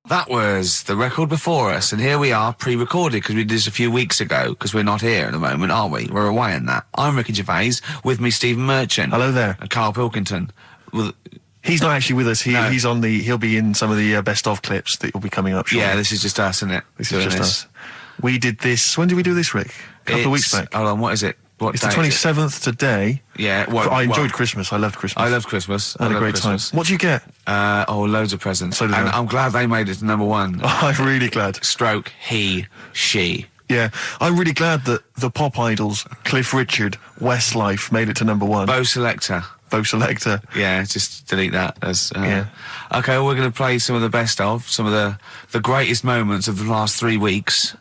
That was the record before us, and here we are, pre-recorded, because we did this a few weeks ago, because we're not here at the moment, are we? We're away in that. I'm Ricky Gervais, with me Stephen Merchant. Hello there. And Karl Pilkington. Well, he's not actually with us. He's on the. He'll be in some of the best of clips that will be coming up shortly. Yeah, this is just us, isn't it? This is just us. We did this. When did we do this, Rick? A couple of weeks back. Hold on, what is it? What it's the 27th today. Yeah. I enjoyed Christmas. I loved Christmas. I loved Christmas. I had a great time. What did you get? Loads of presents. So did I. I'm glad they made it to number one. I'm really glad. Stroke, he, she. Yeah, I'm really glad that the pop idols, Cliff Richard, Westlife, made it to number one. Bo Selector. Yeah, just delete that. Yeah. Okay, well, we're going to play some of the best of, some of the greatest moments of the last 3 weeks.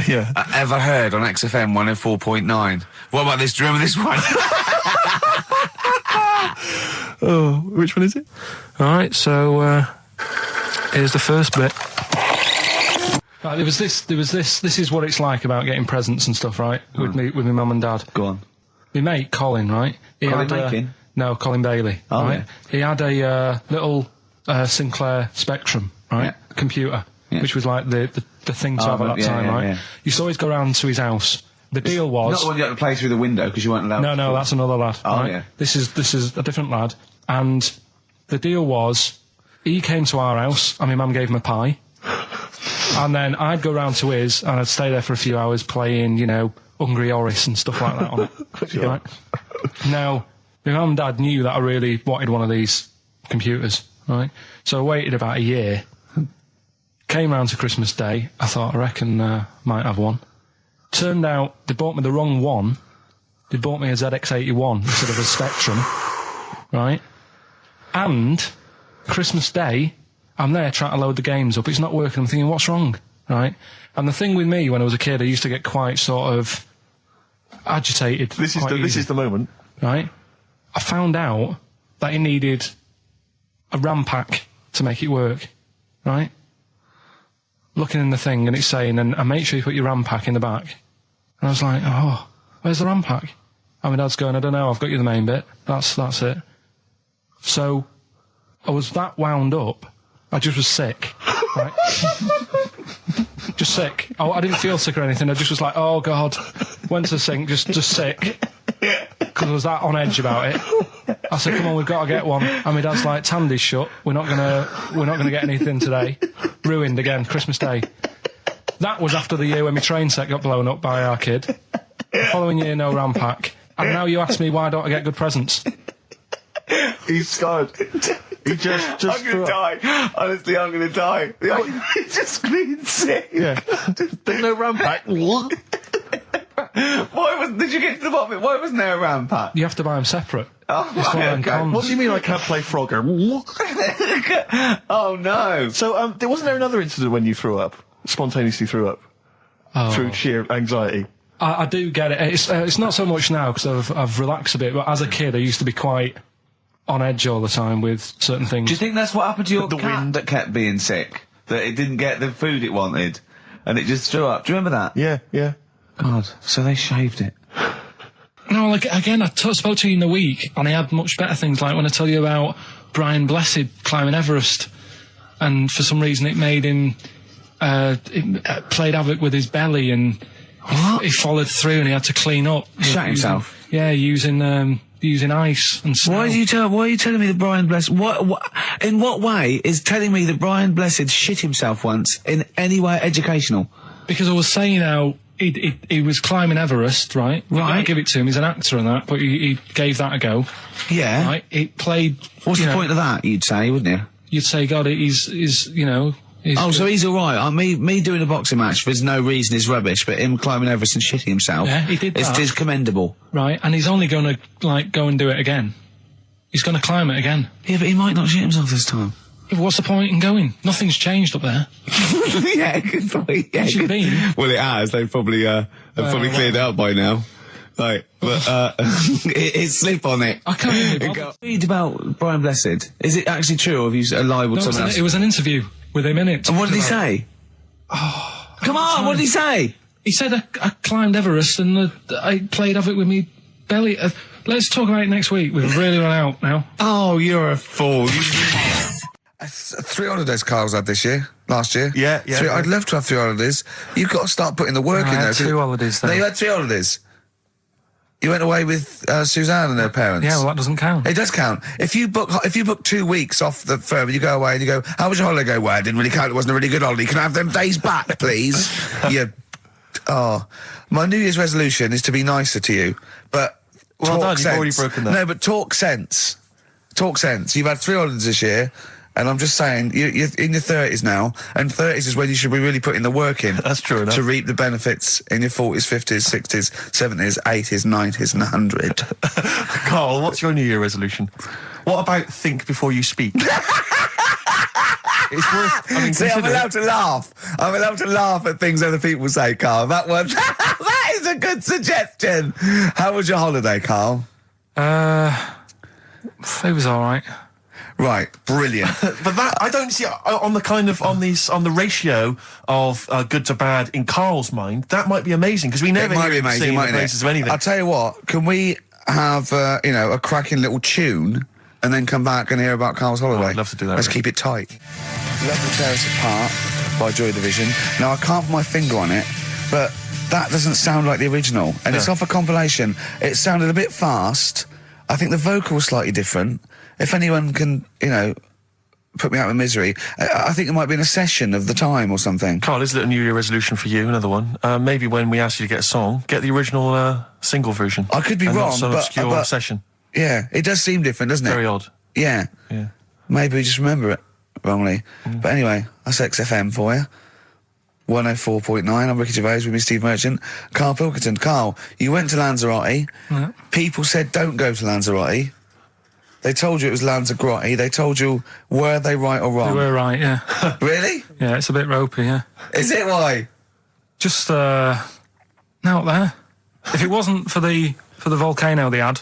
Yeah. Ever heard on XFM 104.9. What about this? Do you remember this one? Oh, which one is it? All right, so here's the first bit. Right, there was this. This is what it's like about getting presents and stuff, right? With my mum and dad. Go on. My mate Colin, right? No, Colin Bailey. Oh, right? yeah. He had a little Sinclair Spectrum, right? Yeah. Computer, yeah. Which was like the thing to have at that time, right? Yeah. Used to always go round to his house. The deal was not the one you had to play through the window because you weren't allowed. No, that's another lad. Oh, right? yeah. This is a different lad, and the deal was he came to our house and my mum gave him a pie, and then I'd go round to his and I'd stay there for a few hours playing, Hungry Horace and stuff like that on it. Sure. Right? Now, my mum and dad knew that I really wanted one of these computers, right? So I waited about a year. Came round to Christmas Day. I thought, I reckon might have one. Turned out they bought me the wrong one. They bought me a ZX81 instead of a Spectrum, right? And Christmas Day, I'm there trying to load the games up. It's not working. I'm thinking, what's wrong, right? And the thing with me, when I was a kid, I used to get quite sort of agitated. This is the moment. Right? I found out that it needed a RAM pack to make it work, right? Looking in the thing and it's saying, and make sure you put your RAM pack in the back. And I was like, oh, where's the RAM pack? And my dad's going, I don't know, I've got you the main bit. That's it. So I was that wound up, I just was sick, right? Just sick. I didn't feel sick or anything, I just was like, oh God. Went to the sink, just sick. Because I was that on edge about it. I said, come on, we've got to get one. And my dad's like, Tandy's shut. We're not gonna get anything today. Ruined again, Christmas Day. That was after the year when my train set got blown up by our kid. The following year, no RAM pack. And now you ask me why don't I get good presents? He's scarred. He just I'm gonna die. Honestly, I'm gonna die. He's just screaming sick. Yeah. There's no RAM pack. Did you get to the bottom of it? Why wasn't there a RAM pack? You have to buy them separate. Oh, It's one of them okay. cons. What do you mean I can't play Frogger? Oh no. So, wasn't there another incident when you threw up? Spontaneously threw up? Oh. Through sheer anxiety? I do get it. It's not so much now because I've relaxed a bit, but as a kid I used to be quite on edge all the time with certain things. Do you think that's what happened to your The cat wind. that kept being sick? That it didn't get the food it wanted, and it just threw up? Do you remember that? Yeah. God, so they shaved it. No, like, again, I spoke to you in the week, and I had much better things, like when I tell you about Brian Blessed climbing Everest, and for some reason it made him, it played havoc with his belly, and he followed through and he had to clean up. Shut himself? Yeah, using ice and snow. Why are you telling me that Brian Blessed... in what way is telling me that Brian Blessed shit himself once in any way educational? Because I was saying how he was climbing Everest, right? Right. I give it to him, he's an actor and that, but he gave that a go. Yeah. Right? It played... What's the point of that, you'd say, wouldn't you? You'd say, God, he's So he's alright. Me doing a boxing match for no reason is rubbish, but him climbing Everest and shitting himself... Yeah, he did that. It's commendable. Right, and he's only going to, go and do it again. He's going to climb it again. Yeah, but he might not shit himself this time. Yeah, but what's the point in going? Nothing's changed up there. Yeah, good point. Yeah, It should be. Well, it has. They've probably cleared it up by now. Like, but it's slip on it. I can't even be bothered. Read about Brian Blessed. Is it actually true, or have you libelled someone else? It was an interview with him in it. And what did he say? Oh, Come on, what did he say? He said I climbed Everest and I played havoc with me belly. Let's talk about it next week. We've really run out now. Oh, you're a fool. 3 holidays Carl's had this year. last year. Yeah. I'd love to have 3 holidays. You've got to start putting the work in I there. had 2 holidays No, then. you had 3 holidays. You went away with Suzanne and her parents. Yeah, well, that doesn't count. It does count. If you book 2 weeks off the firm and you go away and you go, how was your holiday? Go, well, it didn't really count. It wasn't a really good holiday. Can I have them days back, please? My New Year's resolution is to be nicer to you. But Well talk done, sense. you've already broken that. No, but talk sense. Talk sense. You've had 3 holidays this year. And I'm just saying, you're in your 30s now, and 30s is when you should be really putting the work in. That's true enough. To reap the benefits in your 40s, 50s, 60s, 70s, 80s, 90s, and 100. Carl, what's your New Year resolution? What about think before you speak? It's worth. I mean, See, I'm consider it. allowed to laugh. I'm allowed to laugh at things other people say, Carl. That one, that is a good suggestion. How was your holiday, Carl? It was all right. Right, brilliant. But that I don't see on the ratio of good to bad in Carl's mind. That might be amazing because we never It might hear be him amazing, sing the mightn't praises it? of anything. I'll tell you what. Can we have a cracking little tune and then come back and hear about Carl's holiday? I'd love to do that, Let's really. keep it tight. Love to Tear Us Apart by Joy Division. Now I can't put my finger on it, but that doesn't sound like the original, and it's off a compilation. It sounded a bit fast. I think the vocal was slightly different. If anyone can, put me out of misery, I think it might be in a session of the time or something. Carl, is it a New Year resolution for you? Another one. Maybe when we ask you to get a song, get the original single version. I could be and wrong, not some but- obscure but- session. Yeah, it does seem different, doesn't it? Very odd. Yeah. Yeah. Maybe we just remember it wrongly. But anyway, that's XFM for you. 104.9, I'm Ricky Gervais with me, Steve Merchant. Karl Pilkington. Carl, you went to Lanzarote. Yeah. People said don't go to Lanzarote. They told you it was Lanzarote. They told you, were they right or They wrong? were right, yeah. Really? Yeah, it's a bit ropey, yeah. Is it why? Just, out there. If it wasn't for the volcano they had,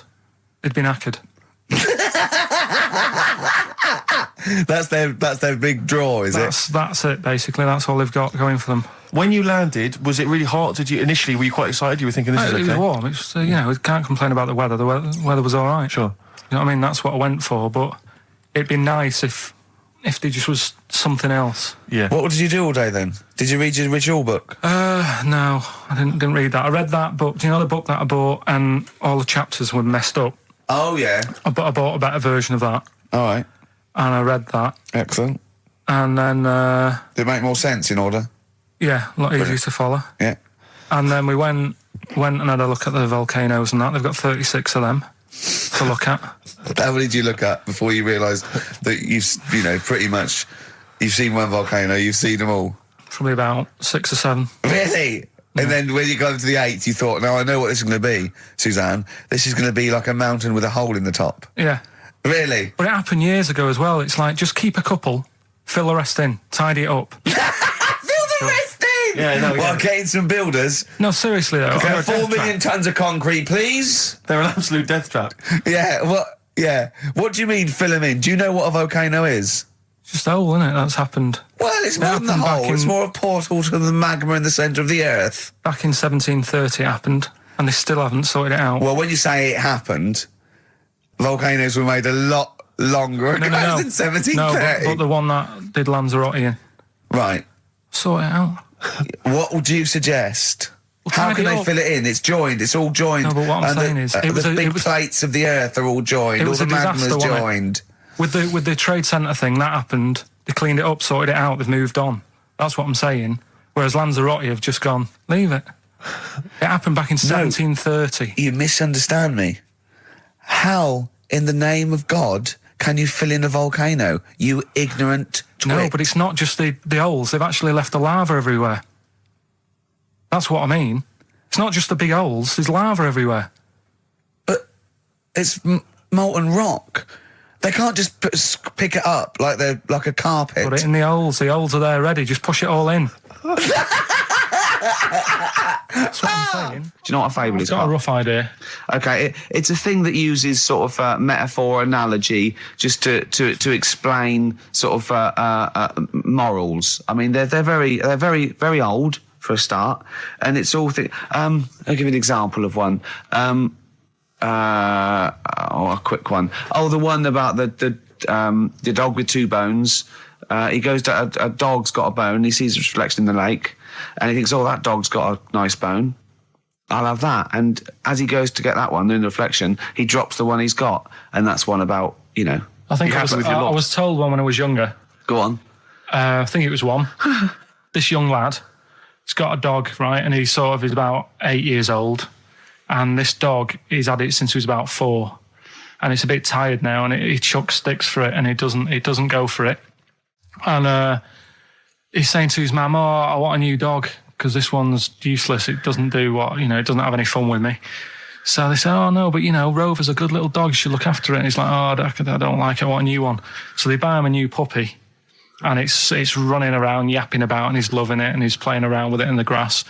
it'd been knackered. That's their big draw, is it? That's it, basically. That's all they've got going for them. When you landed, was it really hot? Were you quite excited? You were thinking this is It okay? was warm. It's we can't complain about the weather. The weather was all right. Sure. You know what I mean? That's what I went for. But it'd be nice if there just was something else. Yeah. What did you do all day then? Did you read your ritual book? No, I didn't read that. I read that book. Do you know the book that I bought and all the chapters were messed up? Oh, yeah. I bought a better version of that All right. and I read that. Excellent. And then, Did it make more sense in order? yeah, a lot easier Brilliant. to follow. Yeah. And then we went and had a look at the volcanoes and that. They've got 36 of them to look at. How many did you look at before you realised that pretty much, you've seen one volcano, you've seen them all? Probably about 6 or 7. Really? And then when you got to the 8th, you thought, now I know what this is going to be, Suzanne. This is going to be like a mountain with a hole in the top. Yeah. Really? But it happened years ago as well. It's like, just keep a couple, fill the rest in, tidy it up. Fill the rest in! Yeah, no, Well, yeah. getting some builders. No, seriously though. Okay, They're a 4 death million trap. tons of concrete, please. They're an absolute death trap. Yeah, what? Yeah. What do you mean fill them in? Do you know what a volcano is? It's just a hole, isn't it? That's happened. Well, it's more than the happened back hole. It's in- more a portal to the magma in the centre of the earth. Back in 1730 it happened, and they still haven't sorted it out. Well, when you say it happened, volcanoes were made a lot longer ago than 1730. No, but the one that did Lanzarote in. Right. Sort it out. What would you suggest? How tidy can they up. fill it in? It's joined. It's all joined. No, but what I'm And saying is, it was the a- big it was- plates of the earth are all joined. It All was the a disaster, magma's wasn't it? joined. With the trade centre thing, that happened. They cleaned it up, sorted it out, they've moved on. That's what I'm saying. Whereas Lanzarote have just gone, leave it. It happened back in 1730. You misunderstand me. How, in the name of God, can you fill in a volcano? You ignorant twit. No, but it's not just the holes. They've actually left the lava everywhere. That's what I mean. It's not just the big holes. There's lava everywhere. But it's molten rock. They can't just pick it up like they're like a carpet. Put it in the holes. The holes are there ready. Just push it all in. That's what I'm saying. Do you know what a fable is? I've got a rough idea. Okay, it's a thing that uses sort of metaphor, analogy, just to explain sort of morals. I mean, they're very old for a start, and it's all. I'll give you an example of one. A quick one. Oh, the one about the dog with 2 bones. He goes to a dog's got a bone. He sees a reflection in the lake, and he thinks, "Oh, that dog's got a nice bone. I'll have that." And as he goes to get that one in the reflection, he drops the one he's got, and that's one about, you know. I think I was told one when I was younger. Go on. I think it was one. This young lad, he's got a dog, right, and he's about 8 years old, and this dog, he's had it since he was about 4, and it's a bit tired now, and he chucks sticks for it, and it doesn't go for it, and he's saying to his mum, "Oh, I want a new dog because this one's useless. It doesn't do what, you know, it doesn't have any fun with me." So they say, "Oh no, but you know, Rover's a good little dog. You should look after it." And he's like, "Oh, I don't like it. I want a new one." So they buy him a new puppy. And it's running around, yapping about, and he's loving it, and he's playing around with it in the grass.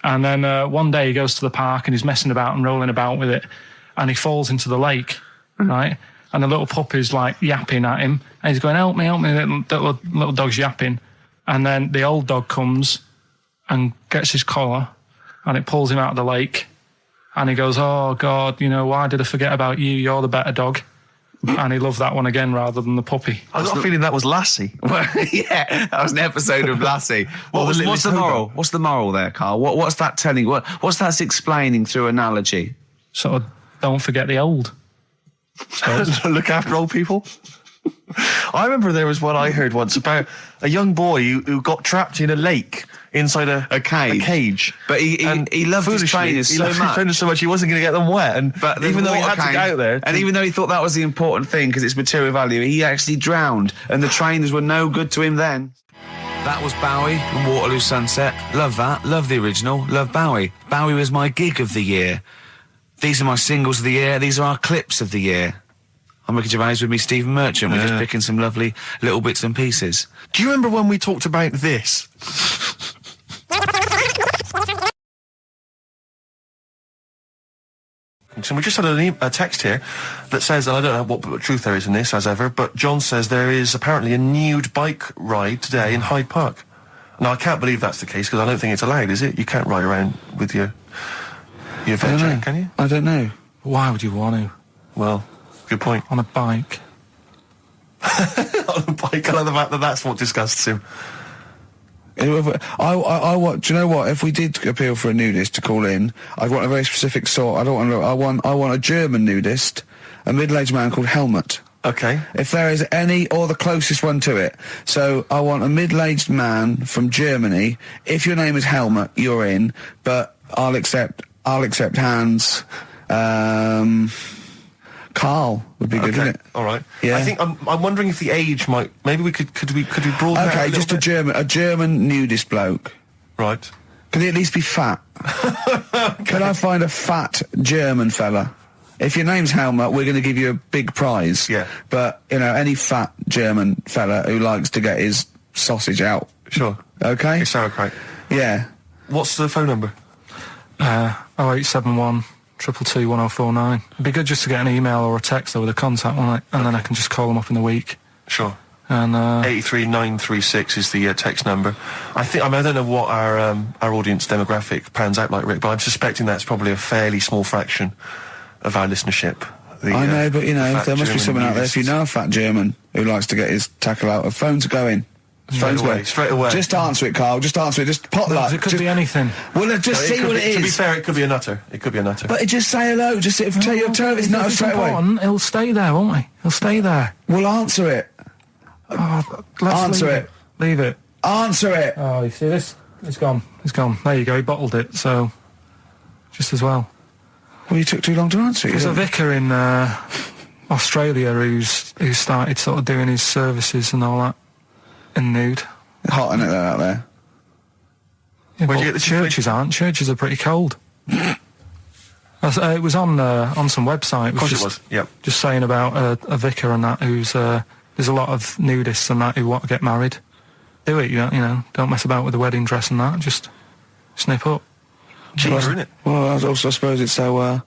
And then one day he goes to the park and he's messing about and rolling about with it, and he falls into the lake, right? And the little puppy's like yapping at him, and he's going, help me, little dog's yapping. And then the old dog comes and gets his collar, and it pulls him out of the lake, and he goes, "Oh God, you know, why did I forget about you? You're the better dog." And he loved that one again rather than the puppy. I got a feeling that was Lassie. Well, yeah, that was an episode of Lassie. What's the moral? What's the moral there, Carl? What's that telling? What's that explaining through analogy? Sort of, don't forget the old. Look after old people. I remember there was one I heard once about a young boy who got trapped in a lake inside a cage. But he loved his trainers so much. He wasn't going to get them wet. But even though he had to get out there, and even though he thought that was the important thing because it's material value, he actually drowned, and the trainers were no good to him then. That was Bowie and Waterloo Sunset. Love that. Love the original. Love Bowie. Bowie was my gig of the year. These are my singles of the year. These are our clips of the year. I'm Ricky Gervais, with me Stephen Merchant. We're just picking some lovely little bits and pieces. Do you remember when we talked about this? So we just had a text here that says, and I don't know what truth there is in this, as ever, but John says there is apparently a nude bike ride today in Hyde Park. Now, I can't believe that's the case, because I don't think it's allowed, is it? You can't ride around with your veg, can you? I don't know. Why would you want to? Well, good point. On a bike. On a bike, I like the fact that that's what disgusts him. I want. Do you know what? If we did appeal for a nudist to call in, I'd want a very specific sort. I want a German nudist, a middle-aged man called Helmut. Okay. If there is any, or the closest one to it. So I want a middle-aged man from Germany. If your name is Helmut, you're in. But I'll accept Hans. Carl would be good, wouldn't it? All right. Yeah. I think I'm wondering if the age might. Maybe we could we broaden that Okay, just a German nudist bloke. Right. Can he at least be fat? Can I find a fat German fella? If your name's Helmut, we're going to give you a big prize. Yeah. But you know, any fat German fella who likes to get his sausage out. Sure. Okay. It's sauerkraut. Yeah. What's the phone number? 0871 222 1049. It'd be good just to get an email or a text with a contact on it, and then I can just call them up in the week. Sure. And 83936 is the text number. I don't know what our audience demographic pans out like, Rick, but I'm suspecting that's probably a fairly small fraction of our listenership. I know, but you know, there must be someone out there. If you know a fat German who likes to get his tackle out, phones are going. Straight away. Just answer it, Carl. Just answer it. Just pot luck. It could be anything. Well, just see what it is. To be fair, it could be a nutter. But just say hello. Just tell your turn. It's not straight away. He'll stay there, won't he? He'll stay there. Well, answer it. Answer it. Leave it. Answer it. Oh, you see this? It's gone. It's gone. There you go. He bottled it. So, just as well. Well, you took too long to answer it. There's a vicar in Australia who's started sort of doing his services and all that. In nude. Hot, isn't it, out there? Yeah, where'd you get the churches aren't. Churches are pretty cold. It was on some website. Of course it was. Yep. Just saying about a vicar and that who's there's a lot of nudists and that who want to get married. Do it, you know. Don't mess about with the wedding dress and that. Just snip up. Cheaper, isn't it? Well, I suppose it's so.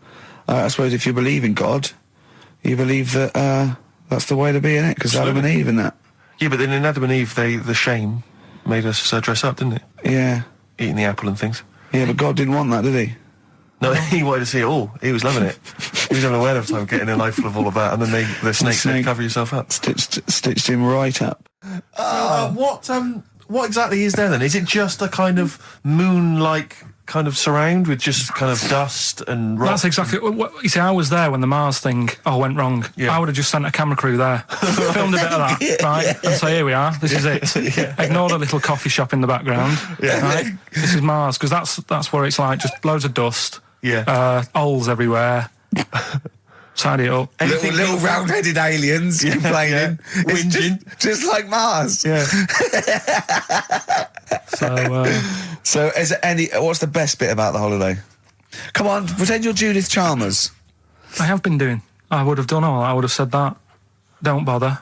I suppose if you believe in God, you believe that that's the way to be, innit? Because Adam and Eve and that. Yeah, but then in Adam and Eve, the shame made us dress up, didn't it? Yeah. Eating the apple and things. Yeah, but God didn't want that, did he? No, he wanted to see it all. He was loving it. You don't know ahead of time getting a knife full of all of that, and then the snakes snake. cover yourself up. Stitched him right up. What exactly is there then? Is it just a kind of moon-like kind of surround with just kind of dust and rock? That's exactly what you see. I was there when the Mars thing went wrong. Yeah. I would have just sent a camera crew there, filmed a bit of that, right, and say, here we are, this is it. Ignore the little coffee shop in the background. Right? This is Mars, because that's where it's like just loads of dust, holes everywhere. Tidy it up. Little round-headed aliens complaining, whinging, just like Mars. Yeah. So, is there what's the best bit about the holiday? Come on, pretend you're Judith Chalmers. I have been doing. I would have done all. I would have said that. Don't bother.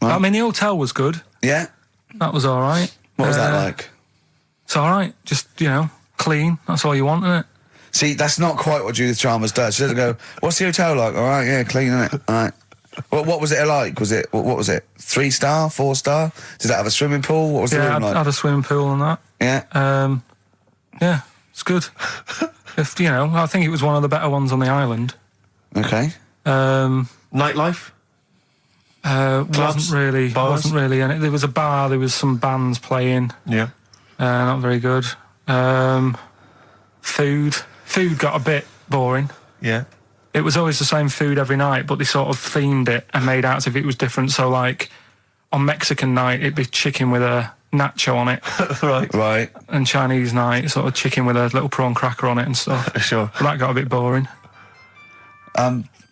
Right. I mean, the hotel was good. Yeah. That was all right. What was that like? It's all right. Just clean. That's all you want, isn't it? See, that's not quite what Judith Chalmers does. She doesn't go, what's the hotel like? All right, yeah, clean, isn't it? All right. What was it like? What was it? 3-star, 4-star? Did it have a swimming pool? What was the room like? I had a swimming pool and that. Yeah. Yeah, it's good. I think it was one of the better ones on the island. Okay. Nightlife? Wasn't really. And there was a bar. There was some bands playing. Yeah. Not very good. Food got a bit boring. Yeah. It was always the same food every night, but they sort of themed it and made out as if it was different. So, like, on Mexican night, it'd be chicken with a nacho on it. Right. And Chinese night, sort of chicken with a little prawn cracker on it and stuff. Sure. But that got a bit boring.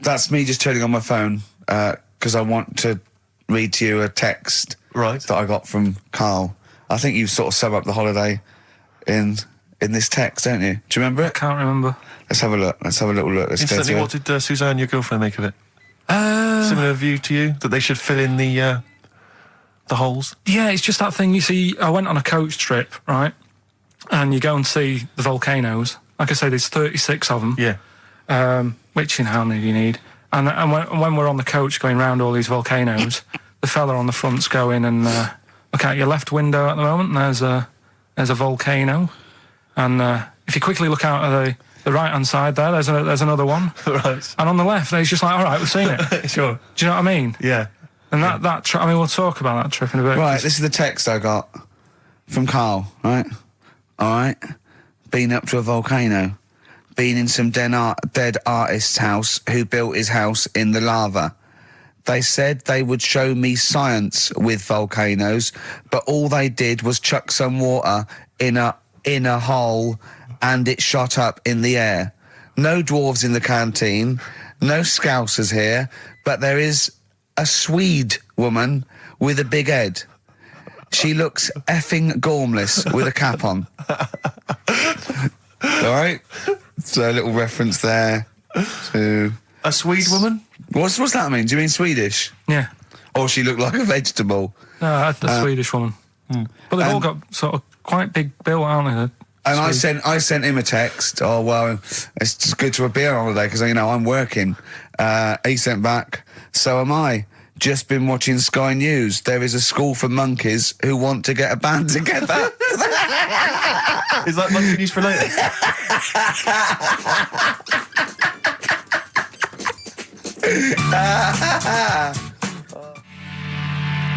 That's me just turning on my phone, because I want to read to you a text that I got from Karl. I think you sort of sum up the holiday in this text, don't you? Do you remember it? I can't remember. Let's have a look. Let's have a little look. Instantly, what did Suzanne, your girlfriend, make of it? Similar view to you? That they should fill in the holes? Yeah, it's just that thing. You see, I went on a coach trip, right? And you go and see the volcanoes. Like I say, there's 36 of them. Yeah. Which, how many do you need? And when we're on the coach going round all these volcanoes, the fella on the front's going and look out your left window at the moment, and there's a volcano. And if you quickly look out at the right-hand side there, there's another one. Right. And on the left, there's just like, all right, we've seen it. Sure. Do you know what I mean? Yeah. And that trip, we'll talk about that trip in a bit. Right, this is the text I got from Karl, right? All right. Been up to a volcano. Been in some dead artist's house who built his house in the lava. They said they would show me science with volcanoes, but all they did was chuck some water in a hole and it shot up in the air. No dwarves in the canteen, no scousers here, but there is a Swede woman with a big head. She looks effing gormless with a cap on. All right? So a little reference there to... A Swede woman? What's that mean? Do you mean Swedish? Yeah. Or she looked like a vegetable? No, a Swedish woman. But they've all got sort of quite big bill, aren't they? And I sent him a text. Oh, well, it's just good to be on holiday because, I'm working. He sent back, so am I. Just been watching Sky News. There is a school for monkeys who want to get a band together. Is that monkey news for later?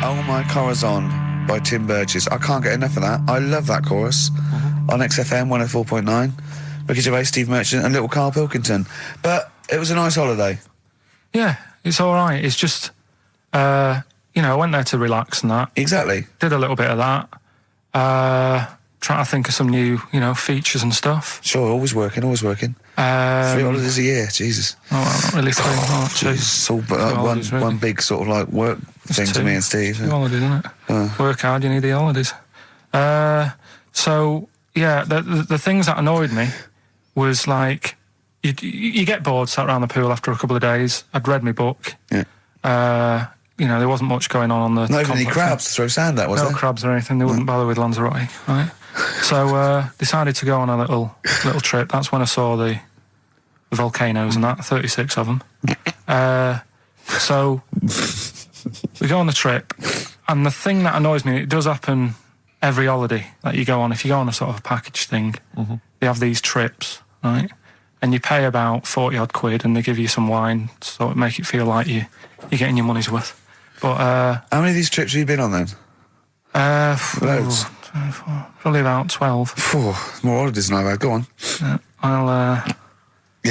Oh My Corazon by Tim Burgess. I can't get enough of that. I love that chorus on XFM 104.9. Ricky Gervais, Steve Merchant and little Karl Pilkington. But it was a nice holiday. Yeah, it's all right. It's just, I went there to relax and that. Exactly. Did a little bit of that. Trying to think of some new, features and stuff. Sure, always working. 3 holidays a year, Jesus. Oh, well, not really 3. Oh, 2. It's all one big sort of like work thing to me and Steve. 2 holidays, isn't it? Work hard, you need the holidays. So, yeah, the things that annoyed me was like, you get bored, sat around the pool after a couple of days. I'd read my book. Yeah. There wasn't much going on the Not even any crabs to throw sand at, was there? No crabs or anything. They wouldn't bother with Lanzarote, right? So decided to go on a little trip. That's when I saw the volcanoes and that, 36 of them. So we go on the trip, and the thing that annoys me, it does happen every holiday that you go on. If you go on a sort of a package thing, they have these trips, right? and you pay about 40 odd quid, and they give you some wine, so it make it feel like you're getting your money's worth. But how many of these trips have you been on then? Loads. Probably about 12. More holidays than I've had. Go on.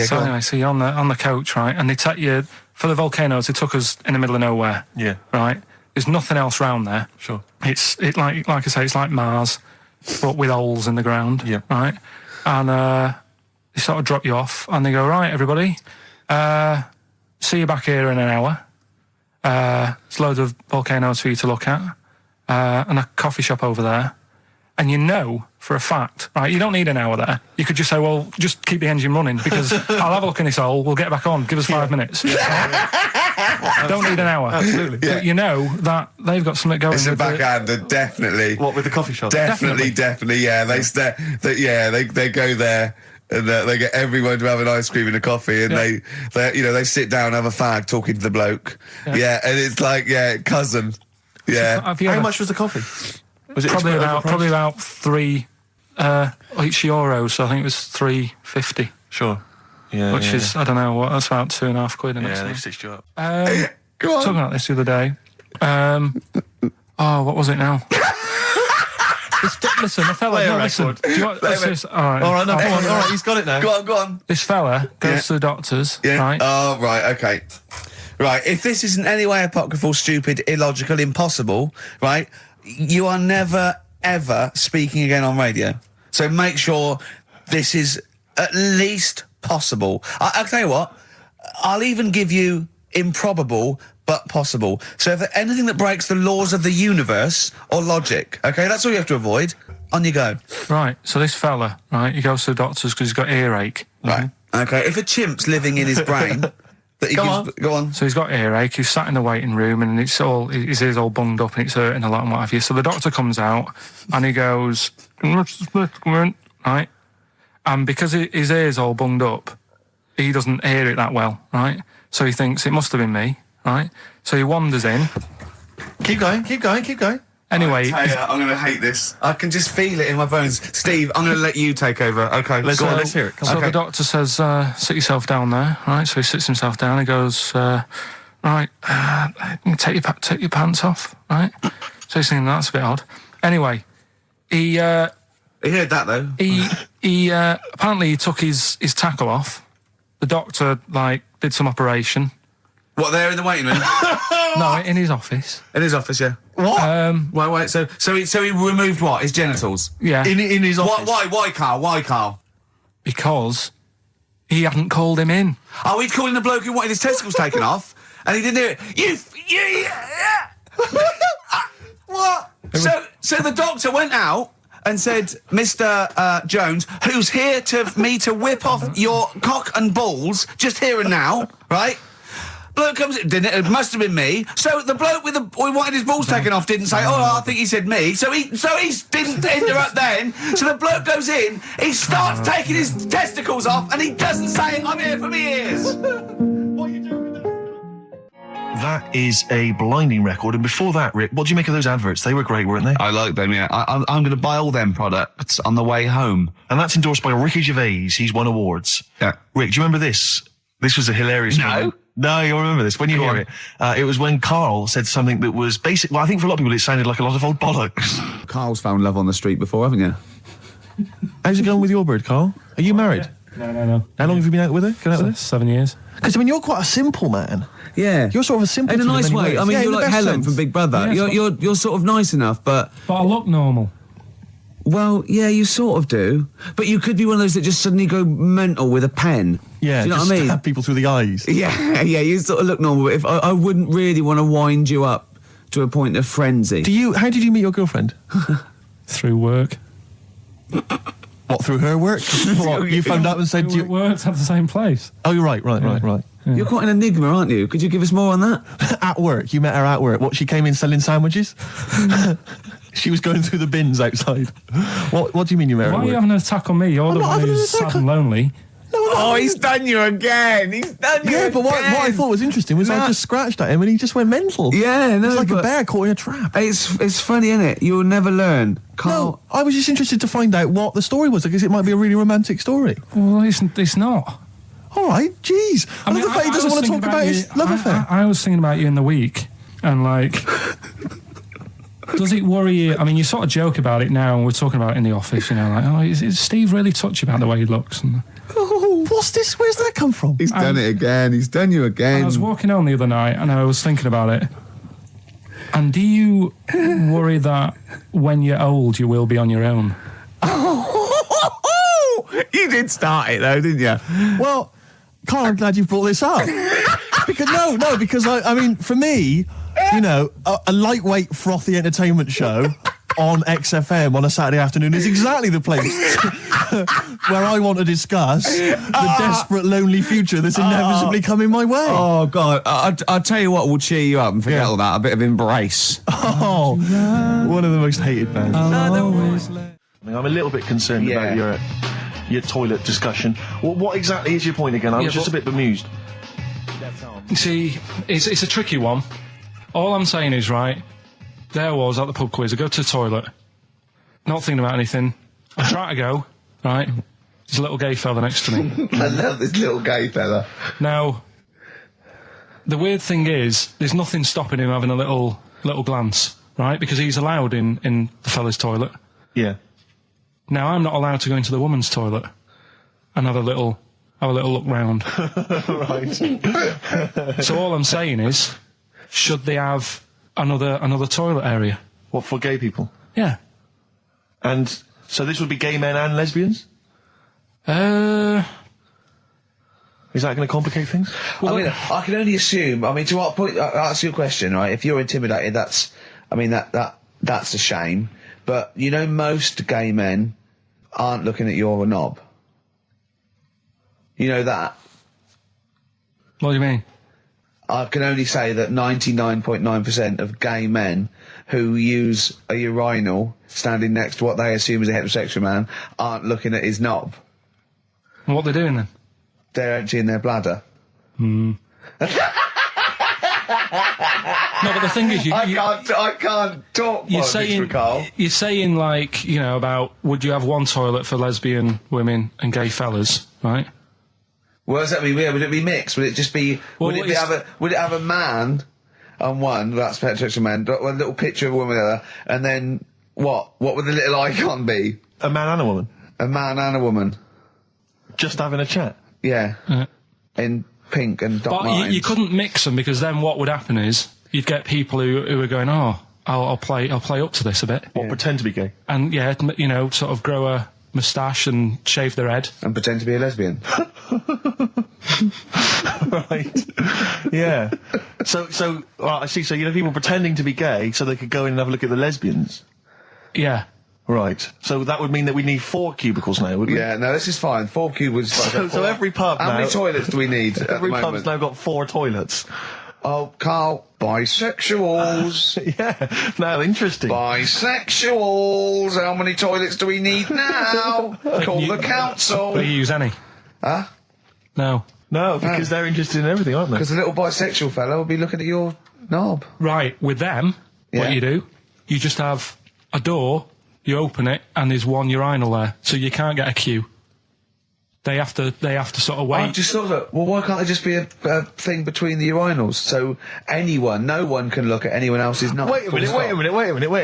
So anyway, so you're on the coach, right? And they take you for the volcanoes. They took us in the middle of nowhere. Yeah. Right. There's nothing else round there. Sure. It's like I say, it's like Mars, but with holes in the ground. Yeah. Right. And they sort of drop you off, and they go, right, everybody, see you back here in an hour. There's loads of volcanoes for you to look at, and a coffee shop over there. And you know for a fact, right, you don't need an hour there. You could just say, well, just keep the engine running, because I'll have a look in this hole, we'll get back on, give us 5 minutes. Don't need an hour. Absolutely. But you know that they've got something going. It's a backhander, definitely. What, with the coffee shop? Definitely, yeah. They go there. And they get everyone to have an ice cream and a coffee, and they sit down, have a fag, talking to the bloke. Yeah, and it's like, cousin. Yeah. How much was the coffee? Was it probably about €3 each euro? So I think it was $3.50. Sure. Yeah. Which is, I don't know what, that's about £2.50. Yeah, they stitched you up. Go on. Talking about this the other day. What was it now? Listen, the fella. Play a No, listen. record. Do you want, all right, No, come on. All right, he's got it now. Go on. This fella goes to the doctors, Yeah. right? Oh, right, okay. Right, if this is in any way apocryphal, stupid, illogical, impossible, right, you are never, ever speaking again on radio. So make sure this is at least possible. I'll tell you what, I'll even give you improbable but possible. So if anything that breaks the laws of the universe or logic, okay, that's all you have to avoid. On you go. Right, so this fella, right, he goes to the doctors because he's got earache. Right, okay, if a chimp's living in his brain... Go on. So he's got earache, he's sat in the waiting room, and his ears all bunged up and it's hurting a lot and what have you. So the doctor comes out and he goes, right? And because his ear's all bunged up, he doesn't hear it that well, right? So he thinks it must have been me, right? So he wanders in. Keep going. Anyway, I'm going to hate this. I can just feel it in my bones. Steve, I'm going to let you take over. Okay, let's hear it. Come so on. the doctor says, sit yourself down there, right? So he sits himself down. He goes, right, take your pants off, right? So he's thinking that's a bit odd. Anyway, he heard that though. He apparently he took his tackle off. The doctor did some operation. What, there in the waiting room? No, in his office. In his office, yeah. What? Wait. So he removed what? His genitals? Yeah. In his office. Why, Carl? Because he hadn't called him in. Oh, he'd called in the bloke who wanted his testicles taken off, and he didn't do it. What? So the doctor went out and said, Mr. Jones, who's here to whip off your cock and balls just here and now, right? Bloke comes in, didn't it? It must have been me. So the bloke who wanted his balls taken off didn't say, I think he said me. So he didn't interrupt then. So the bloke goes in, he starts taking his testicles off, and he doesn't say, I'm here for me ears. What are you doing with that? That is a blinding record. And before that, Rick, what do you make of those adverts? They were great, weren't they? I like them, yeah. I'm going to buy all them products on the way home. And that's endorsed by Ricky Gervais. He's won awards. Yeah. Rick, do you remember this? This was a hilarious moment. No, you'll remember this when you hear it. It was when Karl said something that was basic. Well, I think for a lot of people it sounded like a lot of old bollocks. Karl's found love on the street before, haven't you? How's it going with your bird, Karl? Are you married? No. How long have you been out with her? Going out with her? 7 years. Because, you're quite a simple man. Yeah. You're sort of a simple in a nice way. ways. I mean, yeah, you're like Helen from Big Brother. Yeah, you're sort of nice enough, but I look normal. Well, yeah, you sort of do. But you could be one of those that just suddenly go mental with a pen. Yeah, do you know just what I mean? stab people through the eyes. Yeah, you sort of look normal. But if I wouldn't really want to wind you up to a point of frenzy. How did you meet your girlfriend? Through work. What, through her work? What, you phoned up and said... We worked at the same place. Oh, you're right. Yeah. You're quite an enigma, aren't you? Could you give us more on that? At work. You met her at work. What, she came in selling sandwiches? She was going through the bins outside. What do you mean you met her at Why are work? you having an attack on me? You're the one who's sad and lonely. No, Oh, he's done you again. He's done you again. But what I thought was interesting was I just scratched at him and he just went mental. Yeah, no, it's like a bear caught in a trap. It's funny, isn't it? You'll never learn. No, I was just interested to find out what the story was, because it might be a really romantic story. Well, it's not. All right, jeez. I love the fact he doesn't want to talk about his love affair. I was thinking about you in the week, and like, does it worry you? I mean, you sort of joke about it now, and we're talking about it in the office, you know, like, oh, is Steve really touchy about the way he looks? And, oh, what's this? Where's that come from? He's done it again. He's done you again. I was walking home the other night, and I was thinking about it. And do you worry that when you're old, you will be on your own? You did start it, though, didn't you? Well, Carl, I'm glad you brought this up. because I mean, for me, you know, a lightweight, frothy entertainment show on XFM on a Saturday afternoon is exactly the place where I want to discuss the desperate, lonely future that's inevitably coming my way. Oh, God. I'll tell you what will cheer you up and forget all that. A bit of Embrace. Oh, one of the most hated bands. I'm a little bit concerned about your toilet discussion. Well, what exactly is your point again? I was just a bit bemused. You see, it's a tricky one. All I'm saying is, right, there I was at the pub quiz. I go to the toilet, not thinking about anything. I try to go, right, there's a little gay fella next to me. I love this little gay fella. Now, the weird thing is, there's nothing stopping him having a little glance, right, because he's allowed in the fella's toilet. Yeah. Now, I'm not allowed to go into the woman's toilet and have a little look round. Right. So all I'm saying is, should they have another toilet area? What, for gay people? Yeah. And so this would be gay men and lesbians? Is that going to complicate things? Well, I mean, I can only assume. I mean, to what point? I'll ask you a question, right? If you're intimidated, that's a shame. But you know, most gay men aren't looking at your knob. You know that. What do you mean? I can only say that 99.9% of gay men who use a urinal standing next to what they assume is a heterosexual man aren't looking at his knob. And what they're doing then? They're emptying their bladder. No, but the thing is, I can't talk. You're saying like, you know, about would you have one toilet for lesbian women and gay fellas, right? What does that mean? Would it be mixed? Would it just be? Would it have a man on one? That's heterosexual man. One little picture of a woman on the other, and then what? What would the little icon be? A man and a woman. A man and a woman. Just having a chat. Yeah. In pink and dot lines. But you couldn't mix them, because then what would happen is you'd get people who are going, oh, I'll play up to this a bit. Or pretend to be gay. And yeah, you know, sort of grow a moustache and shave their head. And pretend to be a lesbian. Right. Yeah. So, well, I see, so you know people pretending to be gay so they could go in and have a look at the lesbians. Yeah. Right. So that would mean that we need 4 cubicles now, wouldn't we? Yeah, no, this is fine. 4 cubicles. So every pub How now... many toilets do we need at Every the pub's moment? now got 4 toilets. Oh, Carl, bisexuals. Yeah. Now, interesting. Bisexuals. How many toilets do we need now? Call the council. Will you use any? Huh? No. No, because they're interested in everything, aren't they? Because the little bisexual fellow will be looking at your knob. Right, with them, what you do, you just have a door, you open it, and there's one urinal there, so you can't get a queue. They have to sort of wait. I just thought that, well, why can't there just be a thing between the urinals, so no one can look at anyone else's knob? Wait a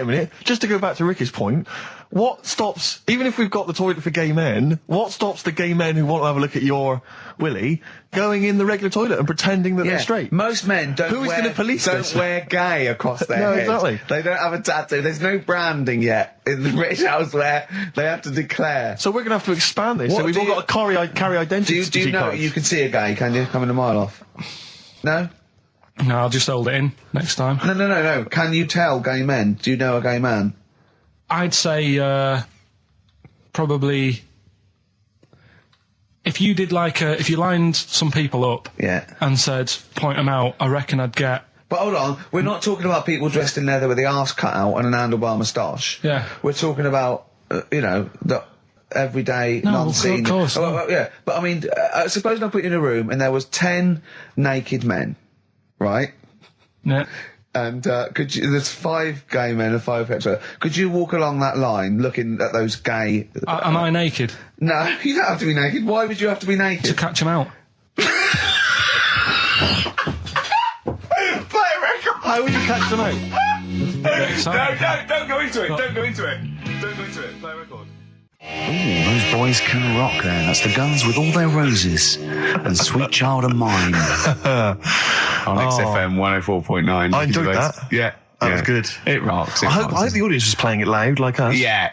minute. Just to go back to Ricky's point, what stops, even if we've got the toilet for gay men, what stops the gay men who want to have a look at your willy going in the regular toilet and pretending that they're straight? Most men don't wear gay across their head. Exactly. They don't have a tattoo. There's no branding yet in the British House where they have to declare. So we're going to have to expand this. So we've all got to carry identity Do you know cards. you can see a gay, can you? Coming a mile off. No? No, I'll just hold it in next time. No. Can you tell gay men? Do you know a gay man? I'd say probably if you did if you lined some people up and said point them out, I reckon I'd get. But hold on, we're not talking about people dressed in leather with the arse cut out and an handlebar moustache. Yeah. We're talking about everyday, No, non-seen. of course. Oh, well, yeah, but I mean, suppose I put you in a room and there was 10 naked men, right? Yeah. And there's 5 gay men and 5 hetero. Could you walk along that line looking at those gay... Am I naked? No, you don't have to be naked. Why would you have to be naked? To catch them out. Play a record! How would you catch them out? Don't go into it. Don't go into it. Don't go into it. Play a record. Ooh, those boys can rock there. That's the Guns with All Their Roses and Sweet Child of Mine. On XFM 104.9. I enjoyed that. Yeah. That was good. It rocks. I hope the audience was playing it loud like us. Yeah.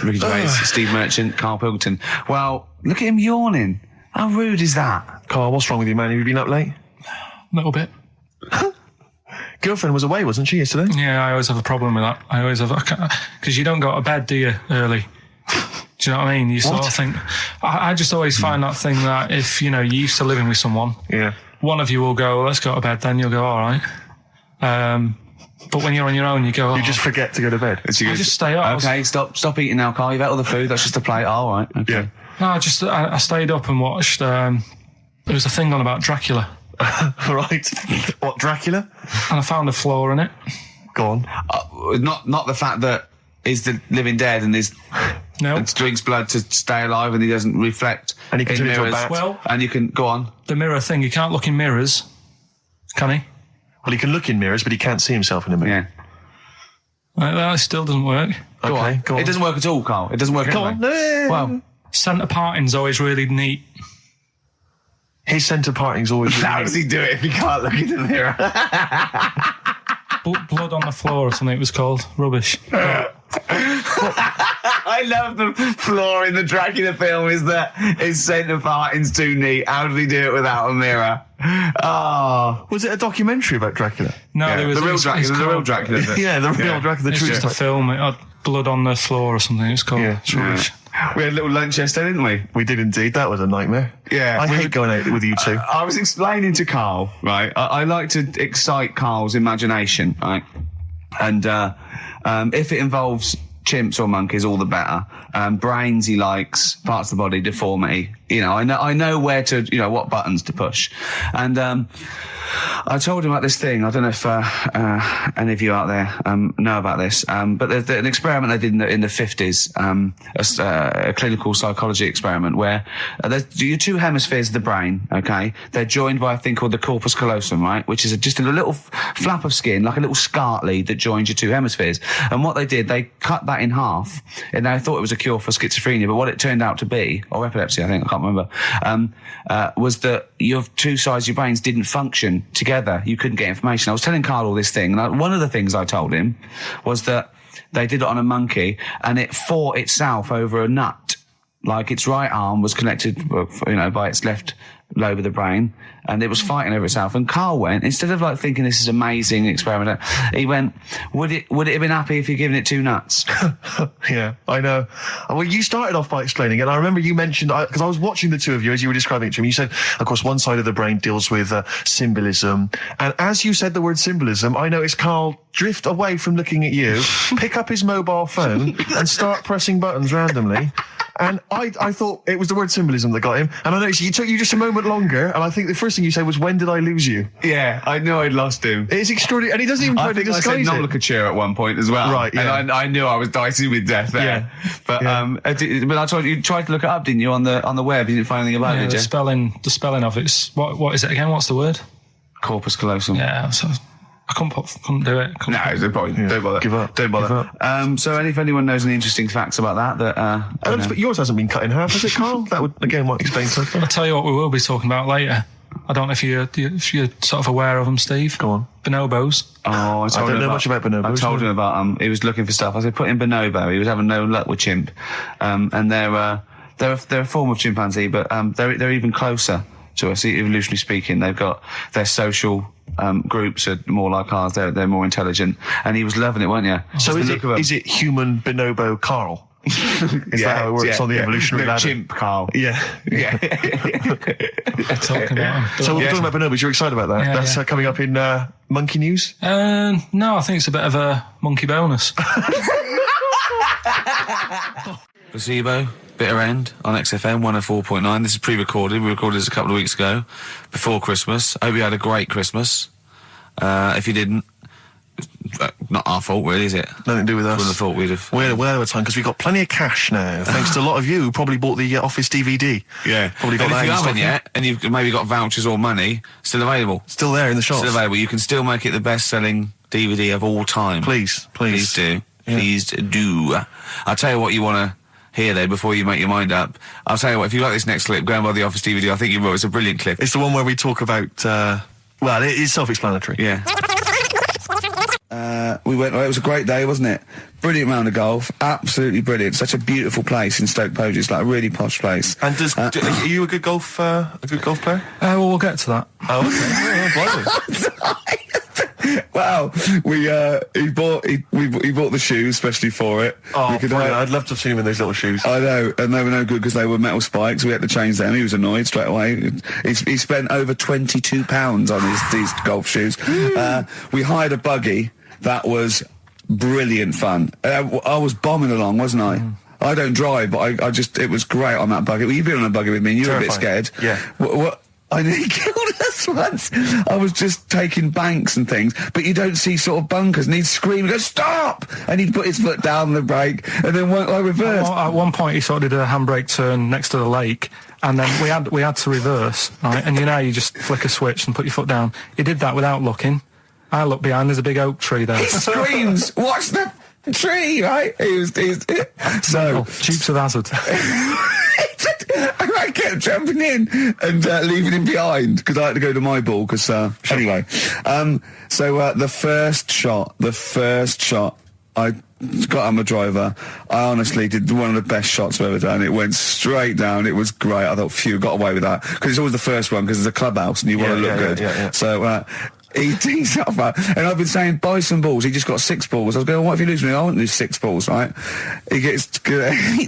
Ricky Gervais, Steve Merchant, Karl Pilkington. Well, look at him yawning. How rude is that? Carl, what's wrong with you, man? Have you been up late? A little bit. Girlfriend was away, wasn't she, yesterday? Yeah, I always have a problem with that. I always have... Because you don't go to bed, do you, early? Do you know what I mean? You sort of think... I just always find that thing that if, you're used to living with someone... Yeah. One of you will go, let's go to bed, then you'll go, all right. But when you're on your own, you go... You just forget to go to bed. I just stay up. Okay, stop eating now, Carl. You've ate all the food. That's just a plate. All right. Okay. Yeah. No, I stayed up and watched... there was a thing on about Dracula. Right. What, Dracula? And I found a flaw in it. Go on. Not the fact that he's the living dead and and drinks blood to stay alive and he doesn't reflect And he can in turn into a mirrors. bat. Well, And you can go on. the mirror thing, you can't look in mirrors, can he? Well, he can look in mirrors, but he can't see himself in a mirror. Yeah. That still doesn't work. Go on. Go on. It doesn't work at all, Carl. It doesn't work. Go anyway. on. No. Well, Centre parting's always really neat. His centre parting's always... how does he do it if he can't look in the mirror? Blood on the floor or something it was called. Rubbish. I love the flaw in the Dracula film is that his centre parting's too neat. How did he do it without a mirror? Oh. Was it a documentary about Dracula? No, Yeah, there was... the real it's Dracula. The real called- Dracula. Yeah, the real Dracula. The It's true just a story. film. It had blood on the floor or something. It's called. Yeah. It's rubbish. We had a little lunch yesterday, didn't we? We did indeed. That was a nightmare. Yeah, I we hate would- going out with you two. I was explaining to Carl, right? I like to excite Carl's imagination, right? And if it involves chimps or monkeys, all the better. Brains he likes, parts of the body, deformity. I know where to, what buttons to push. And I told him about this thing. I don't know if any of you out there know about this, but there's an experiment they did in the 50s, a clinical psychology experiment where there's your 2 hemispheres of the brain, okay? They're joined by a thing called the corpus callosum, right? Which is just a little flap of skin, like a little scarlet lead that joins your 2 hemispheres. And what they did, they cut that in half, and they thought it was a cure for schizophrenia, but what it turned out to be, or epilepsy, I think, I can't remember, was that your 2 sides of your brains didn't function together. You couldn't get information. I was telling Carl all this thing, and one of the things I told him was that they did it on a monkey, and it fought itself over a nut. Like its right arm was connected, by its left lobe of the brain, and it was fighting over itself. And Carl went, instead of thinking this is amazing experiment, he went, would it have been happy if you'd given it 2 nuts? Yeah, I know. Well, you started off by explaining it, and I remember you mentioned, because I was watching the 2 of you as you were describing it to me, you said, of course, one side of the brain deals with symbolism, and as you said the word symbolism, I noticed Carl drift away from looking at you, pick up his mobile phone, and start pressing buttons randomly. And I thought it was the word symbolism that got him. And I noticed it took you just a moment longer. And I think the first thing you said was, when did I lose you? Yeah, I knew I'd lost him. It's extraordinary. And he doesn't even try to I said disguise it. nomenclature at one point as well. Right, yeah. And I knew I was dicing with death there. Yeah. But, Yeah. but I told you tried to look it up, didn't you, on the web? You didn't find anything about it, Yeah, did the you? spelling of it's what is it again? What's the word? Corpus callosum. Yeah, so I couldn't do it. No, it's no point. Yeah. Don't bother. Give up. Don't bother. Give up. So if anyone knows any interesting facts about that, I don't know. But yours hasn't been cut in half, has it, Carl? That would, again, might explain something. I'll tell you what we will be talking about later. I don't know if you're sort of aware of them, Steve. Go on. Bonobos. Oh, I don't know much about bonobos. I told him about he was looking for stuff. I said put in bonobo. He was having no luck with chimp, and they're a form of chimpanzee, but they're even closer to us, evolutionarily speaking. They've got their social groups are more like ours. They're more intelligent, and he was loving it, weren't you? So is it human bonobo Carl? Is that how it works on the evolutionary ladder? Chimp, Carl. Yeah. Yeah. Talking about them. So we're talking about bonobos. You're excited about that? Yeah, That's yeah. coming up in Monkey News? No, I think it's a bit of a monkey bonus. Placebo, Bitter End on XFM 104.9. This is pre-recorded. We recorded this a couple of weeks ago, before Christmas. Hope you had a great Christmas. If you didn't, not our fault, really, is it? Nothing to do with us. Wouldn't have thought we'd have. We're well over time because we've got plenty of cash now, thanks to a lot of you who probably bought the Office DVD. Yeah. Probably got And that if you in haven't stock. yet, and you've maybe got vouchers or money, still available. Still there in the shops. Still available. You can still make it the best-selling DVD of all time. Please. Please do. Yeah. Please do. I'll tell you what you want to hear, though, before you make your mind up. I'll tell you what, if you like this next clip, go and buy the Office DVD. I think you will. It's a brilliant clip. It's the one where we talk about, well, it is self-explanatory. Yeah. We went, it was a great day, wasn't it? Brilliant round of golf. Absolutely brilliant. Such a beautiful place in Stoke Poges. It's like a really posh place. And are you a good golf player? Well, we'll get to that. Oh, okay. Wow, he bought the shoes especially for it. Oh, brilliant. I'd love to have seen him in those little shoes. I know, and they were no good because they were metal spikes. We had to change them. He was annoyed straight away. He spent over £22 on these golf shoes. We hired a buggy that was brilliant fun. I was bombing along, wasn't I? I don't drive, but I just, it was great on that buggy. Well, you've been on a buggy with me and you were a bit scared. Yeah. What I nearly killed us once. I was just taking banks and things, but you don't see sort of bunkers, and he'd scream, go, stop! And he'd put his foot down the brake, and then I reversed. At one point, he sort of did a handbrake turn next to the lake, and then we had to reverse, right? And you know, you just flick a switch and put your foot down. He did that without looking. I looked behind, there's a big oak tree there. He screams, watch the tree, right? So Dukes of Hazzard. and I kept jumping in and leaving him behind because I had to go to my ball. Because anyway, the first shot, I got on my driver. I honestly did one of the best shots I've ever done. It went straight down. It was great. I thought, phew, got away with that because it's always the first one because it's a clubhouse and you want to look good. Yeah. So. He tees up, and I've been saying, buy some balls. He just got 6 balls. I was going, what if you lose me? I won't lose 6 balls, right? He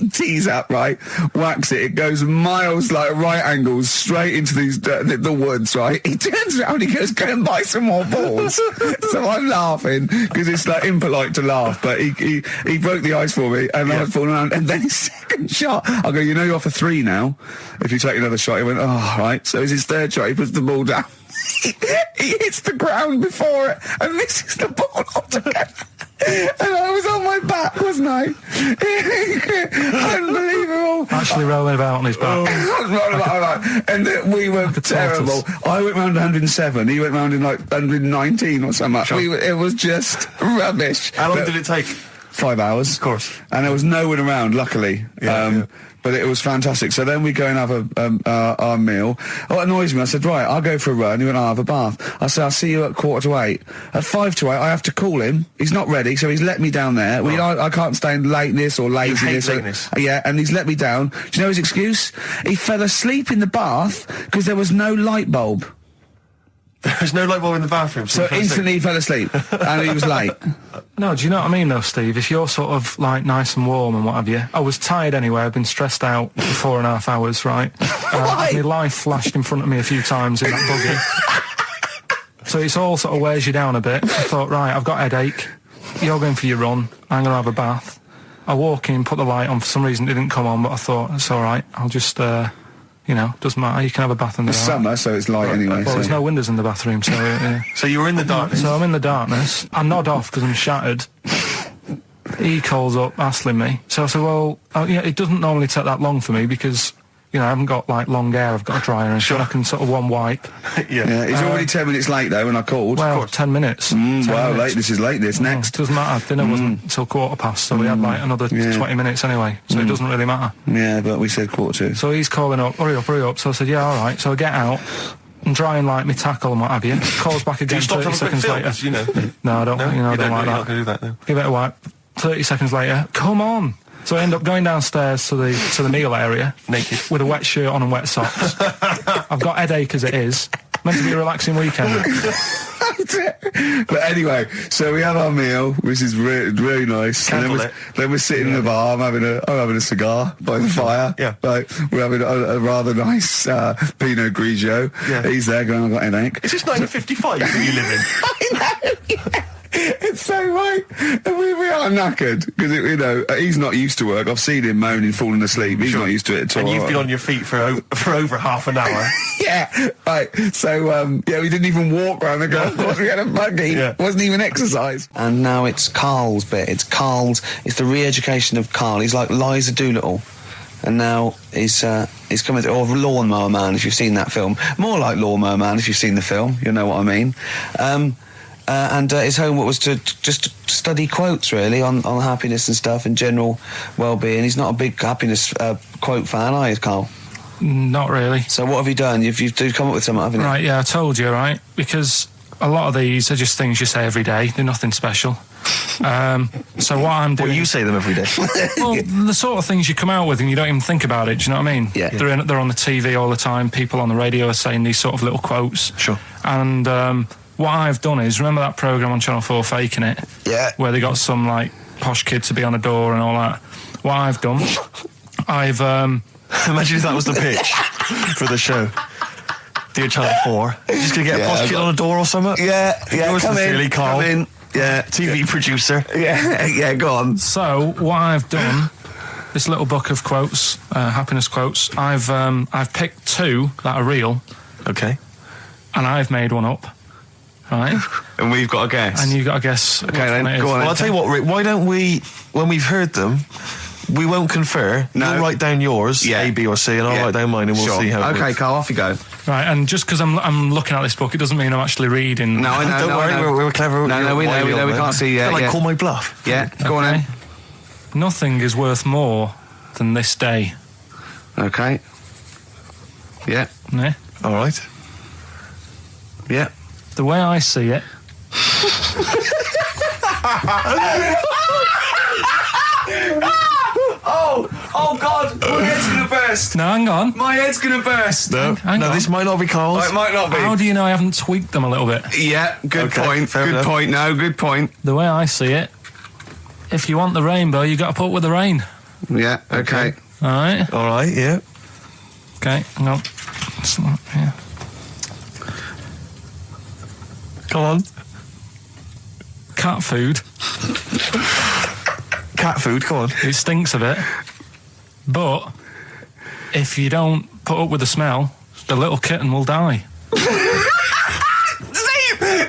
tees up, right? Whacks it. It goes miles, like right angles, straight into these the woods, right? He turns around, he goes, go and buy some more balls. So I'm laughing because it's like impolite to laugh, but he broke the ice for me, and I was falling around. And then his second shot, I go, you know, you're off a 3 now. If you take another shot, he went, oh, right. So it's his third shot. He puts the ball down. He hits the ground before it and misses the ball altogether. And I was on my back, wasn't I? Unbelievable. Actually rolling about on his back. And we were terrible. I went round 107. He went round in like 119 or something. Sure. It was just rubbish. How long did it take? 5 hours. Of course. And there was no one around, luckily. Yeah. But it was fantastic. So then we go and have our meal. What annoys me, I said, right, I'll go for a run. He went, I'll have a bath. I said, I'll see you at 7:45. At 7:55, I have to call him. He's not ready, so he's let me down there. I can't stand lateness or laziness. You hate lateness. Yeah, and he's let me down. Do you know his excuse? He fell asleep in the bath because there was no light bulb. There's no light bulb in the bathroom. So instantly he fell asleep, and he was late. No, do you know what I mean, though, Steve? If you're sort of, like, nice and warm and what have you. I was tired anyway. I've been stressed out for 4.5 hours, right? My life flashed in front of me a few times in that buggy. So it's all sort of wears you down a bit. I thought, right, I've got a headache. You're going for your run. I'm going to have a bath. I walk in, put the light on. For some reason, it didn't come on, but I thought, it's all right. I'll just... doesn't matter. You can have a bath in the It's summer, so it's light anyway. Well, there's no windows in the bathroom, so... So you were in the darkness? So I'm in the darkness. I nod off because I'm shattered. He calls up, hassling me. So I said, well, it doesn't normally take that long for me because, I haven't got, like, long hair. I've got a dryer and so I can sort of one wipe. Yeah. He's already 10 minutes late, though, when I called. Well, 10 minutes. 10 minutes. Lateness is lateness. Next. Doesn't matter. Dinner wasn't until 20:15, so we had, like, another 20 minutes anyway. So it doesn't really matter. Yeah, but we said 1:45. So he's calling up, hurry up. So I said, yeah, all right. So I get out and dry and like my tackle and what have you. Calls back again 30 seconds later. No, I don't. I don't like that. Do that no. Give it a wipe. 30 seconds later, come on. So I end up going downstairs to the meal area, naked, with a wet shirt on and wet socks. I've got headache as it is. Meant to be a relaxing weekend. But anyway, so we have our meal, which is really nice. And then we're sitting in the bar. I'm having a cigar by the fire. Yeah. Like, we're having a rather nice Pinot Grigio. Yeah. He's there going, I've got a headache. Is this 1955 that you live in? I know. Yeah. So, right, we are knackered because, he's not used to work. I've seen him moaning, falling asleep. He's not used to it at all. And you've been on your feet for over half an hour. Yeah, right. So, we didn't even walk around the golf course. We had a buggy. Yeah. Wasn't even exercise. And now it's Karl's bit. It's the re-education of Karl. He's like Liza Doolittle. And now he's coming to, or Lawnmower Man, if you've seen that film. More like Lawnmower Man, if you've seen the film. You know what I mean. And his homework was to just study quotes, really, on happiness and stuff and general well-being. He's not a big happiness quote fan, are you, Karl? Not really. So what have you done? You've come up with something, haven't you? Right, yeah, I told you, right? Because a lot of these are just things you say every day. They're nothing special. So what I'm doing... Well, you say them every day. Well, the sort of things you come out with and you don't even think about it, do you know what I mean? Yeah. They're on the TV all the time. People on the radio are saying these sort of little quotes. Sure. And what I've done is, remember that programme on Channel 4, Faking It? Yeah. Where they got some, like, posh kid to be on a door and all that. What I've done, I've... Imagine if that was the pitch for the show. Dear Channel 4, you're just going to get a posh kid on a door or something? Yeah, Yours come sincerely, in, Karl. come in. Yeah. TV producer. Yeah, go on. So, what I've done, this little book of quotes, happiness quotes, I've picked two that are real. Okay. And I've made one up. Right? And we've got a guess. And you've got to guess. Okay, then, go on. Well, I'll tell you what, Rick, why don't we, when we've heard them, we won't confer. No. You'll write down yours, A, B, or C, and I'll write down mine, and we'll see how it Okay, works. Karl, off you go. Right, and just because I'm looking at this book, it doesn't mean I'm actually reading. No, I know. Don't worry, we're clever. No, we know. We can't see yet. We call my bluff. Yeah, go on then. Nothing is worth more than this day. Okay. Yeah. Yeah? All right. Yeah. The way I see it... Oh God, my head's gonna burst. No, hang on. My head's gonna burst. No, Hang on. this might not be Karl's. Oh, it might not be. How do you know I haven't tweaked them a little bit? Yeah, good Okay, point. fair Good enough. point. No, good point. The way I see it, if you want the rainbow, you got to put up with the rain. Yeah, okay. All right? All right, yeah. Okay, hang on. Yeah. Come on. Cat food, Cat food, come on. it stinks a bit. But if you don't put up with the smell, the little kitten will die.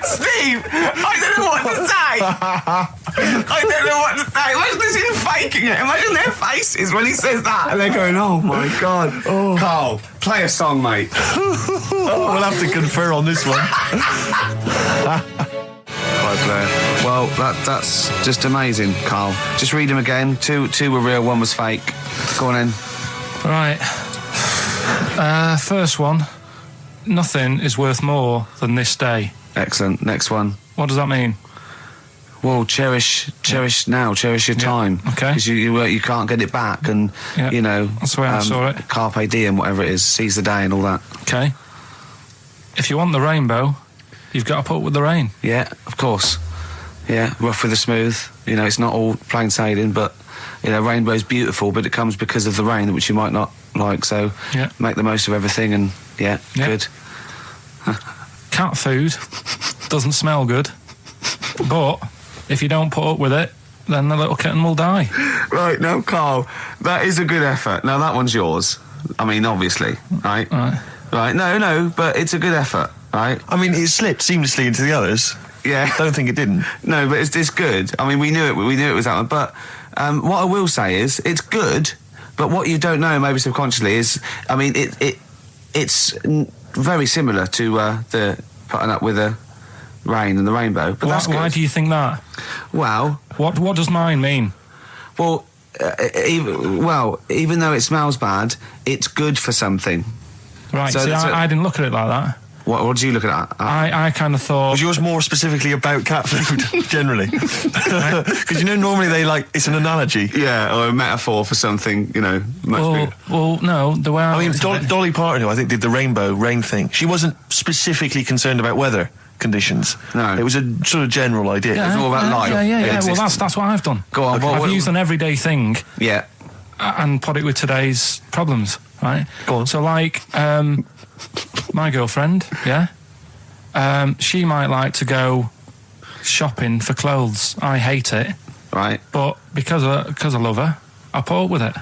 Steve, I don't know what to say. I don't know what to say. Imagine this is faking it. Imagine their faces when he says that, and they're going, "Oh my God." Karl, play a song, mate. We'll have to confer on this one. Right, Blair. Well, that's just amazing, Karl. Just read them again. Two were real, one was fake. Go on in. Right. First one. Nothing is worth more than this day. Excellent. Next one. What does that mean? Well, cherish now, cherish your time. Okay. Because you can't get it back, and That's the way I saw it. Carpe diem, whatever it is, seize the day and all that. Okay. If you want the rainbow, you've got to put up with the rain. Yeah, of course. Yeah, rough with the smooth. It's not all plain sailing, but rainbow's beautiful, but it comes because of the rain, which you might not like. So make the most of everything, and good. Cat food doesn't smell good, but if you don't put up with it, then the little kitten will die. Right, now, Karl, that is a good effort. Now, that one's yours. I mean, obviously, right? Right, no, but it's a good effort, right? I mean, it slipped seamlessly into the others. Yeah. Don't think it didn't. No, but it's good. I mean, we knew it was that one. But what I will say is, it's good, but what you don't know, maybe subconsciously, is, I mean, it's very similar to the putting up with the rain and the rainbow. But that's good. Why do you think that? Well... What does mine mean? Well, even though it smells bad, it's good for something. Right, so I didn't look at it like that. What did you look at? I kind of thought... Was yours more specifically about cat food, generally? Because normally it's an analogy. Yeah, or a metaphor for something, much bigger. Well, no, the way I mean, looked at it- Dolly Parton, who I think did the rainbow rain thing, she wasn't specifically concerned about weather conditions. No. It was a sort of general idea. It's all about life. Yeah. Well, that's what I've done. Go on. I've used an everyday thing. Yeah. And put it with today's problems, right? Go on. So, my girlfriend, she might like to go shopping for clothes. I hate it, Right. but because I love her, I put up with it.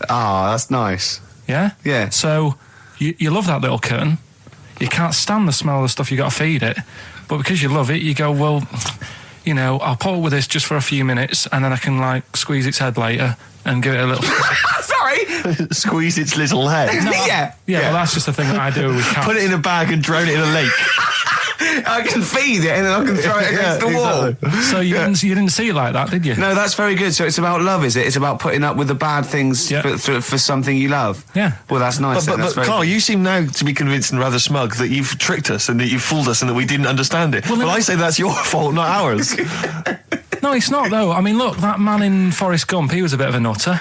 Ah, that's nice. Yeah? Yeah. So you love that little kitten. You can't stand the smell of the stuff you got to feed it. But because you love it, you go, well, you know, I'll put up with this just for a few minutes and then I can, like, squeeze its head later and give it a little... Sorry! Squeeze its little head. Yeah, well, that's just the thing that I do with cats. Put it in a bag and drone it in a lake. I can feed it and then I can throw it against the wall. Exactly. So you didn't see it like that, did you? No, that's very good. So it's about love, is it? It's about putting up with the bad things for something you love. Yeah. Well, that's nice. But that's very Carl, good. you seem now to be convinced and rather smug that you've tricked us and that you've fooled us and that we didn't understand it. Well, I say that's your fault, not ours. No, it's not, though. I mean, look, that man in Forrest Gump, he was a bit of a nutter.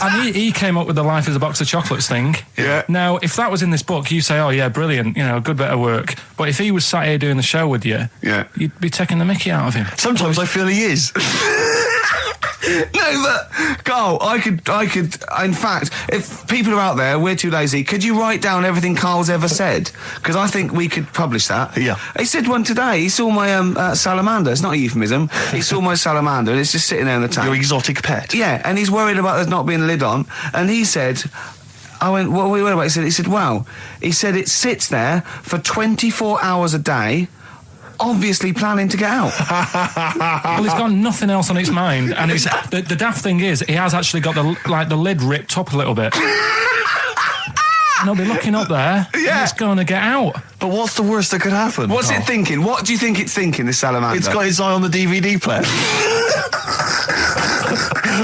And he came up with the life as a box of chocolates thing. Yeah. Now, if that was in this book, you say, oh, yeah, brilliant, you know, good bit of work. But if he was sat here doing the show with you, you'd be taking the mickey out of him. Sometimes I feel he is. No, but Carl, I could. In fact, if people are out there, we're too lazy. Could you write down everything Carl's ever said? Because I think we could publish that. Yeah. He said one today. He saw my salamander. It's not a euphemism. He saw my salamander, and it's just sitting there in the tank. Your exotic pet. Yeah, and he's worried about there not being a lid on. And he said, I went, what are we worried about? He said, wow. He said it sits there for 24 hours a day, obviously planning to get out. Well, it's got nothing else on its mind, and it's, the daft thing is, he has actually got the lid ripped up a little bit. And he'll be looking up there, and it's going to get out. But what's the worst that could happen? What's it thinking? What do you think it's thinking, this salamander? It's got its eye on the DVD player.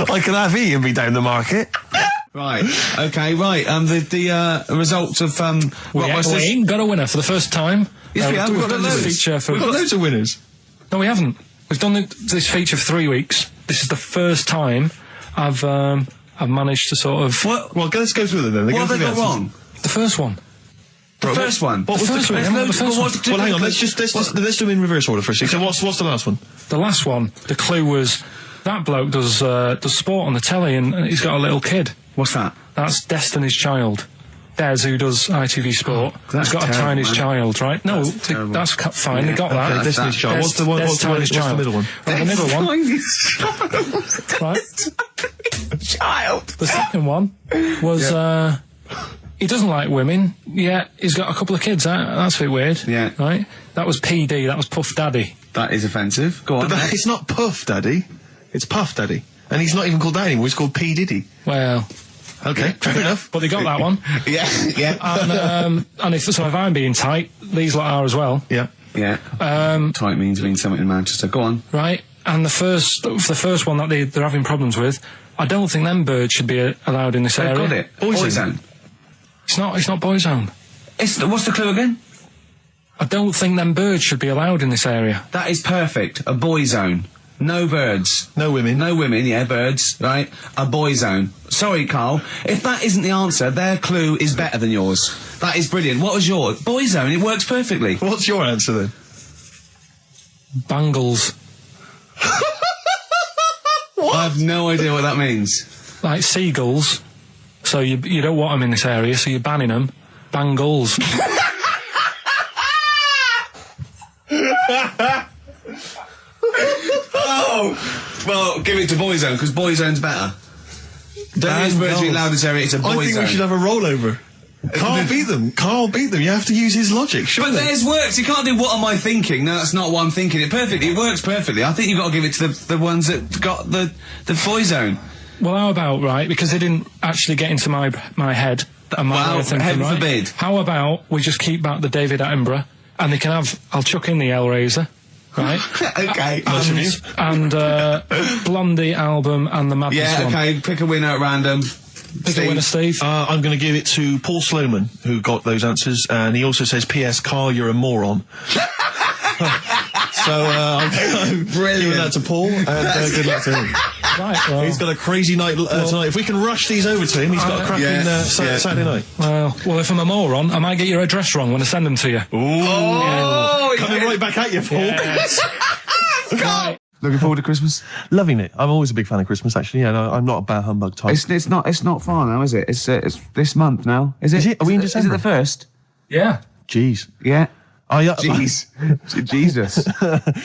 I can have Ian be down the market. Right. Okay. Right. The results of We ain't got a winner for the first time. Yes, we have. We've We've done got this loads. feature for... We've got loads of winners. No, we haven't. We've done this feature for 3 weeks. This is the first time I've managed to sort of... What? Well, let's go through them then. What have they got wrong? The first one. The first one. What was The first one, yeah, the first one. Well, hang on. Let's do them in reverse order first. So what's the last one? The last one, the clue was that bloke does sport on the telly and he's got a little kid. What's that? That's Destiny's Child. Des, who does ITV Sport, that's has got terrible, a tiniest man. child, right? No, that's fine, they got that. Okay, Destiny's Child. What's the middle one? Well, the middle one, right? Child. The second one was, he doesn't like women, yet he's got a couple of kids, that's a bit weird. Yeah. Right? That was PD, that was Puff Daddy. That is offensive. Go on. But it's not Puff Daddy. It's Puff Daddy. And he's not even called that anymore. He's called P. Diddy. Well... Okay, fair enough. But they got that one. Yeah. And if I'm being tight, these lot are as well. Yeah. Yeah. Tight means something in Manchester. Go on. Right? And the first one that they're having problems with, I don't think them birds should be allowed in this area. Got it. Boyzone. It's not Boyzone. What's the clue again? I don't think them birds should be allowed in this area. That is perfect. A boy zone. No birds. No women. No women, yeah, birds, right? A boy zone. Sorry, Carl. If that isn't the answer, their clue is better than yours. That is brilliant. What was yours? Boy zone, it works perfectly. What's your answer then? Bangles. I have no idea what that means. Like seagulls. So you don't want them in this area, so you're banning them. Bangles. Oh! Well, give it to Boyzone, because Boyzone's better. Don't use birds being allowed in this area, it's a Boyzone. I think we should have a rollover. Carl beat them. Carl beat them. You have to use his logic, surely. But theirs works. You can't do what am I thinking. No, that's not what I'm thinking. It perfectly. It works perfectly. I think you've got to give it to the ones that got the Boyzone. Well, how about, right, because they didn't actually get into my head and my way of thinking, heaven right? forbid. How about we just keep back the David Attenborough and they can have, I'll chuck in the Hellraiser, right? Okay. And Blondie album and the Madness Yeah, one. okay, pick a winner at random. Pick a winner, Steve. I'm going to give it to Paul Sloman, who got those answers, and he also says, P.S. Carl, you're a moron. So I'm giving that to Paul, and good luck to him. Right, well, He's got a crazy night tonight. If we can rush these over to him, he's got a cracking Saturday night. well, if I'm a moron, I might get your address wrong when I send them to you. Oh, Coming right back at you, Paul. Yes. Right. Looking forward to Christmas. Loving it. I'm always a big fan of Christmas, actually. Yeah, no, I'm not a bah humbug type. It's not far now, is it? It's this month now. Is it? Is it? Are we in Is it December? the first? Yeah. Jeez. Yeah. Oh, yeah. Jeez. Jesus.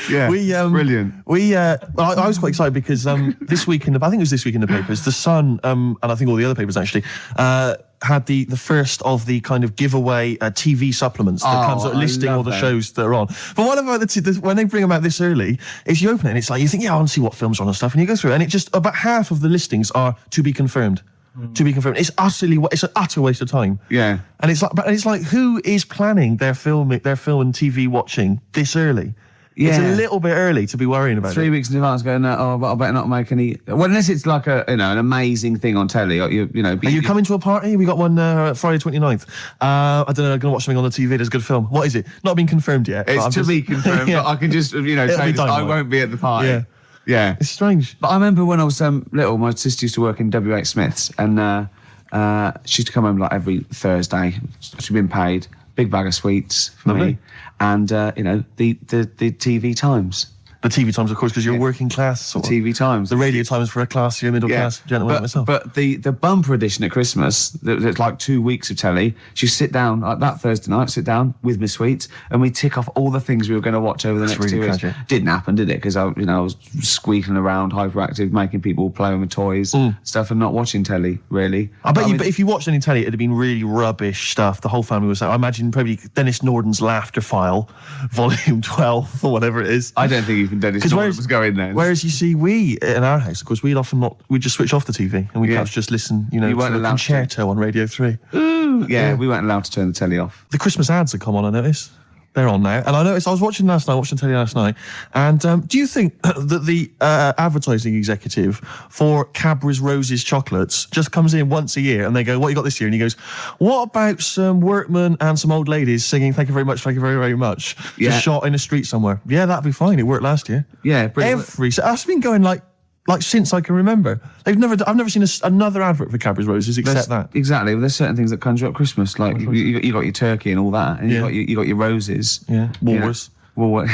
Yeah. Brilliant. I was quite excited because this week I think it was this week in the papers, The Sun, and I think all the other papers actually, had the first of the kind of giveaway TV supplements that comes out listing all the shows that are on. But what about when they bring them out this early, is you open it and it's like, you think, I want to see what films are on and stuff, and you go through it, and it just, about half of the listings are to be confirmed. To be confirmed. It's an utter waste of time. Yeah. And it's like, who is planning their film and TV watching this early? Yeah. It's a little bit early to be worrying about 3 it. weeks in advance going, but I better not make any... Well, unless it's like an amazing thing on telly. Or you know, Are you coming to a party? We got one Friday 29th. I don't know, I'm going to watch something on the TV. There's a good film. What is it? Not been confirmed yet. It's to be confirmed, yeah. but I can just, say this, I won't be at the party. Yeah. Yeah. It's strange. But I remember when I was little, my sister used to work in W.H. Smith's, and she used to come home like every Thursday. She'd been paid, big bag of sweets for me, and the TV Times. The TV Times, of course, because you're working class. TV Times. The radio Times for a classier middle class gentleman like myself. But the bumper edition at Christmas, it's like 2 weeks of telly. She sit down like that Thursday night, sit down with my sweets, and we tick off all the things we were going to watch over the next 2 weeks. Didn't happen, did it? Because I was squeaking around, hyperactive, making people play with my toys, stuff, and not watching telly really. But if you watched any telly, it'd have been really rubbish stuff. The whole family was. I imagine probably Dennis Norden's Laughter File, Volume 12 or whatever it is. I don't think even Dennis Norden was going there. Whereas you see, we in our house, of course, we'd just switch off the TV and we'd perhaps just listen, to the concerto on Radio 3. Ooh, yeah, we weren't allowed to turn the telly off. The Christmas ads have come on, I noticed. They're on now. And I noticed, I was watching telly last night, and do you think that the advertising executive for Cadbury's Roses chocolates just comes in once a year and they go, what you got this year? And he goes, what about some workmen and some old ladies singing thank you very much, very much, just shot in the street somewhere? Yeah, that'd be fine. It worked last year. Yeah, brilliant. That's been going like since I can remember. I've never seen another advert for Cadbury's Roses except that. Exactly. Well, there's certain things that conjure up Christmas, like you got your turkey and all that, and you got your roses. Yeah. Woolworths. Woolworths.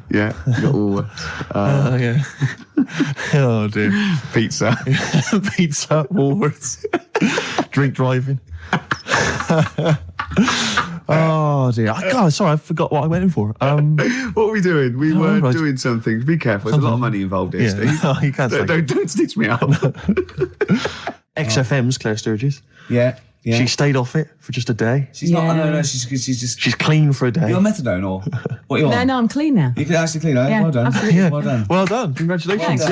Yeah. You got Woolworths. Yeah. Oh dear. Pizza. Pizza. Woolworths. Drink driving. Oh dear! God, sorry, I forgot what I went in for. What were we doing? We were doing something. Be careful. There's a lot of money involved here, Steve. No, you can't. Don't stitch me up. XFM's Claire Sturgis. Yeah. She stayed off it for just a day. She's not. No. She's clean for a day. You're on methadone or what? You on? No, I'm clean now. You can actually clean. Eh? Yeah, well done. absolutely. Yeah. Well done. Congratulations.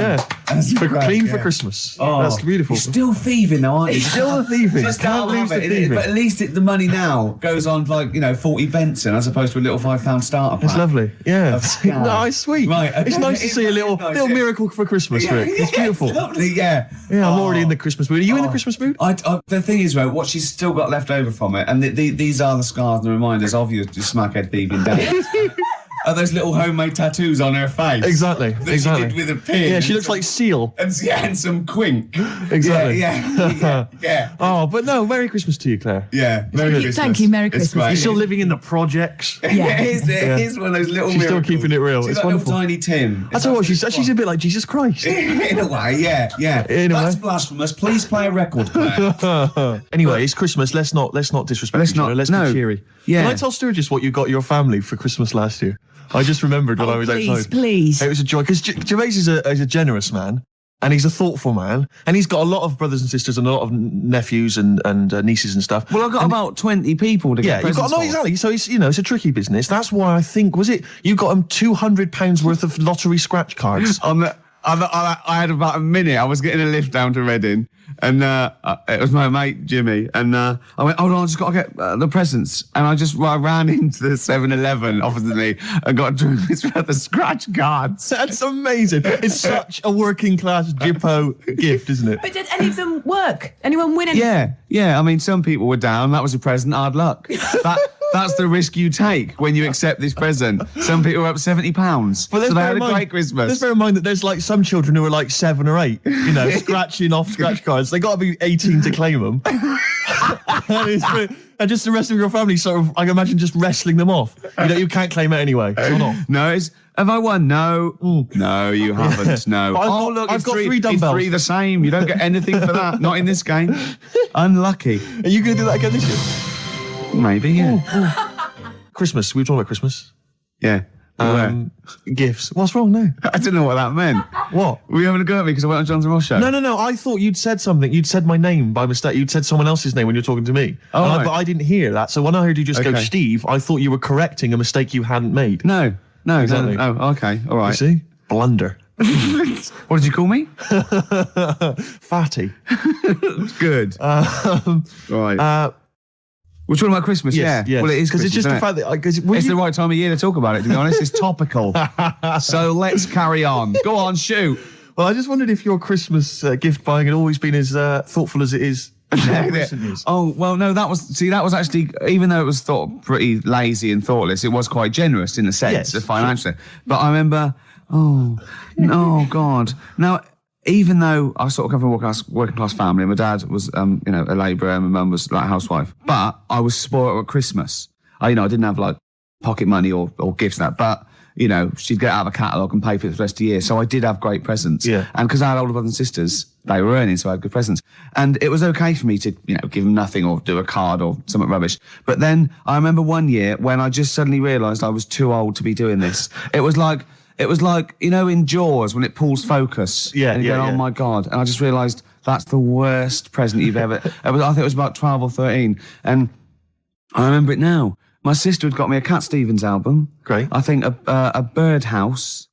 Clean for Christmas. Oh, that's beautiful. You're still thieving though, aren't you? Still thieving. Can't lose the thieving. But at least the money now goes on like 40 Benson as opposed to a little £5 starter pack. It's lovely. Yeah. No, it's sweet. Right. Okay. It's nice to see a little miracle for Christmas, Rick. It's beautiful. It's lovely. Yeah. Yeah. I'm already in the Christmas mood. Are you in the Christmas mood? The thing is, what she's still got left over from it, and these are the scars and the reminders of your smackhead thieving days. Are those little homemade tattoos on her face? Exactly. She did with a pin. Yeah, she looks like Seal. And some quink. Exactly. Yeah. Oh, but no, Merry Christmas to you, Claire. Yeah. Merry Christmas. Thank you, Merry Christmas. You're still living in the projects. Yeah. It is one of those little She's miracles. still keeping it real. She's It's like wonderful. little tiny Tim. I tell you what, she's a bit like Jesus Christ. In a way, yeah. In a That's way. blasphemous. Please play a record, Claire. Anyway, it's Christmas. Let's not disrespect Let's each other. not- Let's no. be cheery. Yeah. Can I tell Sturgis what you got your family for Christmas last year? I just remembered when I was outside. Please. It was a joy because Gervais is a generous man. And he's a thoughtful man, and he's got a lot of brothers and sisters and a lot of nephews and nieces and stuff. Well, I've got about 20 people to get presents for. Exactly. So it's a tricky business. That's why I think you got him £200 worth of lottery scratch cards. I had about a minute. I was getting a lift down to Reading, and it was my mate Jimmy, and I went, hold on, I just got to get the presents, and I ran into the 7-Eleven opposite me and got the scratch cards. That's amazing. It's such a working class Jippo gift, isn't it? But did any of them work? Anyone win anything? Yeah. I mean, some people were down. That was a present. Hard luck. That's the risk you take when you accept this present. Some people were up £70. But so they had a great Christmas. Let's bear in mind that there's like some children who are like 7 or 8, scratching off scratch cards. They got to be 18 to claim them. And just the rest of your family sort of, I can imagine, just wrestling them off. You can't claim it anyway. It's not off. No, have I won? No. No, you haven't. No. I've got 3 dumbbells. 3 the same. You don't get anything for that. Not in this game. Unlucky. Are you going to do that again this year? Maybe, yeah. Christmas. We were talking about Christmas. Yeah. Gifts. What's wrong now? I didn't know what that meant. What? Were you having a go at me because I went on Jonathan Ross show? No. I thought you'd said something. You'd said my name by mistake. You'd said someone else's name when you were talking to me. Oh, right. But I didn't hear that. So when I heard you just go, Okay. Steve, I thought you were correcting a mistake you hadn't made. No. Exactly. No. Oh, okay. All right. You see? Blunder. What did you call me? Fatty. Good. Right. We're talking about Christmas, Yes, yeah. yes. Well, it is because it's just the Christmas, fact that it's the right time of year to talk about it, to be honest. It's topical. So let's carry on. Go on, shoot. Well, I just wondered if your Christmas gift buying had always been as thoughtful as it is. in recent years. Oh, well, no, that was actually, even though it was thought pretty lazy and thoughtless, it was quite generous in the sense of financially. But I remember, God. Now, even though I sort of come from a working class family, my dad was, a labourer, and my mum was like a housewife, but I was spoiled at Christmas. I didn't have like pocket money or gifts and that, but she'd get out of a catalogue and pay for it for the rest of the year. So I did have great presents. Yeah. And because I had older brothers and sisters, they were earning, so I had good presents. And it was okay for me to, give them nothing or do a card or something rubbish. But then I remember one year when I just suddenly realised I was too old to be doing this. It was like, in Jaws when it pulls focus. Yeah, and you go, oh my God. And I just realised that's the worst present you've ever... I think it was about 12 or 13. And I remember it now. My sister had got me a Cat Stevens album. Great. I think a Birdhouse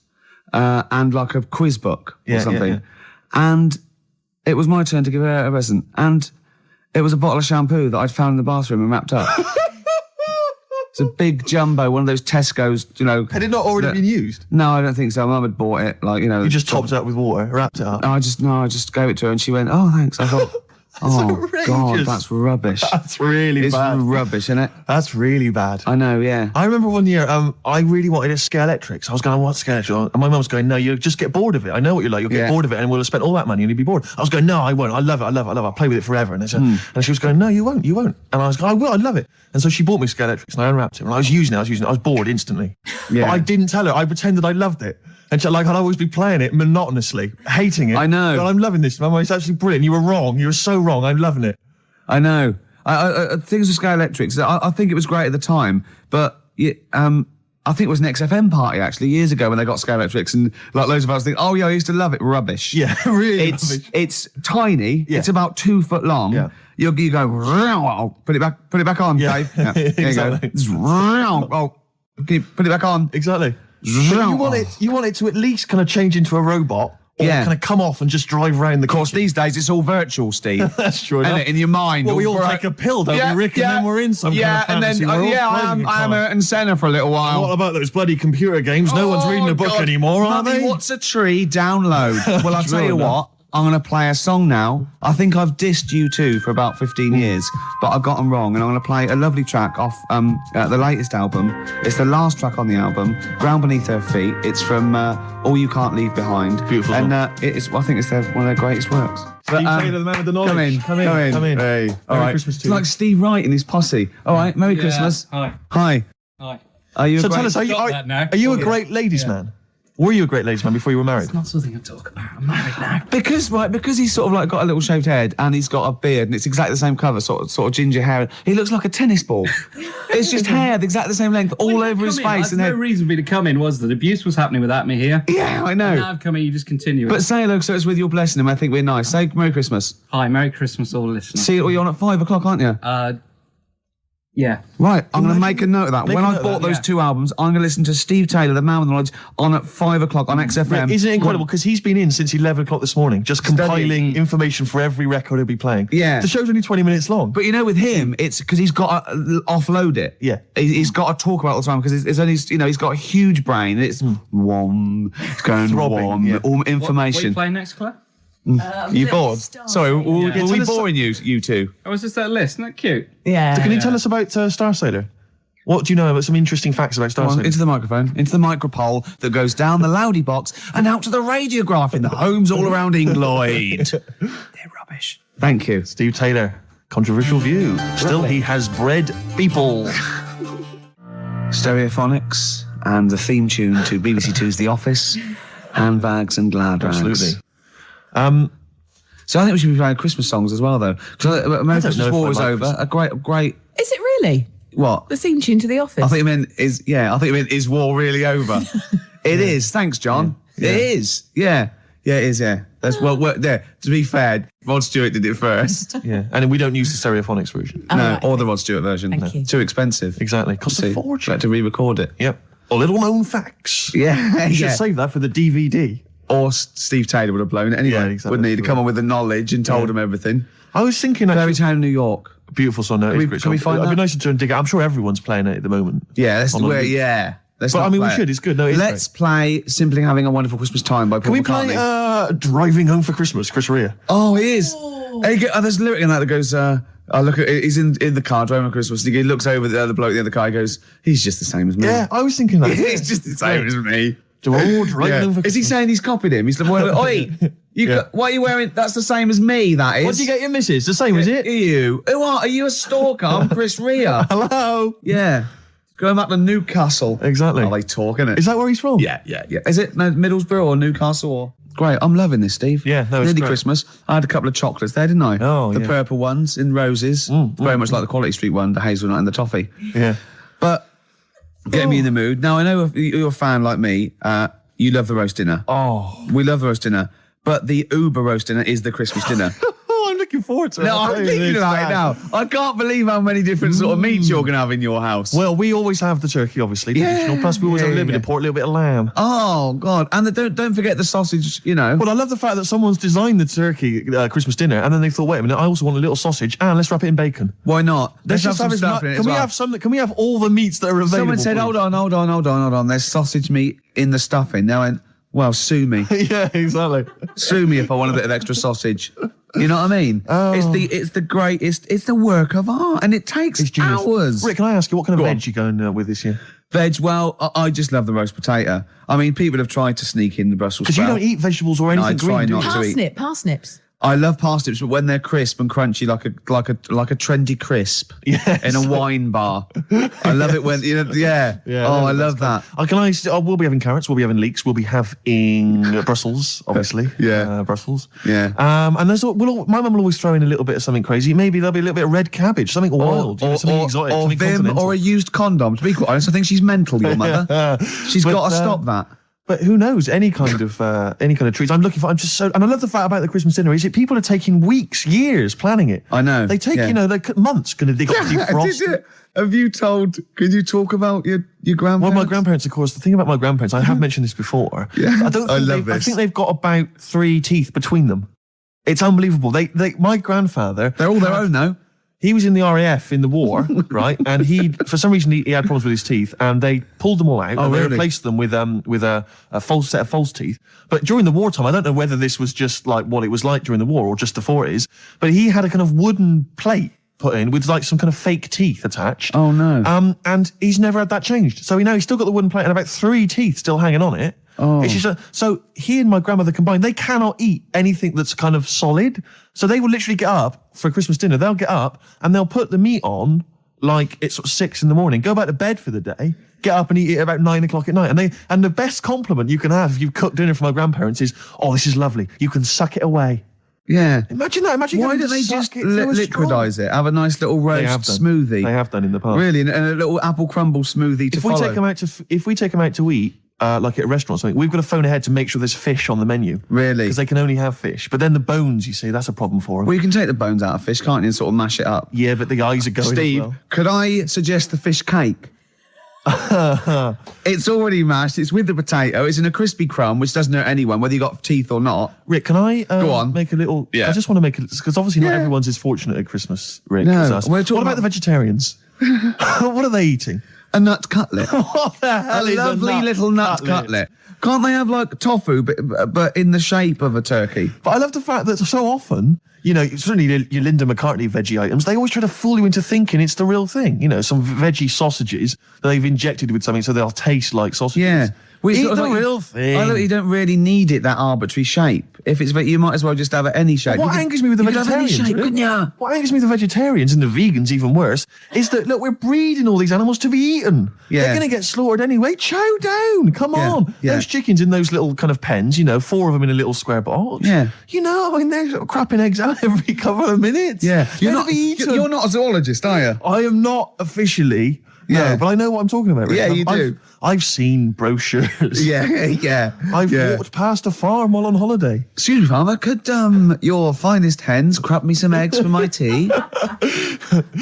and like a quiz book or something. Yeah. And it was my turn to give her a present. And it was a bottle of shampoo that I'd found in the bathroom and wrapped up. It's a big jumbo, one of those Tesco's, Had it not already been used? No, I don't think so. Mum had bought it, You just topped it up with water, wrapped it up. I just gave it to her and she went, oh, thanks. I thought, oh, outrageous. God, that's rubbish. That's really It's bad. rubbish, isn't it? That's really bad. I know, yeah. I remember one year, I really wanted a Scale Electric. So I was going, what Scale Electric? And my mum was going, no, you'll just get bored of it. I know what you're like. You'll get bored of it and we'll have spent all that money and you'll be bored. I was going, no, I won't. I love it. I'll play with it forever. And, and she was going, no, you won't. And I was going, I will. I love it. And so she bought me Scale Electrics and I unwrapped it. And I was using it. I was bored instantly. Yeah. But I didn't tell her. I pretended I loved it. And so, I'd always be playing it monotonously, hating it. I know. But I'm loving this, Mum. It's absolutely brilliant. You were wrong. You were so wrong. I'm loving it. I know. Things with Scale Electrics, I think it was great at the time, but I think it was an XFM party actually years ago when they got Scale Electrics and like loads of us think, oh yeah, I used to love it. Rubbish. Yeah, really rubbish. It's tiny. Yeah. It's about 2 foot long. Yeah. You go, put it back on, Yeah. Dave. Yeah. There Exactly. you go. Oh, okay, put it back on. Exactly. But you want it to at least kind of change into a robot or kind of come off and just drive around the Of course, these days it's all virtual, Steve. That's true Isn't enough. it? In your mind. Well, we all take a pill, don't we, Rick? And then we're in some kind of fantasy world. I am Ayrton Senna for a little while. What about those bloody computer games? No one's reading a book God. anymore, are Mummy, they? What's a tree? Download. Well, I'll tell you what. I'm going to play a song now. I think I've dissed U2 for about 15 years, but I've got them wrong, and I'm going to play a lovely track off the latest album. It's the last track on the album, Ground Beneath Her Feet. It's from All You Can't Leave Behind. Beautiful. And I think it's one of their greatest works. Steve Taylor, the man with the knowledge. Come in. Hey. All right. Christmas to It's like Steve Wright and his posse. All right, Merry Christmas. Hi. Hi. Are you So a great... tell us, are you a great ladies man? Were you a great ladies man before you were married? Not something I talk about. I'm married now. Because he's sort of like got a little shaved head and he's got a beard and it's exactly the same colour, sort of ginger hair. He looks like a tennis ball. It's just hair, exactly the same length, all over his face. There's no reason for me to come in, was there? The abuse was happening without me here. Yeah, I know. And now I've come in, you just continue it. But say hello, so it's with your blessing and I think we're nice. Say Merry Christmas. Hi, Merry Christmas, all listeners. See, you're on at 5 o'clock, aren't you? Yeah. Right, I'm going to make a note of that. When a I note of bought that, those 2 albums, I'm going to listen to Steve Taylor, the man with the knowledge, on at 5 o'clock on XFM. Isn't it incredible? Because he's been in since 11 o'clock this morning, just compiling information for every record he'll be playing. Yeah. The show's only 20 minutes long. But with him, it's because he's got to offload it. Yeah. He's got to talk about it all the time because it's only, he's got a huge brain. It's it's going Throbbing, yeah. all What are information. you playing next, Claire? You bored? Sorry, were tell we us- boring you two? Oh, was this that list? Isn't that cute? Yeah. So can you tell us about Star Sailor? What do you know about some interesting facts about Star Come on, Sailor? into the microphone, into the micropole that goes down the loudy box and out to the radiograph in the homes all around England. They're rubbish. Thank you. Steve Taylor, controversial view. Still, he has bred people. Stereophonics and the theme tune to BBC Two's The Office, handbags and glad rags. Absolutely. So I think we should be playing Christmas songs as well, though. Because Merry know Christmas if War I is like over. A great. Is it really? What? The theme tune to The Office. I think you meant is war really over? It is. Thanks, John. Yeah. It is. Yeah. Yeah, it is, yeah. That's well, there. To be fair, Rod Stewart did it first. Yeah, and we don't use the Stereophonics version. Oh, No, right, or okay. the Rod Stewart version. Thank you. Too expensive. Exactly, costs a fortune. Had to re-record it. Yep. Or little known facts. Yeah, You should yeah. save that for the DVD. Or Steve Taylor would have blown it anyway. Yeah, exactly. Wouldn't he? To come on with the knowledge and told him everything. I was thinking Fairy actually, Town, New York. beautiful song. No, Can we- it's a great can we song. find It'd be that? nice to try and dig it. I'm sure everyone's playing it at the moment. Yeah, On a loop. Let's But, not I mean, we play it. should. It's good. No, it's Let's play Simply Having a Wonderful Christmas Time by Paul Can we McCartney. play Driving Home for Christmas, Chris Rea? Oh, it is. Hey, there's a lyric in that goes, I look at, he's in the car driving on Christmas, and he looks over the other bloke in the other car, he goes, he's just the same as me. Yeah, I was thinking that. He's just the same as me. Driving Yeah. Home for Is he Christmas. saying he's copied him? He's like, oi, what are you wearing? That's the same as me, that is. What do you get your missus? The same, is it? You. Who are you? A stalker? I'm Chris Rea. Hello. Yeah. Going back to Newcastle. Exactly. Oh, they talk, innit? Is that where he's from? Yeah. Is it Middlesbrough or Newcastle or? Great. I'm loving this, Steve. Yeah, no, it's Nearly great. Christmas. I had a couple of chocolates there, didn't I? Oh, the yeah. purple ones in roses. Very much like the Quality Street one, the hazelnut and the toffee. Yeah. But get me in the mood. Now, I know if you're a fan like me, you love the roast dinner. Oh. We love the roast dinner. But the Uber roast dinner is the Christmas dinner. Oh, I'm looking forward to it. No, I'm thinking about it now. I can't believe how many different sort of meats you're going to have in your house. Well, we always have the turkey, obviously, traditional. Plus, we always have a little bit of pork, a little bit of lamb. Oh, God. And don't forget the sausage, you know. Well, I love the fact that someone's designed the turkey Christmas dinner, and then they thought, wait a minute, I also want a little sausage, and let's wrap it in bacon. Why not? Let's just have some stuff in it as well. Can we have all the meats that are available? Someone said, please? hold on. There's sausage meat in the stuffing. Now, well, sue me. Yeah, exactly. Sue me if I want a bit of extra sausage. You know what I mean? Oh. It's the work of art, and it takes It's genius. hours. Rick, can I ask you, what kind of Go on. veg you going with this year? Veg, well, I just love the roast potato. I mean, people have tried to sneak in the Brussels Because you sprout. don't eat vegetables or anything I try green, do not you? to eat. Parsnips. I love parsnips, but when they're crisp and crunchy, like a trendy crisp Yes. in a wine bar. I love it when yeah. Oh, I love that. We'll be having carrots. We'll be having leeks. We'll be having Brussels, obviously. Yeah. Brussels. Yeah. And my mum will always throw in a little bit of something crazy. Maybe there'll be a little bit of red cabbage, something wild, something exotic, or something Vim, continental. or a used condom. To be quite honest, I think she's mental. Your mother. She's But, got to stop that. But who knows? Any kind of treats. I'm just and I love the fact about the Christmas dinner is that people are taking weeks, years planning it. I know. They take yeah. they months going to dig up defrost. Did it? Have you told? Could you talk about your grandparents? Well, my grandparents, of course. The thing about my grandparents, I have mentioned this before. Yeah. I don't. I Think love I this. think they've got about 3 teeth between them. It's unbelievable. My grandfather. They're all their own now. He was in the RAF in the war, right? And for some reason, he had problems with his teeth, and they pulled them all out, and they really? replaced them with a false set of false teeth. But during the wartime, I don't know whether this was just like what it was like during the war or just the 40s, but he had a kind of wooden plate put in with like some kind of fake teeth attached. Oh, no. And he's never had that changed. So he's still got the wooden plate and about 3 teeth still hanging on it. Oh. It's just so he and my grandmother combined, they cannot eat anything that's kind of solid. So they will literally get up for Christmas dinner. They'll get up and they'll put the meat on like it's sort of 6 a.m, go back to bed for the day, get up and eat it about 9 o'clock at night. And the best compliment you can have if you've cooked dinner for my grandparents is, oh, this is lovely. You can suck it away. Yeah. Imagine that. Imagine Why having don't to they suck just it through a straw. liquidize it? Have a nice little They roast have done. smoothie. They have done in the past. Really, and a little apple crumble smoothie to If we follow. take them out to eat, like at a restaurant or something, we've got to phone ahead to make sure there's fish on the menu. Really? Because they can only have fish. But then the bones, you see, that's a problem for them. Well, you can take the bones out of fish, can't you, and sort of mash it up. Yeah, but the eyes are going Steve, as well. could I suggest the fish cake? It's already mashed. It's with the potato. It's in a crispy crumb, which doesn't hurt anyone, whether you got teeth or not. Rick, can I Go on. make a little... Yeah. I just want to make it... Because obviously not Yeah. everyone's as fortunate at Christmas, Rick, No, as us. we're What talking about about- the vegetarians? What are they eating? A nut cutlet. What the A hell is lovely nut little nut cutlet. Can't they have like tofu, but in the shape of a turkey? But I love the fact that so often, certainly your Linda McCartney veggie items, they always try to fool you into thinking it's the real thing. Some veggie sausages that they've injected with something so they'll taste like sausages. Yeah. We Eat sort of the like- real thing. I look, you don't really need it that arbitrary shape. If it's, you might as well just have it any shape. What angers me with the you could have any vegetarians, shape, Rick? couldn't ya? What angers me with the vegetarians and the vegans, even worse, is that, look, we're breeding all these animals to be eaten. Yeah. They're going to get slaughtered anyway. Chow down. Come Yeah, on. yeah. Those chickens in those little kind of pens, 4 of them in a little square box. Yeah. I mean, they're sort of crapping eggs out every couple of minutes. Yeah, They're to be eaten. you're not a zoologist, are you? I am not officially. Yeah. No, but I know what I'm talking about. Rick. Yeah, you I've- do. I've seen brochures. Yeah. I've yeah. walked past a farm while on holiday. Excuse me, farmer, could your finest hens crap me some eggs for my tea?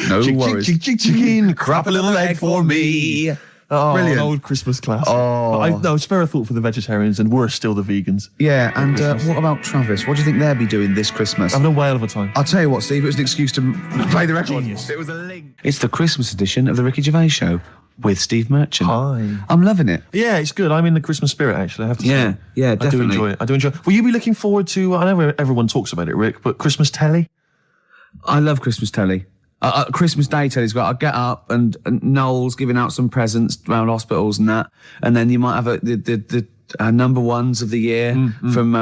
No worries. Chicken, crap a little egg for me. Oh, Brilliant. an old Christmas classic. Oh. No, spare a thought for the vegetarians, and worse still, the vegans. Yeah, and what about Travis? What do you think they'll be doing this Christmas? Having a whale of a time. I'll tell you what, Steve, it was an excuse to play the record. Genius. It was a link. It's the Christmas edition of the Ricky Gervais Show with Steve Merchant. Hi. I'm loving it. Yeah, it's good. I'm in the Christmas spirit, actually, I have to Yeah, say. yeah, I do definitely. enjoy it. I do enjoy it. Will you be looking forward to, I know everyone talks about it, Rick, but Christmas telly? I love Christmas telly. Christmas Day telly's got. I get up and Noel's giving out some presents around hospitals and that, and then you might have the number ones of the year from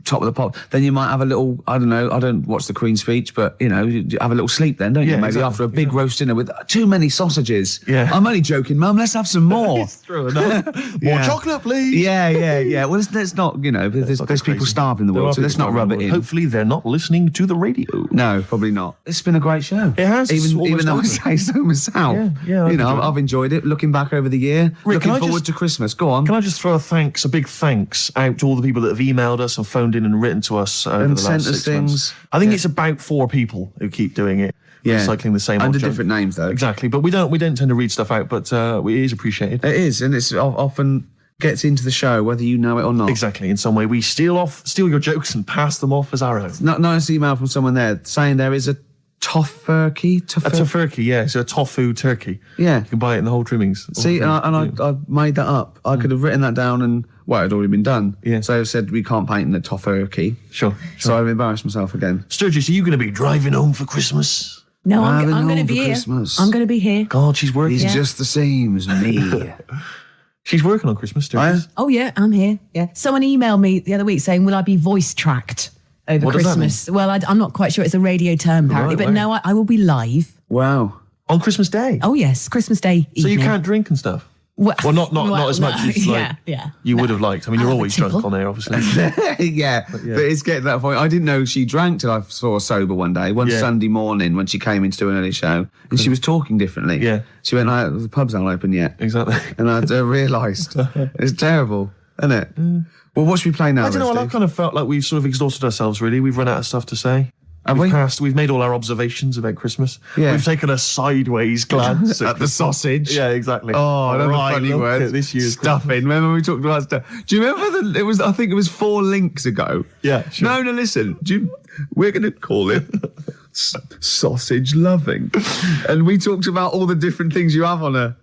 Top of the Pop. Then you might have a little. I don't know. I don't watch the Queen's speech, but you have a little sleep then, don't you? Yeah, Maybe exactly. after a big roast dinner with too many sausages. Yeah. I'm only joking, Mum. Let's have some more. It's true enough. More Yeah. chocolate, please. Yeah. Well, let's not. There's people Crazy. starving in the There world, are so let's people not rub starving it in in. the world. Hopefully they're not listening to the radio. No, probably not. It's been a great show. It has. It's Even almost though I over. say so myself. Yeah, I've enjoyed it. I've enjoyed it. Looking back over the year, Rick, can I looking forward just- to Christmas. Go on. Can I just throw a big thanks out to all the people that have emailed us and phoned in and written to us over And the sent last us 6 months? things. I think Yeah. it's about 4 people who keep doing it. Recycling the same under old junk. different names though. Exactly, but we don't tend to read stuff out, but it is appreciated. It is, and it's often gets into the show whether you know it or not. Exactly, in some way we steal your jokes and pass them off as our own. Nice email from someone there saying there is a tofurkey. A tofurkey, yeah, so a tofu turkey. Yeah. You can buy it in the whole trimmings. See, I made that up. I could have written that down and, well, it had already been done. Yeah. So I said we can't paint in the tofurkey. Sure. So I've embarrassed myself again. Sturgis, are you going to be driving home for Christmas? No, Driving I'm going to home be for here. Christmas. I'm going to be here. God, she's working. He's just the same as me. She's working on Christmas, Sturgis. Oh, yeah, I'm here. Yeah. Someone emailed me the other week saying, will I be voice tracked over What does that Christmas? Well, I'm not quite sure. It's a radio term, apparently. Right, but no, I will be live. Wow. On Christmas Day? Oh, yes, Christmas Day So you evening. can't drink and stuff? Well, not as much as you would have liked. I mean, you're I'll have a always drunk tipple. on air, obviously. yeah, but it's getting to that point. I didn't know she drank till I saw her sober one day, one Yeah. Sunday morning when she came in to do an early show, and she was talking differently. Yeah. She went, the pubs aren't open yet. Exactly. And I realised. It's terrible, isn't it? Well, what should we play now, I don't know, then, I've Steve? kind of felt like we've sort of exhausted ourselves, really. We've run out of stuff to say. Have we? We've made all our observations about Christmas. Yeah. We've taken a sideways glance At the sausage. Yeah, exactly. Oh, another Right, funny look word. at this year's Stuffing. Remember we talked about stuff? Do you remember I think it was 4 links ago. Yeah, sure. No, listen. We're going to call it sausage loving. And we talked about all the different things you have on a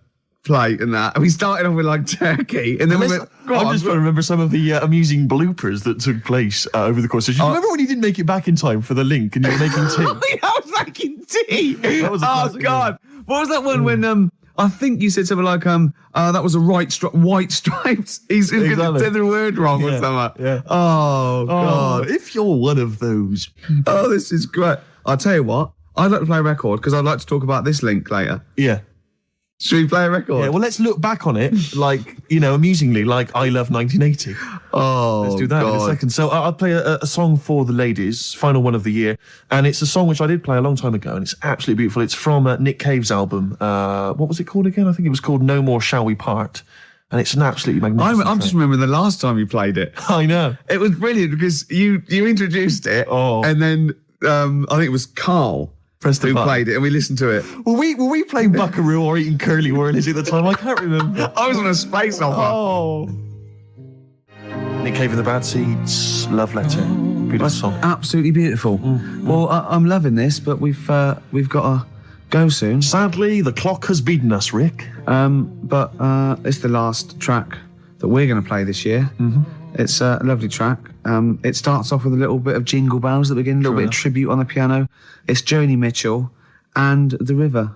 plate and that. And we started off with like turkey. And then we went, I'm just trying to remember some of the amusing bloopers that took place over the course of the show. Do you remember when you didn't make it back in time for the link and you were making tea? I was making tea. That was a oh, classic God. What was that one when, I think you said something like, that was a white stripes. He's going to Exactly. say the word wrong or Yeah, something. yeah. Oh, God. If you're one of those people. Oh, this is great. I'll tell you what. I'd like to play a record because I'd like to talk about this link later. Yeah. Should we play a record? Yeah, well, let's look back on it, like, amusingly, like I Love 1980. oh, Let's do that in a God. second. So I'll play a song for the ladies, final one of the year. And it's a song which I did play a long time ago, and it's absolutely beautiful. It's from Nick Cave's album. What was it called again? I think it was called No More Shall We Part. And it's an absolutely magnificent I'm just track. remembering the last time you played it. I know. It was brilliant because you introduced it, and then I think it was Carl Pressed the who button. played it, and we listened to it. Were we playing Buckaroo or eating Curly Whirlies at the time? I can't remember. I was on a space opera. Oh. Nick Cave and the Bad Seeds, Love Letter. Beautiful song. Absolutely beautiful. Well, I'm loving this, but we've got to go soon. Sadly, the clock has beaten us, Rick. But it's the last track that we're going to play this year. Mm-hmm. It's a lovely track. It starts off with a little bit of Jingle Bells at the beginning, a little bit of tribute on the piano. It's Joni Mitchell and The River.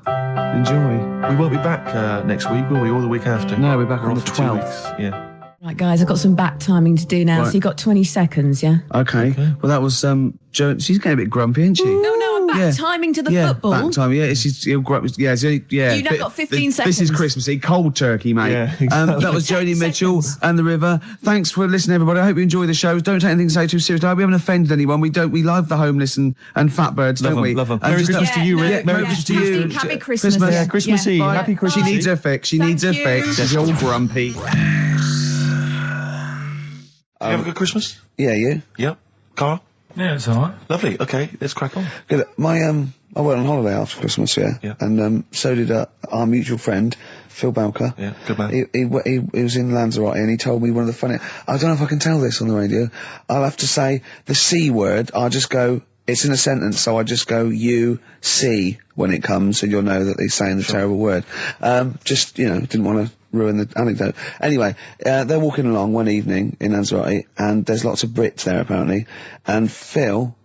Enjoy. We won't be back next week, will we? Or the week after? No, we're back We're on off the for 2 12th. weeks. Yeah. Right, guys, I've got some back timing to do now, Right. so you've got 20 seconds, yeah? Okay. Well, that was Jo. She's getting a bit grumpy, isn't she? No, I'm back timing to the football. Back time. Yeah, yeah. You've now got 15 This is seconds. Christmassy, cold turkey, mate. Yeah, exactly. That was 10 Jodie Mitchell seconds. and the River. Thanks for listening, everybody. I hope you enjoy the shows. Don't take anything so too seriously. We haven't offended anyone. We love the homeless and fat birds, don't we? Love 'em. And Merry just- Christmas to you, Rick. Yeah, Merry Christmas to you. Happy Christmas. Yeah, Christmas Eve. Yeah. Happy Christmas She Eve. needs her fix. She needs her you. fix. She's all grumpy. You have a good Christmas? Yeah, you? Yeah. Carl? Yeah, it's alright. Lovely. Okay, let's crack on. Good. I went on holiday after Christmas, Yeah. and so did our mutual friend Phil Balker. Yeah, good man. He was in Lanzarote, and he told me one of the funny. I don't know if I can tell this on the radio. I'll have to say the C word. I'll just go. It's in a sentence, so I just go you see when it comes, and you'll know that he's saying the terrible word. Just didn't want to ruin the anecdote. Anyway, they're walking along one evening in Lanzarote, and there's lots of Brits there apparently, and Phil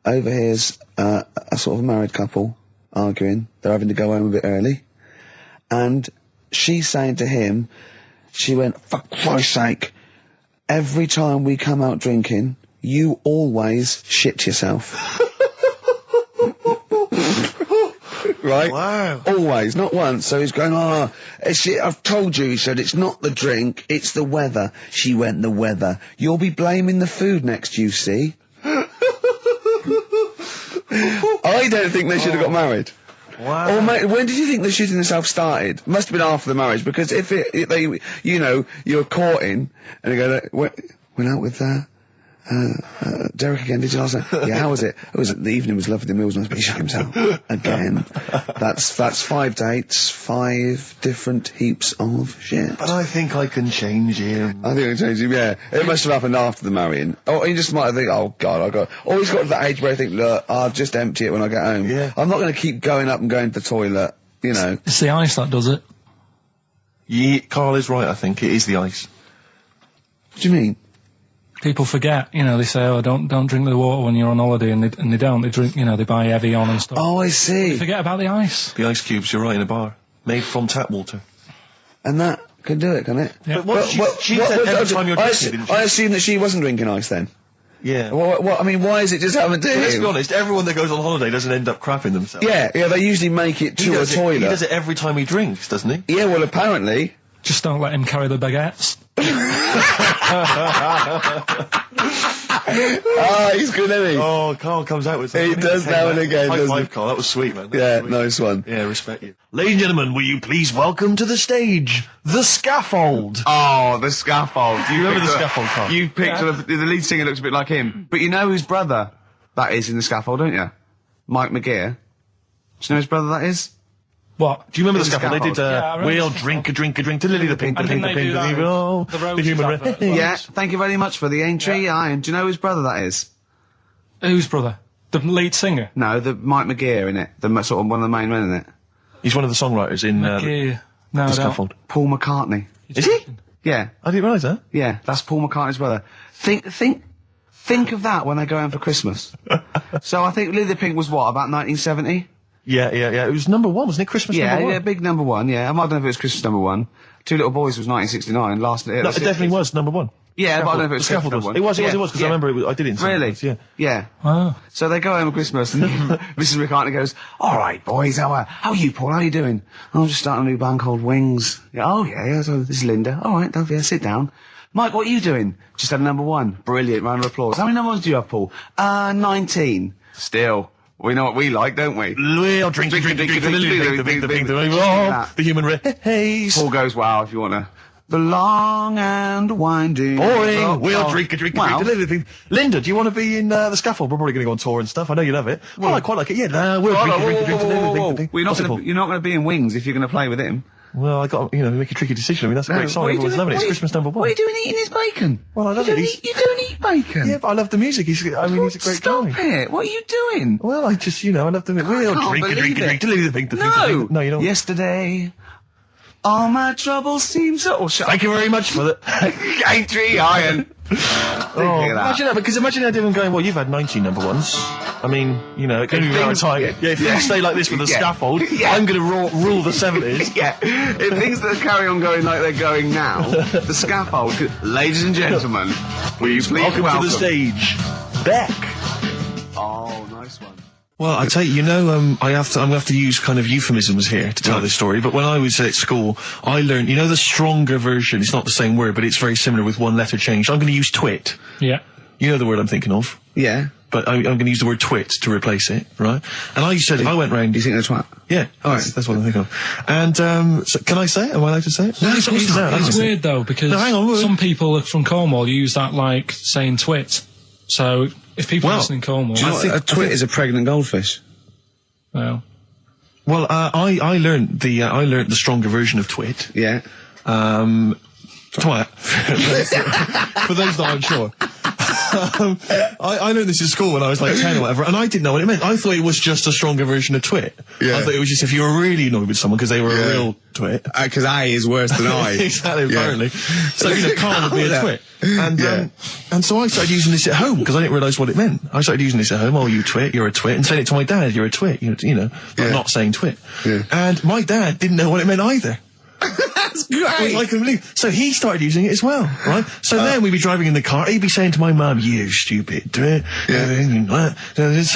overhears a sort of married couple arguing. They're having to go home a bit early, and she's saying to him, she went, "For Christ's sake, every time we come out drinking, you always shit yourself." Right? Wow. Always, not once. So he's going, I've told you, he said, it's not the drink, it's the weather. She went, the weather. You'll be blaming the food next, you see. I don't think they should have got married. Wow. Or mate, when did you think the shitting yourself started? Must have been after the marriage, because if you're courting, and you go, went out with Derek again, did you last night? Yeah, how was it? The evening was lovely, the meals must be shut himself. Again. That's 5 dates, 5 different heaps of shit. But I think I can change him. I think it changed him, yeah. It must have happened after the marrying. Or you just might have think, oh God, or he's got to that age where I think, look, I'll just empty it when I get home. Yeah. I'm not going to keep going up and going to the toilet, It's the ice that does it. Yeah, Carl is right, I think. It is the ice. What do you mean? People forget, they say, oh, don't drink the water when you're on holiday, and they don't. They drink, they buy Evian and stuff. Oh, I see. They forget about the ice. The ice cubes, you're right, in a bar. Made from tap water. And that can do it, can it? Yeah. But what she said every time you're drinking, didn't she? I assume that she wasn't drinking ice then. Yeah. What, I mean, why is it just happened to him? Let's be honest, everyone that goes on holiday doesn't end up crapping themselves. Yeah, they usually make it to a toilet. He does it every time he drinks, doesn't he? Yeah, well, apparently. Just don't let him carry the baguettes. He's good, isn't he? Oh, Carl comes out with something. He does now and again, High doesn't five, he? Carl. That was sweet, man. Yeah, nice one. Yeah, respect you. Ladies and gentlemen, will you please welcome to the stage, The Scaffold. Oh, the scaffold. Do you remember the scaffold, Carl? You picked the lead singer looks a bit like him. But you know whose brother that is in the scaffold, don't you? Mike McGear. Do you know whose brother that is? What? Do you remember the The scaffold? They did, Yeah, I remember we'll the drink to Lily the Pink, And didn't they do that with oh, the Roses human advert as well? Yeah, thank you very much for the entry. Ian. Do you know whose brother that is? Whose brother? The lead singer? No, the Mike McGear in it. Sort of one of the main men in it. He's one of the songwriters in Yeah. No, the I don't. scaffold. Paul McCartney. Is he? Yeah, I didn't realise that. yeah, that's Paul McCartney's brother. Think of that when they go home for Christmas. So I think Lily the Pink was what, about 1970? Yeah. It was number 1, wasn't it? Christmas Yeah, number 1. yeah, big number 1, yeah. I don't know if it was Christmas number 1. Two Little Boys was 1969, last... No, it definitely was number 1. Yeah, but I don't know if it was The scaffold Christmas was. number It was, one. because I remember I did it in Really? Sundays, yeah. Yeah. Oh. So they go home at Christmas and Mrs. McCartney goes, all right, boys, how are you, Paul? How are you doing? "Oh, I'm just starting a new band called Wings." Yeah, "Oh, yeah, so this is Linda." "All right, don't sit down." "Mike, what are you doing?" "Just had a number 1. Brilliant, round of applause." "How many number 1s do you have, Paul?" 19. Still. We know what we like, don't we? We'll drink to Lily the Pink, oh, the human race. Paul goes, "Wow, if you want to." The long and winding... Boring. Oh, We'll oh. drink to Wow. Lily the Pink. Linda, do you want to be in the scaffold? We're probably going to go on tour and stuff. I know you love it. Well, I quite like it. Yeah, we'll drink to Lily the Pink. You're not going to be in Wings if you're going to play with him. Well, I got make a tricky decision. I mean, that's a great song. Everyone's loving it. It's Christmas number 1. What are you doing eating his bacon? Well, I love it. You don't eat bacon? Yeah, but I love the music. He's a great Stop guy. it. What are you doing? Well, I just, I love the music. We'll can't drink believe to Lily the Pink. No. No, you don't. Yesterday, all my troubles seem so... Thank you very much for that. Ain't tree iron. Oh, imagine that, because imagine everyone going, well, you've had 19 number ones. I mean, you know, it can be out time. Yeah, if you stay like this with a scaffold, I'm going to rule the 70s. Yeah, if things that carry on going like they're going now, the scaffold. Ladies and gentlemen, will you please welcome to the stage, Beck. Oh, nice one. Well, I tell you, I'm going to have to use kind of euphemisms here to tell this story, but when I was at school, I learned, the stronger version, it's not the same word, but it's very similar with one letter changed. I'm going to use twit. Yeah. You know the word I'm thinking of? Yeah. But I'm going to use the word twit to replace it, right? And I went round... Do you think that's twat? Yeah. All right. That's what I'm thinking of. And, so can I say it? Am I allowed to say it? No, of course not. It's weird, though, because some people from Cornwall use that like saying twit. So, if people listen in Cornwall... I think a twit is a pregnant goldfish. Well... Well, I learned the stronger version of twit. Yeah. Twat. For those that aren't sure. I learned this in school when I was like 10 or whatever, and I didn't know what it meant. I thought it was just a stronger version of twit. Yeah. I thought it was just if you were really annoyed with someone because they were a real twit. Because I is worse than I. Exactly, apparently. So, Carl would be a twit. And so I started using this at home because I didn't realise what it meant. I started using this at home. Oh, you twit, you're a twit. And saying it to my dad, you're a twit, but not saying twit. Yeah. And my dad didn't know what it meant either. That's great. I couldn't believe. So he started using it as well, right? So then we'd be driving in the car. He'd be saying to my mum, "You stupid twit." Say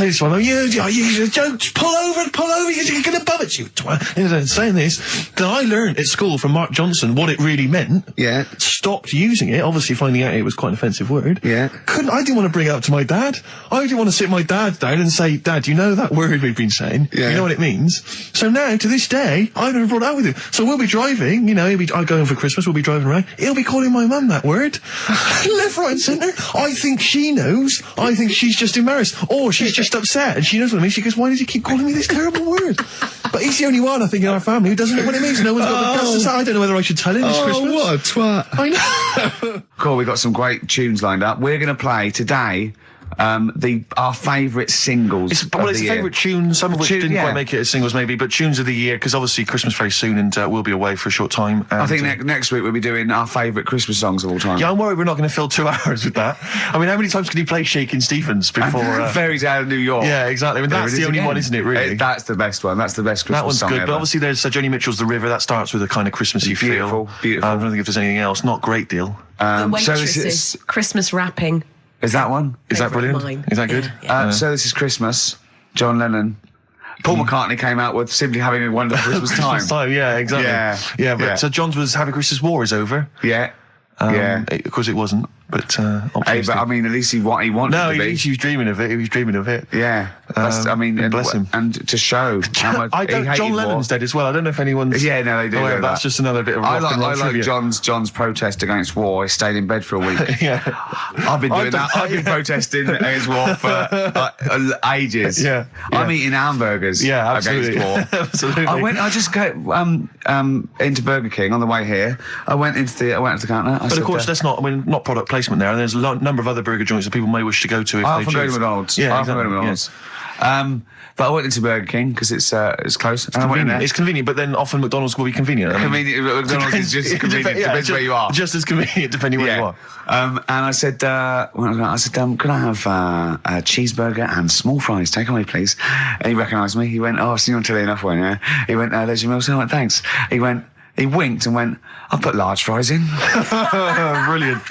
this to my mum, "You don't pull over. You're going to bum it, you twat." And saying this. Then I learned at school from Mark Johnson what it really meant. Yeah. Stopped using it, obviously finding out it was quite an offensive word. Yeah. I didn't want to bring it up to my dad. I didn't want to sit my dad down and say, "Dad, you know that word we've been saying? Yeah. You know what it means?" So now, to this day, I've never brought it up with him. So we'll be driving, I go home for Christmas, we'll be driving around, he'll be calling my mum that word. Left, right and centre. I think she knows. I think she's just embarrassed. Or she's just upset and she knows what I mean. She goes, "Why does he keep calling me this terrible word?" But he's the only one, I think, in our family who doesn't know what it means. No one's got the guts to say. I don't know whether I should tell him this Christmas. Oh, what a twat. I know. Cool, we've got some great tunes lined up. We're going to play today our favourite singles. It's a favourite tune, some of which didn't quite make it as singles maybe, but tunes of the year, because obviously Christmas very soon and we'll be away for a short time. And I think next week we'll be doing our favourite Christmas songs of all time. Yeah, I'm worried we're not going to fill 2 hours with that. I mean, how many times can you play Shakin' Stevens before... Fairy Tale of New York. Yeah, exactly. I mean, that's the only one, isn't it, really? That's the best one. That's the best Christmas song That one's good, ever. but obviously there's Joni Mitchell's The River. That starts with a kind of Christmassy feel. Beautiful. I don't think if there's anything else. Not a great deal. The Waitresses, Christmas Wrapping. Is that one? Is that brilliant? Mine. Is that good? Yeah. So This Is Christmas, John Lennon. Paul McCartney came out with Simply Having a Wonderful Christmas Time. Christmas time, yeah, exactly. Yeah, but so John's was Happy Christmas War is over. Yeah. Of course it wasn't, but hey, but I mean, at least he wanted No, to be. he was dreaming of it. He was dreaming of it. Yeah. Bless him. And to show how much he hated John Lennon's dead as well. I don't know if anyone's... Yeah, no, they do. That's just another bit of rock and roll I trivia. like John's protest against war. He stayed in bed for a week. Yeah. I've been doing that. I've been protesting against war for ages. Yeah. I'm eating hamburgers absolutely. against war. Absolutely. I just go into Burger King on the way here. I went into the counter. But of course, that's not product placement there. And there's a number of other burger joints that people may wish to go to if I they often go to choose. McDonald's. Yeah, I often go to McDonald's. But I went into Burger King because it's close. It's convenient, but then often McDonald's will be convenient. Convenient. McDonald's is just convenient. Depends where you are. Just as convenient depending where you are. And I said, can I have a cheeseburger and small fries? Take away, please. And he recognised me. He went, "Oh, I've seen you on telly enough, won't you?" He went, "There's your meal." So I went, "Thanks." He winked and went, "I'll put large fries in." Brilliant.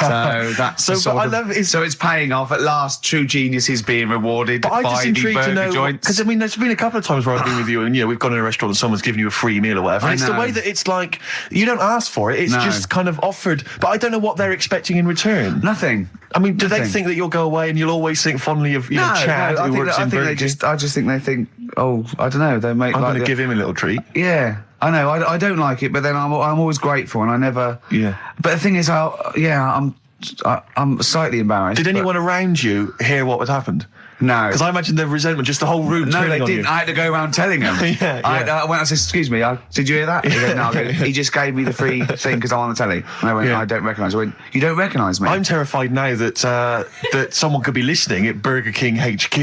So that's so it's paying off at last. True genius is being rewarded but by I'm just intrigued the burger to know, joints. because I mean, there's been a couple of times where I've been with you, and we've gone in a restaurant and someone's given you a free meal or whatever. And it's the way that it's like you don't ask for it; it's just kind of offered. But I don't know what they're expecting in return. Nothing. I mean, do they think that you'll go away and you'll always think fondly of Chad who works in Burger King? I just think they think, oh, I don't know. They make. I'm going to give him a little treat. Yeah. I know, I don't like it, but then I'm always grateful, and I never... Yeah. But the thing is, I'm slightly embarrassed. Did anyone around you hear what had happened? No. Because I imagine the resentment, just the whole room turning on you. No, they didn't. I had to go around telling them. I went, I said, "Excuse me, did you hear that?" He goes, "No, he just gave me the free thing because I'm on the telly." And I went, "I don't recognise." I went, "You don't recognise me?" I'm terrified now that that someone could be listening at Burger King HQ.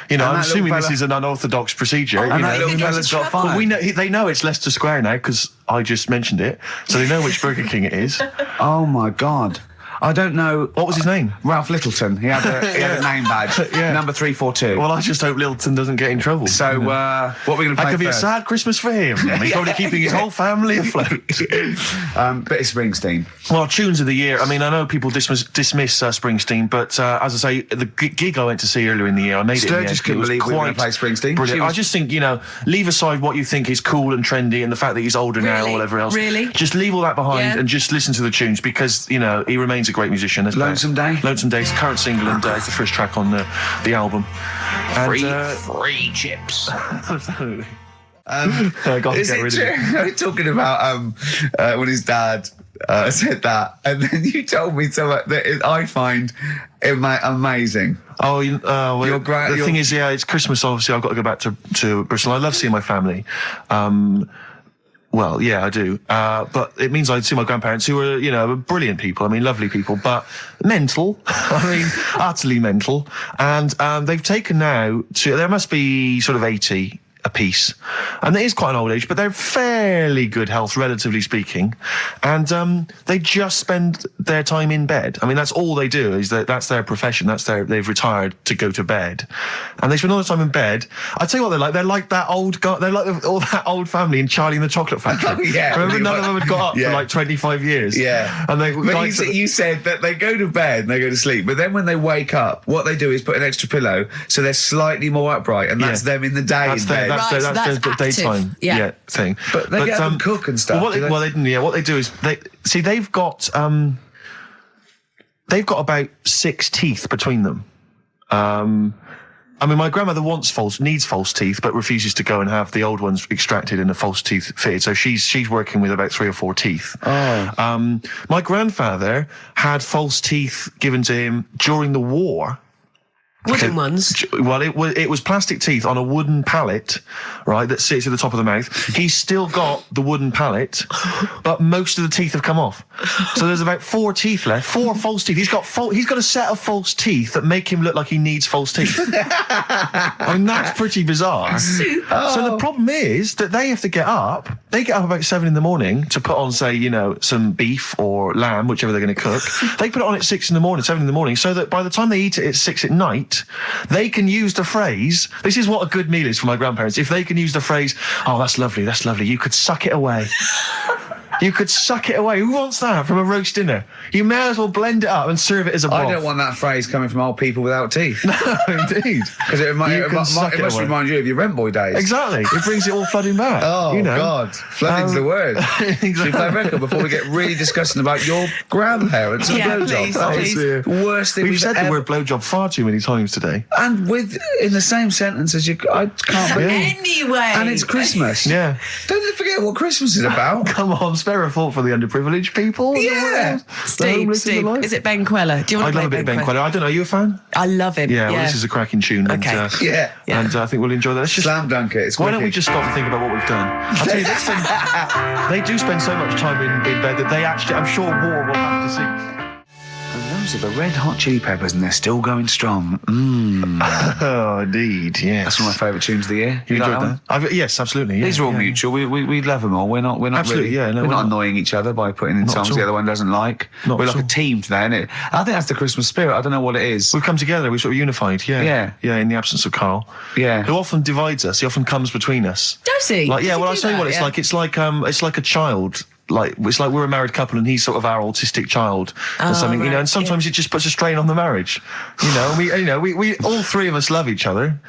I'm assuming this is an unorthodox procedure. And that little fella's got fired. But they know it's Leicester Square now because I just mentioned it, so they know which Burger King it is. Oh my God. I don't know. What was his name? Ralph Littleton. He had a name badge. Yeah. Number 342. Well, I just hope Littleton doesn't get in trouble. So, what are we going to play That could be a first? sad Christmas for him. He's probably keeping his whole family afloat. Bit of Springsteen. Well, tunes of the year. I mean, I know people dismiss Springsteen, but as I say, the gig I went to see earlier in the year, I made it. Sturgis couldn't believe we were going to play Springsteen. Brilliant. I just think, leave aside what you think is cool and trendy and the fact that he's older now or Really? whatever else. Really? Just leave all that behind and just listen to the tunes because, he remains a great musician. Lonesome Day? Lonesome Day is the current single and it's the first track on the album. And, Free chips. absolutely. Is it true? We're talking about when his dad said that, and then you told me something that I find amazing. Oh, the thing is, it's Christmas. Obviously, I've got to go back to Bristol. I love seeing my family. Well, yeah, I do. But it means I see my grandparents who are, brilliant people. I mean, lovely people, but mental. I mean, utterly mental. And they've taken now there must be sort of 80 a piece. And it is quite an old age, but they're fairly good health, relatively speaking. And they just spend their time in bed. I mean, that's all they do, that's their profession. They've retired to go to bed. And they spend all the time in bed. I tell you what they're like. They're like that old guy, they're like all that old family in Charlie and the Chocolate Factory. Oh, yeah. Remember, none of them had got up for like 25 years. Yeah. And you said that they go to bed and they go to sleep, but then when they wake up, what they do is put an extra pillow so they're slightly more upright, and that's them in the day in bed. That's Right, so their that's daytime active. thing. But they get up and cook and stuff. What they do is they've got about 6 teeth between them. I mean, my grandmother needs false teeth, but refuses to go and have the old ones extracted and the false teeth fitted. So she's working with about 3 or 4 teeth. Oh. My grandfather had false teeth given to him during the war. Wooden ones. Well, it was plastic teeth on a wooden pallet, right, that sits at the top of the mouth. He's still got the wooden pallet, but most of the teeth have come off. So there's about 4 teeth left, 4 false teeth. He's got a set of false teeth that make him look like he needs false teeth. I mean, that's pretty bizarre. So the problem is that they have to get up. They get up about 7 in the morning to put on, say, some beef or lamb, whichever they're going to cook. They put it on at 6 in the morning, 7 in the morning, so that by the time they eat it at 6 at night, they can use the phrase, this is what a good meal is for my grandparents, if they can use the phrase, oh, that's lovely, you could suck it away. You could suck it away. Who wants that from a roast dinner? You may as well blend it up and serve it as a broth. I don't want that phrase coming from old people without teeth. No, indeed. Because it must remind you of your rent boy days. Exactly. It brings it all flooding back. Oh, God. Flooding's the word. Exactly. Should we play a record before we get really disgusting about your grandparents and blowjobs? That is the worst thing We've said the word blowjob far too many times today. And in the same sentence as you... I can't believe... Anyway. And it's Christmas. Yeah. Don't forget what Christmas is about. Come on, spare a thought for the underprivileged people. Yeah. Steve, is it Ben Queller? Do you want I to love a play bit of Ben Queller. I don't know, are you a fan? I love him. Yeah, well, this is a cracking tune. Okay. And I think we'll enjoy that. Let's just Slam dunk it. It's why don't we wicked. just stop and think about what we've done? I'll tell you, they do spend so much time in bed that I'm sure war will have to cease. And those are the Red Hot Chili Peppers, and they're still going strong. Oh, indeed, yes. That's one of my favourite tunes of the year. You like enjoyed that? Yes, absolutely. Yeah, These are all yeah. mutual. We love them all. We're not Absolutely, really, yeah, no, we're we're not not. annoying each other by putting in Not songs at the all. other one doesn't like. Not We're at like a all. team today, isn't it? I think that's the Christmas spirit. I don't know what it is. We've come together, we're sort of unified, Yeah. Yeah, in the absence of Karl. Yeah. Who often divides us, he often comes between us. Does he? Like, yeah, Does he well, I'll do tell you that? what, it's like a child. Like, it's like we're a married couple and he's sort of our autistic child or something, right, and sometimes it just puts a strain on the marriage, and we all 3 of us love each other,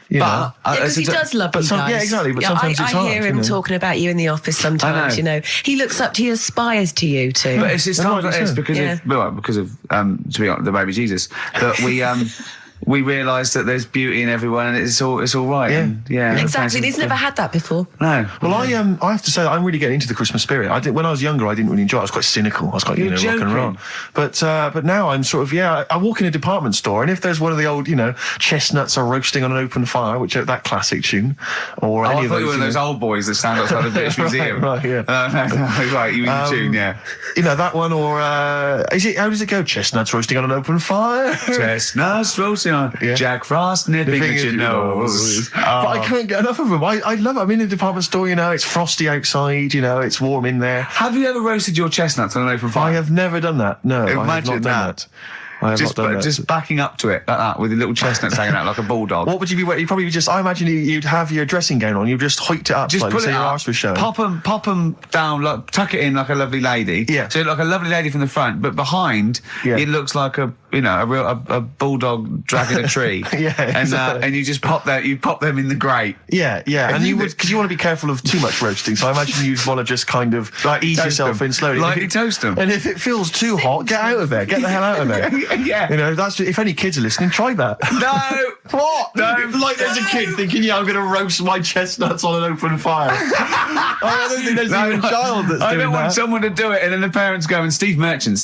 know. Because he does love you guys. Yeah, exactly, but sometimes it's hard. I hear him talking about you in the office sometimes, I know. He looks up to you, aspires to you too. But it's times like this because Yeah. because of to be honest, the baby Jesus that we realise that there's beauty in everyone and it's all right. Yeah. And, yeah. Exactly, he's never had that before. No. Well, I have to say that I'm really getting into the Christmas spirit. When I was younger, I didn't really enjoy it. I was quite cynical. I was quite, You're rock and roll. joking. But now I'm sort of, I walk in a department store and if there's one of the old, chestnuts are roasting on an open fire, which that classic tune, or any I of thought those. you were one of those old boys that stand outside the British Museum. Right, yeah. No, right, you mean the tune, yeah. That one, or how does it go? Chestnuts roasting on an open fire. Chestnuts roasting What's it on? Yeah. Jack Frost nipping at your nose. But I can't get enough of them. I love it. I'm in a department store, it's frosty outside, it's warm in there. Have you ever roasted your chestnuts on an open fire? I have never done that. No, I have Imagine not done that. I have Just, not done that. just backing up to it like that with the little chestnuts hanging out like a bulldog. What would you be wearing? You probably just, I imagine you'd have your dressing gown on, you'd just hiked it up, Just slightly, pull so it your up, arse was showing. pop them down, like, tuck it in like a lovely lady. Yeah. So like a lovely lady from the front, but behind it looks like a bulldog dragging a tree. Yeah, exactly. And you just pop them in the grate. Yeah, and you would, because you want to be careful of too much roasting, so I imagine you'd want to just kind of ease yourself in slowly. Lightly toast them. And if it feels too hot, get out of there. Get the hell out of there. Yeah. That's, if any kids are listening, try that. No! What? No. Like there's a kid thinking, I'm going to roast my chestnuts on an open fire. I don't think there's even a child that's I doing don't want that. someone to do it, and then the parents go, and Steve Merchant's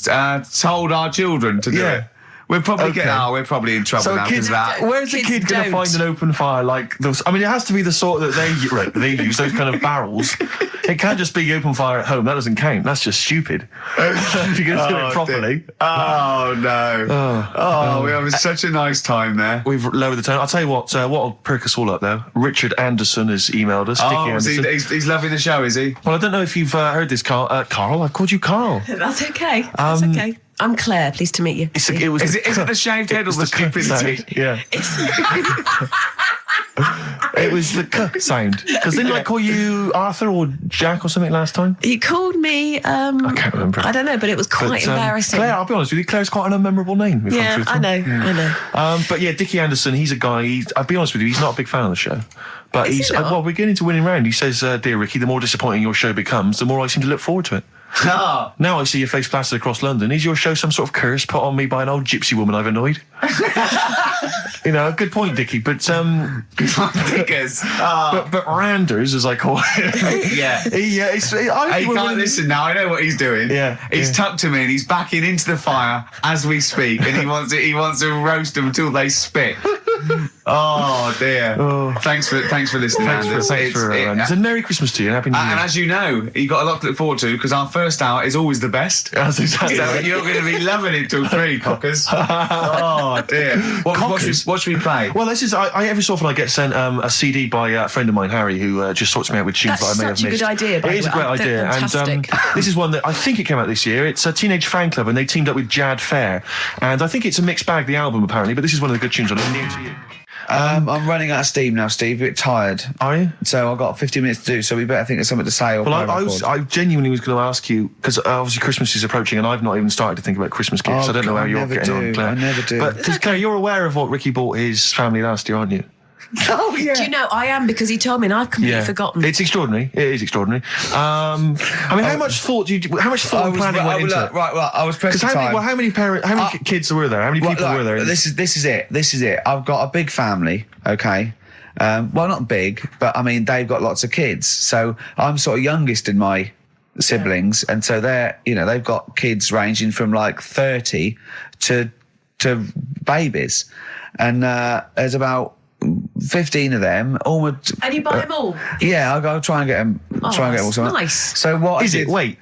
told our children to do it. We're probably we're probably in trouble now because of that. Where's the kid going to find an open fire like those? I mean, it has to be the sort that they use, those kind of barrels. It can't just be open fire at home. That doesn't count. That's just stupid. If you're going to do it properly. Dear. Oh, no. We having such a nice time there. We've lowered the tone. I'll tell you what'll perk us all up, though. Richard Anderson has emailed us. Dickie Anderson. He's loving the show, is he? Well, I don't know if you've heard this, Carl. Carl? I've called you Carl. That's okay. That's okay. I'm Claire. Pleased to meet you. Is it the shaved head or the stupidity? Yeah. It was the k sound. Because didn't I call you Arthur or Jack or something last time? You called me. I can't remember. I don't know, but it was quite embarrassing. Claire, I'll be honest with you, Claire's quite an unmemorable name. Yeah, I know. But yeah, Dickie Anderson, he's a guy. I'll be honest with you, he's not a big fan of the show. But Is he not? well, we're getting to winning round. He says, "Dear Ricky, the more disappointing your show becomes, the more I seem to look forward to it." Now I see your face plastered across London. Is your show some sort of curse put on me by an old gypsy woman I've annoyed? Good point, Dickie. But Dickers. but Randers, as I call him. Yeah. He can't listen now. I know what he's doing. Yeah. He's tucked him in. He's backing into the fire as we speak, and he wants to roast them until they spit. Oh dear. Thanks for listening, Anders. It's a Merry Christmas to you and Happy New Year. And as you know, you've got a lot to look forward to because our first hour is always the best. That's exactly So you're going to be loving it till 3, cockers. Oh dear. What should we play? Well, this is every so often I get sent a CD by a friend of mine, Harry, who just sorts me out with tunes That's that I may have such a missed. good idea, by It the is a way. great I think idea, and fantastic. this is one that I think it came out this year. It's a Teenage Fan Club, and they teamed up with Jad Fair, and I think it's a mixed bag, the album apparently. But this is one of the good tunes on it. New to you. I'm running out of steam now, Steve. A bit tired. Are you? So I've got 15 minutes to do, so we better think of something to say. Or Well, I genuinely was going to ask you, because obviously Christmas is approaching and I've not even started to think about Christmas gifts. I don't know how you're getting on, Claire. I never do. But, because Claire, you're aware of what Ricky bought his family last year, aren't you? Oh, yeah. Do you know, I am, because he told me and I've completely forgotten. It's extraordinary. It is extraordinary. I mean, how much thought and planning went into it? Right, I was pressed for time. How many kids were there? How many people were there? This is it. I've got a big family, okay? Well, not big, but I mean, they've got lots of kids. So I'm sort of youngest in my siblings. And so they've got kids ranging from like 30 to babies. And there's about 15 of them. And you buy them all? Yeah, I'll try and get them. All. Nice. So what is it? Wait.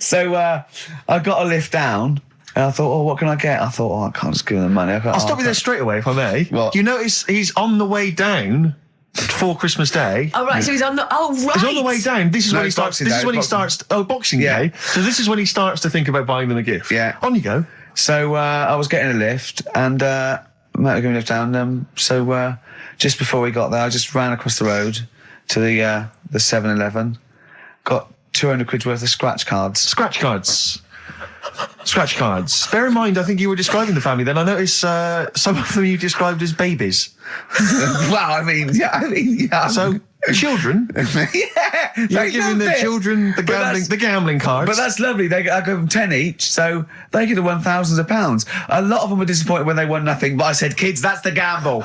So I got a lift down, and I thought, what can I get? I thought, I can't just give them the money. I'll stop you there straight away, if I may. What? You notice he's on the way down for Christmas Day. Oh, right, so he's on the... Oh, right. He's on the way down. This is when he starts... Boxing Day. So this is when he starts to think about buying them a gift. Yeah. On you go. So I was getting a lift, and Matt was giving a lift down. So just before we got there, I just ran across the road to the 7-Eleven, got 200 quid worth of scratch cards. Scratch cards. Bear in mind, I think you were describing the family then. I noticed some of them you described as babies. Well, yeah. So, children? Yeah. You're giving the children the gambling cards. But that's lovely. I give them 10 each, so they could have won thousands of pounds. A lot of them were disappointed when they won nothing, but I said, kids, that's the gamble.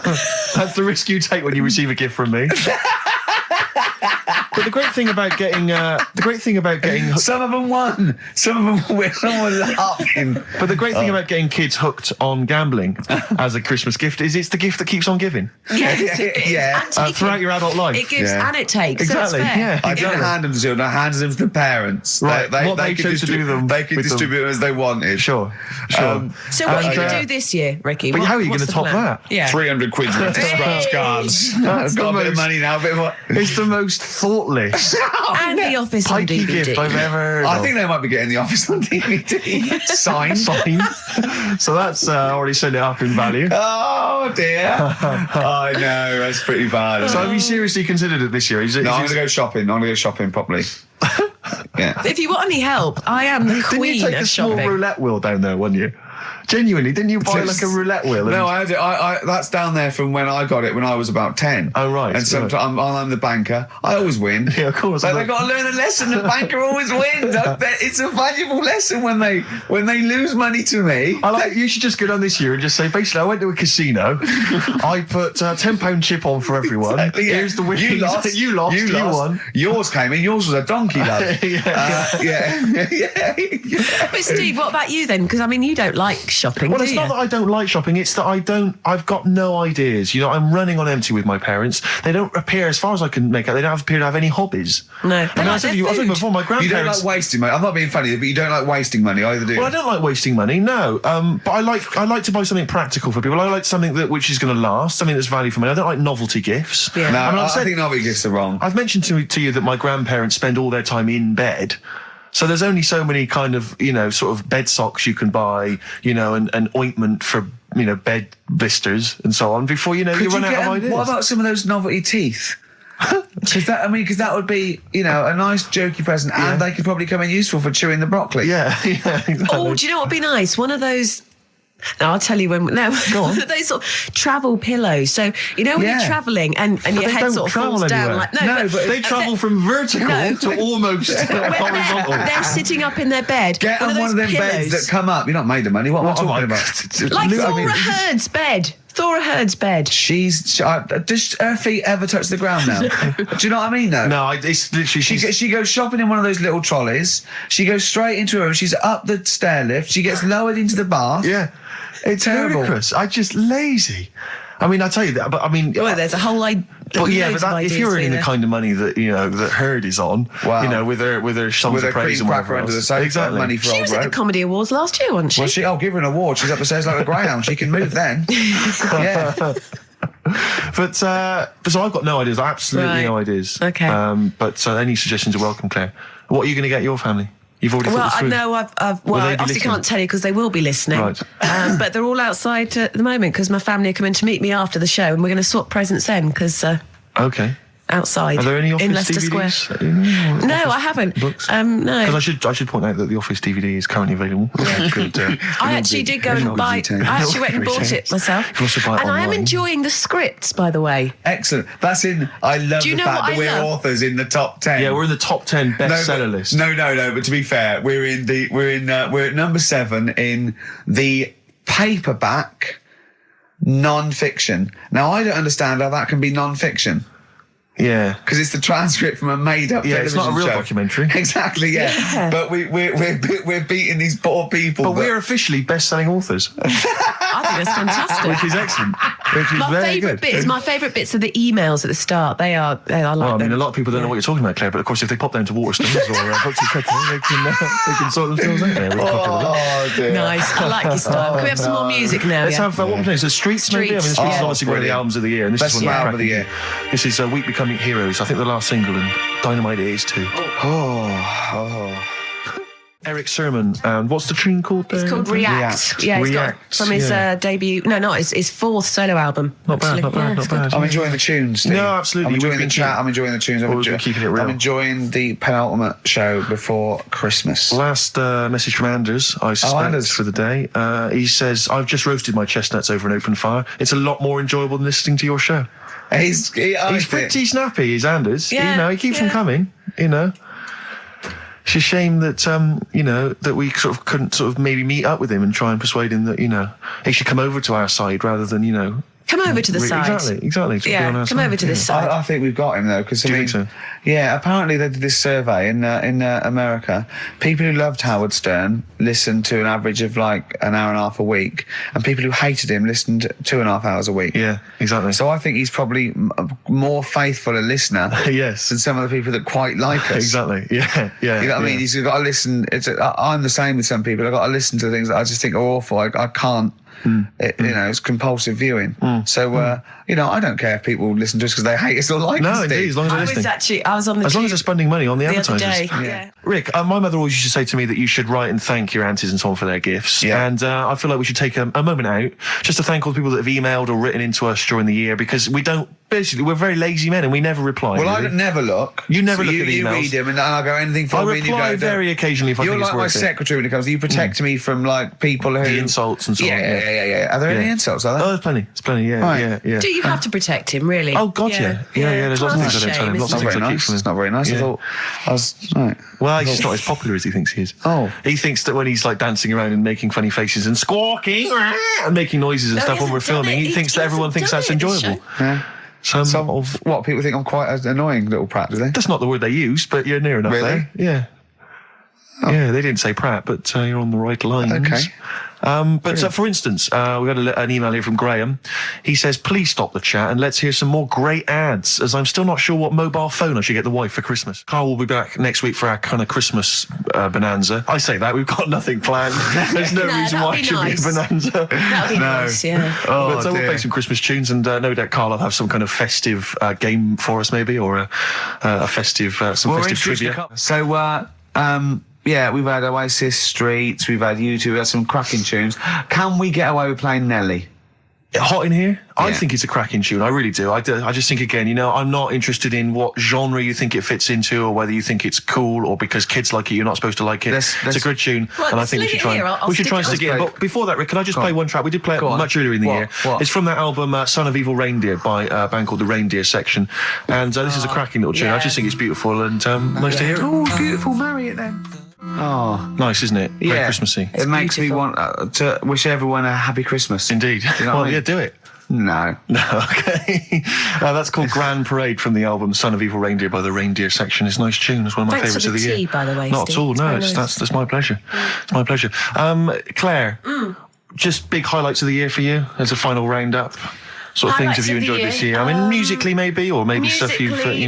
That's the risk you take when you receive a gift from me. But the great thing about getting Some of them won. Some of them were laughing. But the great thing about getting kids hooked on gambling as a Christmas gift is it's the gift that keeps on giving. Yes, it is. Yeah. And Throughout your adult life. It gives Yeah. and it takes. Exactly, So it's fair. yeah. I don't hand them to children. I hand them to the parents. Right, what they could chose to do them They could with them. distribute them as they wanted. Sure. So what are you going And, to do this year, Ricky? but how are you What's gonna the top plan? that? Yeah. 300 quid's worth of scratch cards. I've got a bit of money now. A bit of what? It's the most thoughtless, And The Office on pikey DVD. gift I've ever heard I of. think they might be getting The Office on DVD. Signed. So that's already sent it up in value. Oh dear. I know, that's pretty bad. So have you seriously considered it this year? No, I'm going to go shopping. I'm going to go shopping properly. Yeah. If you want any help, I am the Didn't queen you take of a small shopping. roulette wheel down there, wouldn't you? Genuinely, didn't you buy like a roulette wheel? No, I had it. That's down there from when I got it when I was about 10. Oh, right. And sometimes I'm the banker. I always win. Yeah, of course. But they've got to learn a lesson. The banker always wins. It's a valuable lesson when they lose money to me. You should just go down this year and just say, basically, I went to a casino. I put a £10 chip on for everyone. Exactly, yeah. Here's the winnings. You lost. You won. Yours came in. Yours was a donkey, love. Yeah. But Steve, what about you then? Because I mean, you don't like shopping, Well, do it's you? not that I don't like shopping, it's that I've got no ideas. You know, I'm running on empty with my parents. They don't appear, as far as I can make out, they don't appear to have any hobbies. No. I mean, I said to you, I said before, my You don't grandparents... like wasting money. I'm not being funny, but you don't like wasting money either, do you? Well, I don't like wasting money, no. But I like to buy something practical for people. I like something which is going to last, something that's value for money. I don't like novelty gifts. Yeah. No, I mean, I think novelty gifts are wrong. I've mentioned to you that my grandparents spend all their time in bed. So there's only so many kind of, sort of bed socks you can buy, and ointment for, bed blisters and so on before, you run out of ideas. What about some of those novelty teeth? Because that would be, a nice jokey present, and they could probably come in useful for chewing the broccoli. Yeah, exactly. Oh, do you know what would be nice? One of those. No, I'll tell you when. No, Go on. those sort of travel pillows. So when you're travelling and your they head don't sort of travel falls down, anywhere. like but They travel from vertical to almost horizontal. they're sitting up in their bed. Get on one of them beds that come up. You're not made of money. What am I talking about? like I mean, Thora Heard's bed. Thora Heard's bed. Does her feet ever touch the ground now? Do you know what I mean, though? No, it's literally... She goes shopping in one of those little trolleys. She goes straight into her room. She's up the stair lift. She gets lowered into the bath. Yeah. It's Terrible. ludicrous. I'm just lazy. I mean, I tell you that, but I mean... Well, there's a whole idea. But if you're earning the kind of money that that Heard is on, Wow. with her songs With of her praise cream and cracker whatever under the else. sofa. Exactly. Money for She old was at the rope. Comedy Awards last year, wasn't she? Well, I'll give her an award. She's up the stairs like a greyhound. She can move then. Yeah. But so I've got no ideas. Absolutely no ideas. Okay. But any suggestions are welcome, Claire. What are you going to get your family? You've already Well, thought this I through. know I Will they be obviously listening? can't tell you because they will be listening. Right. But they're all outside at the moment because my family are coming to meet me after the show, and we're going to swap presents then because Okay. outside Are there any Office in Leicester DVDs? Square. No, No, I haven't. Books? No. Because I should point out that the Office DVD is currently available. Good, I actually did go and buy. I actually went and bought it myself. You can also buy it And I am online. enjoying the scripts, by the way. Excellent. That's in. I love Do you the know fact what that I we're love? authors in the top 10. Yeah, we're in the top 10 bestseller list. No. But to be fair, we're at number 7 in the paperback non-fiction. Now I don't understand how that can be non-fiction. Yeah. Because it's the transcript from a made-up Yeah, television it's not a real show. documentary. Exactly, yeah. But we're beating these poor people. But we're officially best-selling authors, I think that's fantastic. which is excellent. Which is My very favourite good. bits are the emails at the start. I like Well, I mean, them. a lot of people don't know what you're talking about, Claire, but of course, if they pop down to Waterstones or Books and Kettle, they can sort themselves out there. With a copy of it. Oh, dear. Nice. I like your style. Can we have some more music now? Let's yeah? have, what we're playing? So Streets, maybe? I mean, Streets, Streets is yeah. obviously one of the Brilliant. albums of the year, and this Best is one of the album of the cracking- year. This is Week Becoming Heroes. I think the last single, and Dynamite it is too. Eric Sermon, and what's the tune called there? It's called React. Yeah, it's got React, from his yeah. debut. No, not his fourth solo album. Not bad, actually. not bad, Yeah, not it's good. bad. I'm enjoying the tunes, Steve. No, absolutely. I'm enjoying We've the been chat. keep- I'm enjoying the tunes. Always been keeping it real. I'm enjoying the penultimate show before Christmas. Last message from Anders, I suspect, Anders. for the day. He says, I've just roasted my chestnuts over an open fire. It's a lot more enjoyable than listening to your show. He's Pretty snappy, he's Anders. Yeah, He keeps them yeah. coming, It's a shame that, that we sort of couldn't sort of maybe meet up with him and try and persuade him that, he should come over to our side rather than, Come over to the side. Exactly. To be on Yeah, our come side. over to this side. I think we've got him though, because Do you think so? Yeah, apparently they did this survey in America. People who loved Howard Stern listened to an average of like an hour and a half a week, and people who hated him listened 2.5 hours a week. Yeah, exactly. So I think he's probably more faithful a listener Yes. than some of the people that quite like us. Exactly. Yeah. You know what I mean? He's got to listen. I'm the same with some people. I've got to listen to things that I just think are awful. I can't. It's compulsive viewing. So, I don't care if people listen to us because they hate us or like us. No, indeed, as long as they're listening. I was on the As long as they're spending money on the other advertisers. day. Yeah. Rick, my mother always used to say to me that you should write and thank your aunties and so on for their gifts. Yeah. And I feel like we should take a moment out just to thank all the people that have emailed or written into us during the year, because we're very lazy men and we never reply. Well, really. I never look. You never look at You emails. read them and I go anything for I me and you reply go. very occasionally if I You're think like it's my worth it. secretary when it comes. You protect me from like people who The insults and so on. Yeah. Are there any insults? Are there? Oh, there's plenty. There's plenty. Yeah, Right. yeah. Do you have to protect him, really? Oh, God, yeah. There's lots of Well, things I don't tell him. that's Lots a of shame, things I keep Very nice. from him. It's not very nice. Yeah. I thought I was right. Well, he's just not as popular as he thinks he is. Oh. He thinks that when he's like dancing around and making funny faces and squawking and making noises and No, stuff he when we're hasn't done filming, it. he thinks He that everyone hasn't thinks done that's it in the enjoyable. Yeah. Some So of what people think I'm quite an annoying little prat, do they? that's not the word they use, but you're near enough Really? there. Yeah. Yeah, they didn't say Pratt, but you're on the right lines. Okay. For instance, we got an email here from Graham. He says, please stop the chat and let's hear some more great ads, as I'm still not sure what mobile phone I should get the wife for Christmas. Carl will be back next week for our kind of Christmas bonanza. I say that, we've got nothing planned. There's no reason why it should be a bonanza. That'd be nice, yeah. But we'll dear. play some Christmas tunes, and no doubt Carl will have some kind of festive game for us, maybe, or a festive, some festive trivia. So, yeah, we've had Oasis Streets, we've had U2, we've had some cracking tunes. Can we get away with playing Nelly? Hot in here? I Yeah. think it's a cracking tune. I really do. I just think, again, I'm not interested in what genre you think it fits into, or whether you think it's cool, or because kids like it, you're not supposed to like it. Let's- It's a good tune, Well, and I think we leave should it try. here. I'll We should try and stick stick it it in. on. But before that, Rick, can I just Go play on. one track? We did play it Go on. much earlier in the What? year. What? It's from that album, Son of Evil Reindeer, by a band called The Reindeer Section, and this is a cracking little tune. I yeah. just think it's beautiful and nice to hear it. Oh, beautiful, marry it then. Oh, Nice, isn't it? Very yeah. Christmassy. It makes me beautiful. want to wish everyone a happy Christmas. Indeed. You know what Well, I mean? yeah, do it. No. No, okay. That's called Grand Parade from the album Son of Evil Reindeer by the Reindeer Section. It's a nice tune. It's one of my Thanks for favourites of the the year. tea, by the way, Not Steve. at all. It's No, very nice. that's my pleasure. It's my pleasure. Claire, just big highlights of the year for you as a final roundup. Sort of things Highlights have you of the enjoyed this year? year? I mean, musically maybe, or maybe stuff you've Musically,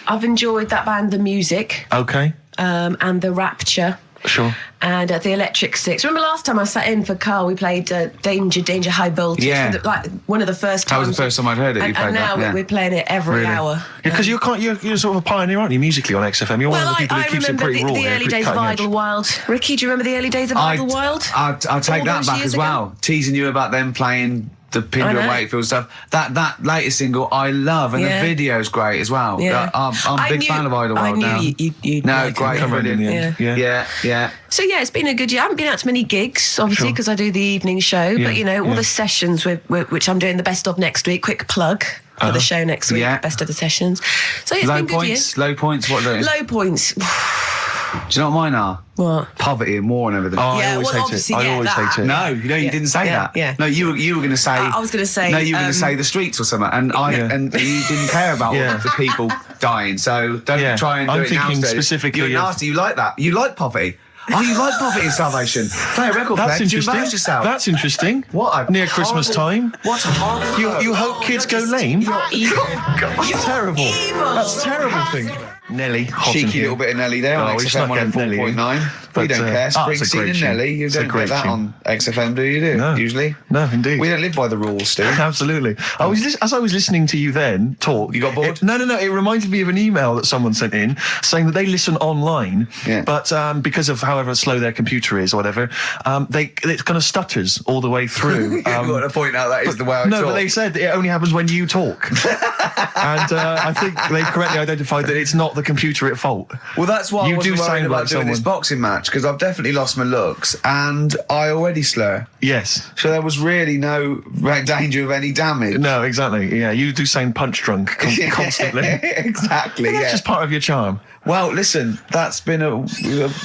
I've enjoyed that band, The Music, Okay, and The Rapture. sure. And the Electric Six. Remember last time I sat in for Carl, we played Danger High Voltage. Yeah. For one of the first That times. was the first time I'd heard it, you And, played and now that, yeah. we're playing it every Really? hour. Yeah, because you're sort of a pioneer, aren't you, musically on XFM? You're one Well, of the people I who keeps it remember pretty raw. the here, early pretty days of cutting edge. Idlewild. Ricky, do you remember the early days of Idlewild? I'll take All that those back years as ago? well. Teasing you about them playing the I Pinder know. and Wakefield stuff. That latest single I love, and Yeah. the video's great as well. Yeah. I'm a big fan of Idlewild I knew now. you'd No, like great, it. Come around in the brilliant. end. Yeah. Yeah. So yeah, it's been a good year. I haven't been out to many gigs, obviously, Sure. because I do the evening show. Yeah, But all yeah. the sessions, which I'm doing the best of next week. Quick plug for the show next week. Yeah. Best of the sessions. So yeah, it's Low been a good year. points. Low points. What do you? Low points. Do you know what mine are? What? Poverty and war and everything. Oh, I Yeah, always well, hate it. obviously, I yeah, always that. hate it. No, you Yeah, didn't say yeah, that. yeah. No, you were going to say. I was going to say. No, you were going to say the streets or something, and and you didn't care about Yeah. the people dying. So don't Yeah. try and do I'm it now. thinking Steve. specifically You're of- nasty. You like that. You like poverty. Oh, you like poverty and starvation. Play a record. That's player. Do you interesting. embarrass yourself? That's interesting. What a Near Christmas horrible- time. What a horrible. You hope kids go lame? Evil. That's terrible. That's a terrible thing. Nelly, hot in Cheeky here. little bit of Nelly there on Oh, we XFM snuck in Nelly. 104.9. We But, don't care. it's a great Springsteen and tune. Nelly. You It's a don't great get that tune. on XFM, do you? No. Usually. No, indeed. We don't live by the rules, Stu. Absolutely. As I was listening to you then talk, You got bored? No. It reminded me of an email that someone sent in saying that they listen online, Yeah. but because of however slow their computer is or whatever, it kind of stutters all the way through. You've got to point out that is the way I No, talk. but they said it only happens when you talk. And I think they correctly identified that it's not the computer at fault. Well, that's why You I wasn't do worried sound about like doing this someone- boxing match, because I've definitely lost my looks and I already slur. Yes. So there was really no danger of any damage. No, exactly. Yeah, you do sound punch drunk constantly. Exactly, That's yeah. just part of your charm. Well, listen, that's been a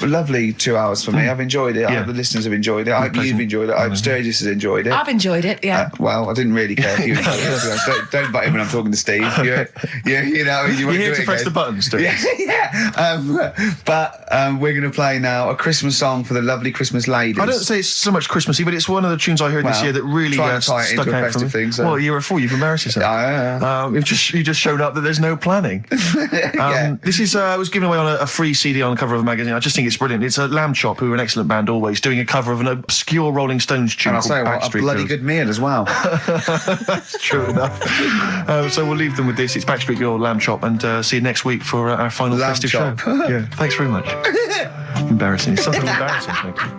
lovely 2 hours for me. I've enjoyed it. I Yeah. hope the listeners have enjoyed it. I hope you've enjoyed it. I hope Sturgis has enjoyed it. I've enjoyed it, yeah. Well, I didn't really care if you enjoyed it. Don't butt in when I'm talking to Steve. You know, you won't You're here do to it press again. the buttons, do you? Yeah. But we're going to play now a Christmas song for the lovely Christmas ladies. I don't say it's so much Christmassy, but it's one of the tunes I heard this Well, year that really try to tie it stuck into a out for me. festive thing, so- Well, you're a fool. You've embarrassed yourself. Yeah. You just showed up that there's no planning. This is it was given away on a free CD on the cover of a magazine. I just think it's brilliant. It's a Lamb Chop, who are an excellent band always, doing a cover of an obscure Rolling Stones tune And I'll called say what, a Backstreet bloody Girls. good meal as well. That's true enough. So we'll leave them with this. It's Backstreet Girl, Lamb Chop, and see you next week for our final Lamb festive chop. show. Yeah, thanks very much. Embarrassing. It's something embarrassing. Thank you.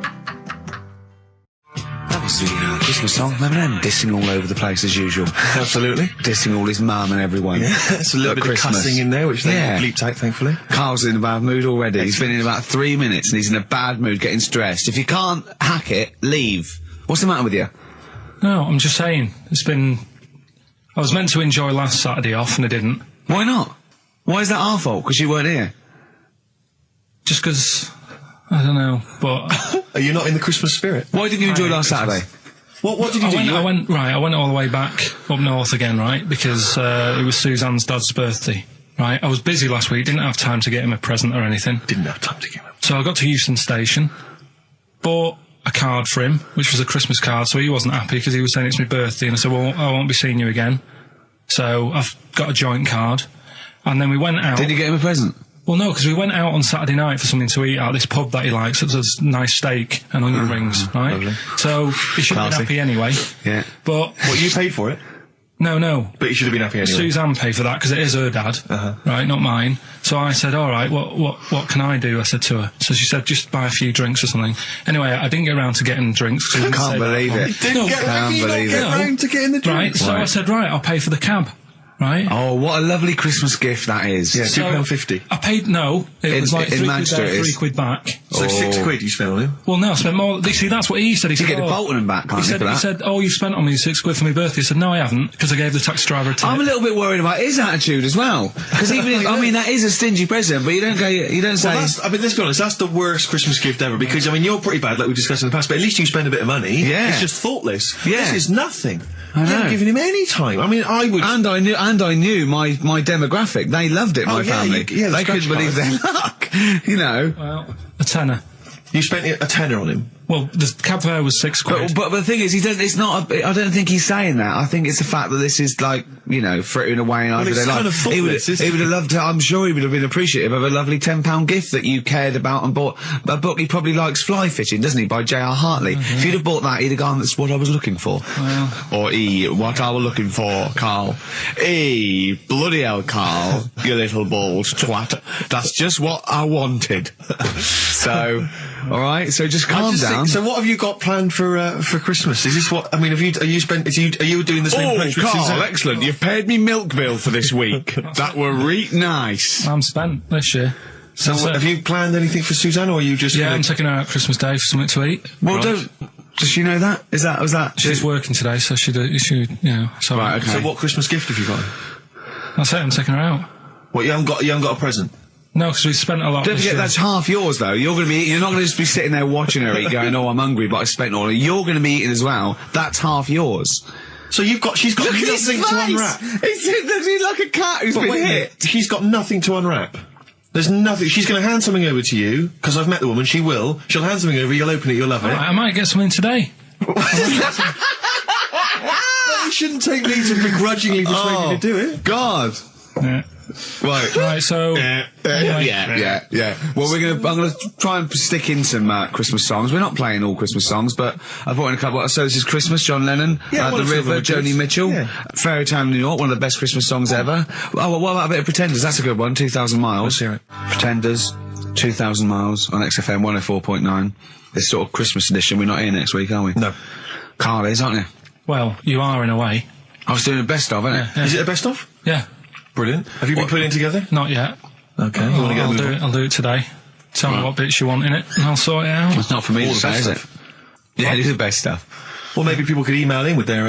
That was the Christmas song. Remember them dissing all over the place as usual? Absolutely. Dissing all his mum and everyone. It's a little At bit Christmas. of cussing in there, which they Yeah. bleeped out, thankfully. Carl's in a bad mood already. He's been in about 3 minutes and he's in a bad mood, getting stressed. If you can't hack it, leave. What's the matter with you? No, I'm just saying. I was meant to enjoy last Saturday off and I didn't. Why not? Why is that our fault? Because you weren't here. Just because, I don't know, but... Are you not in the Christmas spirit? Why didn't you enjoy last Saturday? What did you do? I went all the way back up north again, right? Because it was Suzanne's dad's birthday, right? I was busy last week, didn't have time to get him a present or anything. Didn't have time to give him. So I got to Euston Station, bought a card for him, which was a Christmas card, so he wasn't happy because he was saying it's my birthday, and I said, well, I won't be seeing you again. So I've got a joint card, and then we went out. Did you get him a present? Well, no, because we went out on Saturday night for something to eat at this pub that he likes. It was a nice steak and onion rings, right? lovely. So he should have been Classy. happy anyway. Yeah. But What, you paid for it? no. But you should have been happy anyway. Suzanne paid for that because it is her dad, right, not mine. So I said, all right, what can I do? I said to her. So she said, just buy a few drinks or something. Anyway, I didn't get around to getting drinks. 'cause we didn't Can't say that believe long. it. No, Can't believe it. round to getting the right, so I Right. said, right, I'll pay for the cab, right? Oh, what a lovely Christmas gift that is. Yeah, So £2.50. I paid, no, it was like in £3 Manchester there, it is. £3 back. So £6 you spent on him. Well, no, I spent more. You see, that's what he said. He You said, get the oh, Bolton and back, can't he you, said, for that? he said, oh, you spent on me £6 for my birthday. I said, no, I haven't, because I gave the taxi driver a tip. I'm a little bit worried about his attitude as well. Because even if, I mean, that is a stingy present, but you don't say... Well, I mean, let's be honest, that's the worst Christmas gift ever, because, I mean, you're pretty bad, like we discussed in the past, but at least you spend a bit of money. Yeah. It's just thoughtless. Yeah. This is nothing. I You know. haven't given him any time. I mean, I would... And I knew my demographic. They loved it, my yeah, family. yeah, the they couldn't scratch believe their luck. You know. Well, a tenner. You spent a tenner on him. Well, the cab fare was £6. But the thing is, I don't think he's saying that. I think it's the fact that this is like, you know, frittering away and over it's their life. kind of thoughtless, isn't He would it? have loved to, I'm sure he would have been appreciative of a lovely £10 gift that you cared about and bought. A book he probably likes, Fly Fishing, doesn't he, by J.R. Hartley. If you'd have bought that, he'd have gone, that's what I was looking for. Or what I was looking for, Carl. Bloody hell, Carl, you little bald twat. That's just what I wanted. So, alright, so just calm down. So what have you got planned for Christmas? Is this what, I mean, are you doing the same approach with Suzanne? Excellent. You've paid me milk bill for this week. That were nice. I'm spent this year. So That's it. have you planned anything for Suzanne, or are you just... Yeah, gonna- I'm taking her out Christmas Day for something to eat. Well, does she know that? Was that? She's working today, so she, you know, so... Right, okay. So what Christmas gift have you got? That's it, I'm taking her out. What, you haven't got a present? No, because we spent a lot Don't this forget, year. that's half yours, though. You're not going to just be sitting there watching her eat, going, oh, I'm hungry, but I spent all of it. You're going to be eating as well. That's half yours. So she's got nothing to unwrap. He's like a cat who's been hit. She's got nothing to unwrap. There's nothing. She's going to hand something over to you, because I've met the woman, she will. She'll hand something over, you'll open it, you'll love it. Right, I might get something today. You shouldn't take me to begrudgingly persuade me to do it. God. Yeah. Right. So... Yeah. Well, I'm going to try and stick in some Christmas songs. We're not playing all Christmas songs, but I brought in a couple. So this is Christmas, John Lennon, Yeah, The one or two River, of them are Joni good. Mitchell, Yeah. Fairy Tale New York, one of the best Christmas songs ever. Oh, what about a bit of Pretenders? That's a good one, 2,000 Miles. Let's hear it. Pretenders, 2,000 Miles on XFM 104.9. This sort of Christmas edition. We're not here next week, are we? No. Carl is, aren't you? Well, you are in a way. I was doing a best of, innit? Yeah. Is it a best of? Yeah. Brilliant. Have you been putting it together? Not yet. Okay, you want to get a move on? I'll do it today. Tell me what bits you want in it, and I'll sort it out. It's not for me All to the say, best is it? stuff. Yeah, it is the best stuff. Well, maybe people could email in with their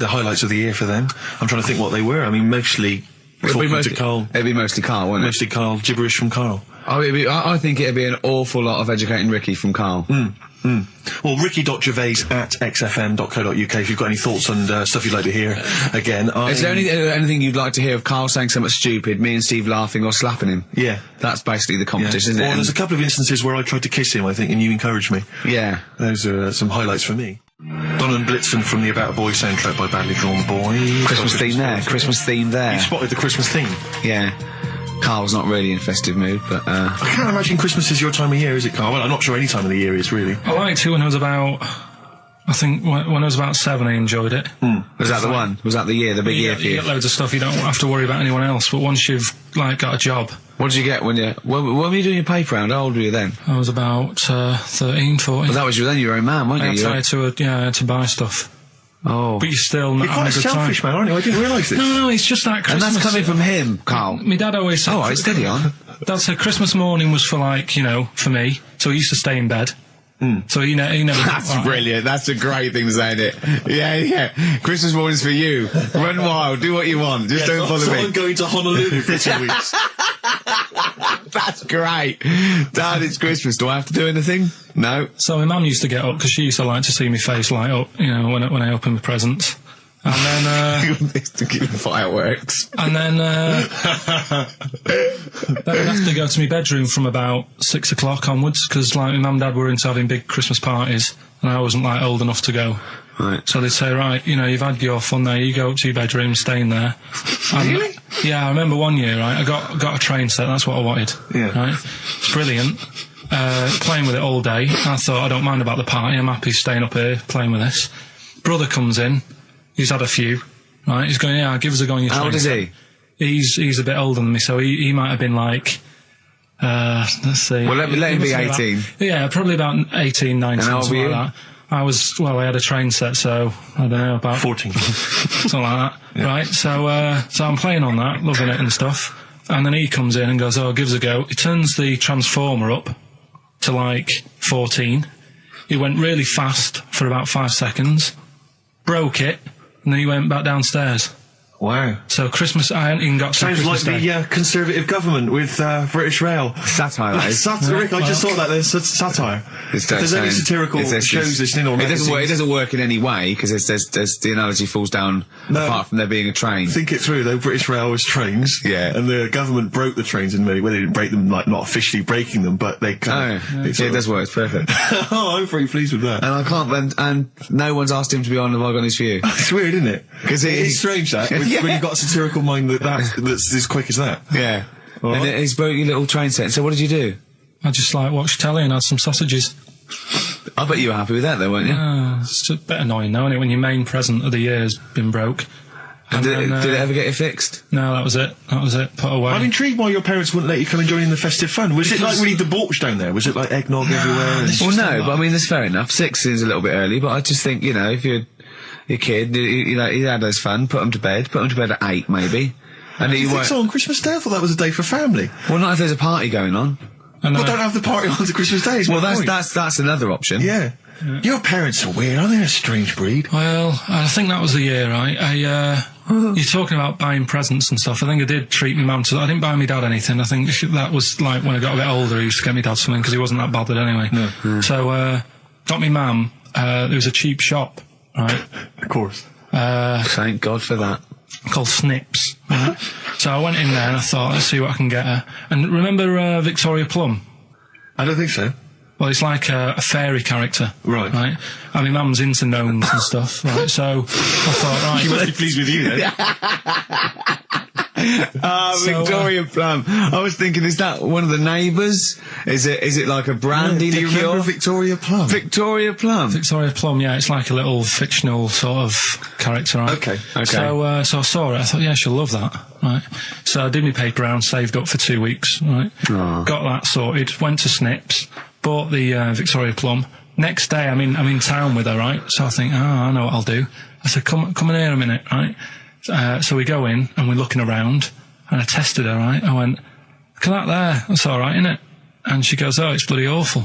highlights of the year for them. I'm trying to think what they were. I mean, mostly talking to Carl. It'd be mostly Carl, wouldn't it? Mostly Carl, gibberish from Carl. I think it'd be an awful lot of educating Ricky from Carl. Well, ricky.gervais@xfm.co.uk if you've got any thoughts on stuff you'd like to hear. Again, Is there anything you'd like to hear of Carl saying something stupid, me and Steve laughing or slapping him? Yeah. That's basically the competition, Well, isn't it? there's a couple of instances where I tried to kiss him, I think, and you encouraged me. Yeah. Those are some highlights for me. Don and Blitzen from the About a Boy soundtrack by Badly Drawn Boys. Christmas theme there. Christmas theme there. You spotted the Christmas theme. Yeah. Carl's not really in a festive mood, but I can't imagine Christmas is your time of year, is it, Carl? Well, I'm not sure any time of the year is, really. I liked it when I was about... I think when I was about 7, I enjoyed it. was that the one? Was that the year, the big year for You you? get loads of stuff, you don't have to worry about anyone else, but once you've, got a job... What did you get when were you doing your paper round? How old were you then? I was about 13, 14. Well, that was then your own man, weren't you? I had to buy stuff. Oh. But you're still not You're quite a having a good selfish time. man, aren't you? I didn't realise this. No, it's just that And Christmas... that's coming from him, Carl. My dad always said... All right, steady on. Dad said Christmas morning was for for me. So he used to stay in bed. So he never... That's brilliant. That's a great thing to say, isn't it? Yeah. Christmas morning's for you. Run wild. Do what you want. Just don't bother me. I'm going to Honolulu for 2 weeks. That's great. Dad, it's Christmas. Do I have to do anything? No. So my mum used to get up because she used to like to see my face light up, when I opened the presents. And then, to give fireworks. and then, then I'd have to go to my bedroom from about 6 o'clock onwards because, my mum and dad were into having big Christmas parties and I wasn't, old enough to go. Right. So they'd say, right, you've had your fun there, you go up to your bedroom, stay in there. Really? Yeah, I remember one year, I got a train set, that's what I wanted. Yeah. Right? It's brilliant. Playing with it all day. I thought, I don't mind about the party, I'm happy staying up here playing with this. Brother comes in, he's had a few, right? He's going, yeah, give us a go on your train. How old is he? He's a bit older than me, so he might have been let's see. Well, let him be 18. Probably about 18, 19, And how old something were like you? that. I had a train set, so, I don't know, about 14. something like that. Yeah. Right, so I'm playing on that, loving it and stuff. And then he comes in and goes, oh, give us a go. He turns the transformer up to 14. He went really fast for about 5 seconds, broke it, and then he went back downstairs. Wow. So Christmas, I hadn't even got to Sounds Christmas like Day. the Conservative government with British Rail. Satire, that is. Satire, Rick, I just thought that there's satire. If there's any satirical shows listening or it magazines... doesn't work in any way because there's the analogy falls down apart from there being a train. Think it through though. British Rail was trains, Yeah. and the government broke the trains in many. Well, they didn't break them, not officially breaking them, but they kind of. It does work. It's perfect. Oh, I'm very pleased with that. And I can't. And no one's asked him to be on the Have I Got News For You. It's weird, isn't it? 'Cause it's strange that when you've got a satirical mind that's as quick as that. Yeah. All And right. he's broke your little train set. So what did you do? I just watched telly and had some sausages. I bet you were happy with that though, weren't you? It's a bit annoying though, isn't it, when your main present of the year has been broke. And did then, it ever get it fixed? No, that was it. Put away. I'm intrigued why your parents wouldn't let you come and join in the festive fun. Was it like really debauched down there? Was it like eggnog everywhere? And... Well, no, but I mean, that's fair enough. 6 is a little bit early, but I just think, if you're your kid, he had his fun, put him to bed at 8 maybe. And you think so on Christmas Day? I thought that was a day for family. Well, not if there's a party going on. And, Well, don't have the party on to Christmas Day. Well, that's another option. Yeah. Your parents are weird, aren't they? A strange breed. Well, I think that was the year, right? You're talking about buying presents and stuff. I think I did treat my mum to that. I didn't buy my dad anything. I think that was when I got a bit older, he used to get me dad something because he wasn't that bothered anyway. No. So, got me mum, there was a cheap shop, right? Of course. Thank God for that. Called Snips, right? So I went in there and I thought, let's see what I can get her. And remember Victoria Plum? I don't think so. Well, it's like a fairy character. Right. Right? I mean, Mum's into gnomes and stuff, right? So I thought, right. She must be pleased with you then. Victoria Plum. I was thinking, is that one of the neighbours? Is it like a brandy Do you liqueur? remember Victoria Plum? Victoria Plum. Victoria Plum, yeah, it's like a little fictional sort of character, right? Okay. So I saw it, I thought, yeah, she'll love that, right? So I did my paper round, saved up for 2 weeks, right? Oh. Got that sorted, went to Snips, bought the Victoria Plum. Next day, I'm in town with her, right? So I think, I know what I'll do. I said, come in here a minute, right? So we go in and we're looking around and I tested her, right? I went, look at that there. That's all right, isn't it? And she goes, oh, it's bloody awful.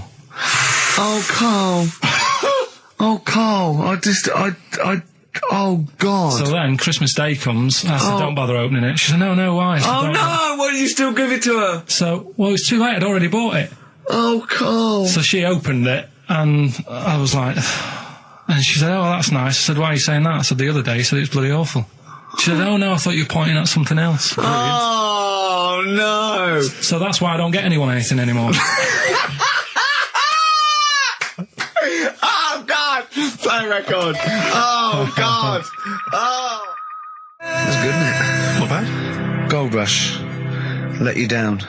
Oh, Carl. Oh, Carl. Oh, God. So then Christmas Day comes. I said, don't bother opening it. She said, no, why? I said, Oh, "Don't bother." no. Why did you still give it to her? So, well, it was too late. I'd already bought it. Oh, Carl. So she opened it, and I was like, and she said, oh, that's nice. I said, why are you saying that? I said, the other day, you said it was bloody awful. She said, oh, no, I thought you were pointing at something else. Oh, no. So that's why I don't get anyone anything anymore. Oh, God. Play record. Oh, God. Oh. That's good, isn't it? Not bad. Gold Rush. Let you down.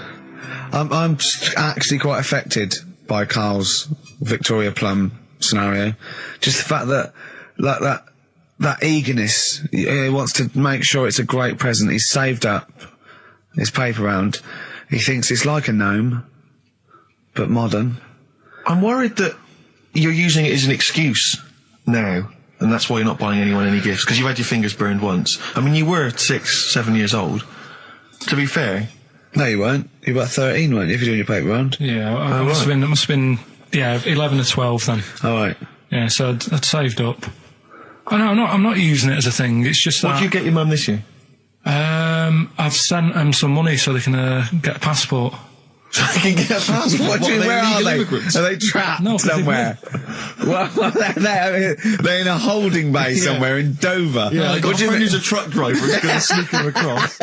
I'm actually quite affected by Carl's Victoria Plum scenario. Just the fact that, like, that eagerness. He wants to make sure it's a great present. He's saved up his paper round. He thinks it's like a gnome, but modern. I'm worried that you're using it as an excuse now, and that's why you're not buying anyone any gifts, because you had your fingers burned once. I mean, you were 6, 7 years old. To be fair. No, you weren't. You were about 13, weren't you, if you're doing your paper round? Yeah, I must have been, 11 or 12 then. All right. Yeah, so I'd saved up. Oh, no, I'm not using it as a thing. It's just that... What did you get your mum this year? I've sent them some money so they can get a passport. So they can get a passport? What do you mean, where are they? Immigrants? Are they trapped somewhere? Well, they're in a holding bay somewhere in Dover. Yeah, I got What a do you friend mean? who's a truck driver who's going to sneak them across.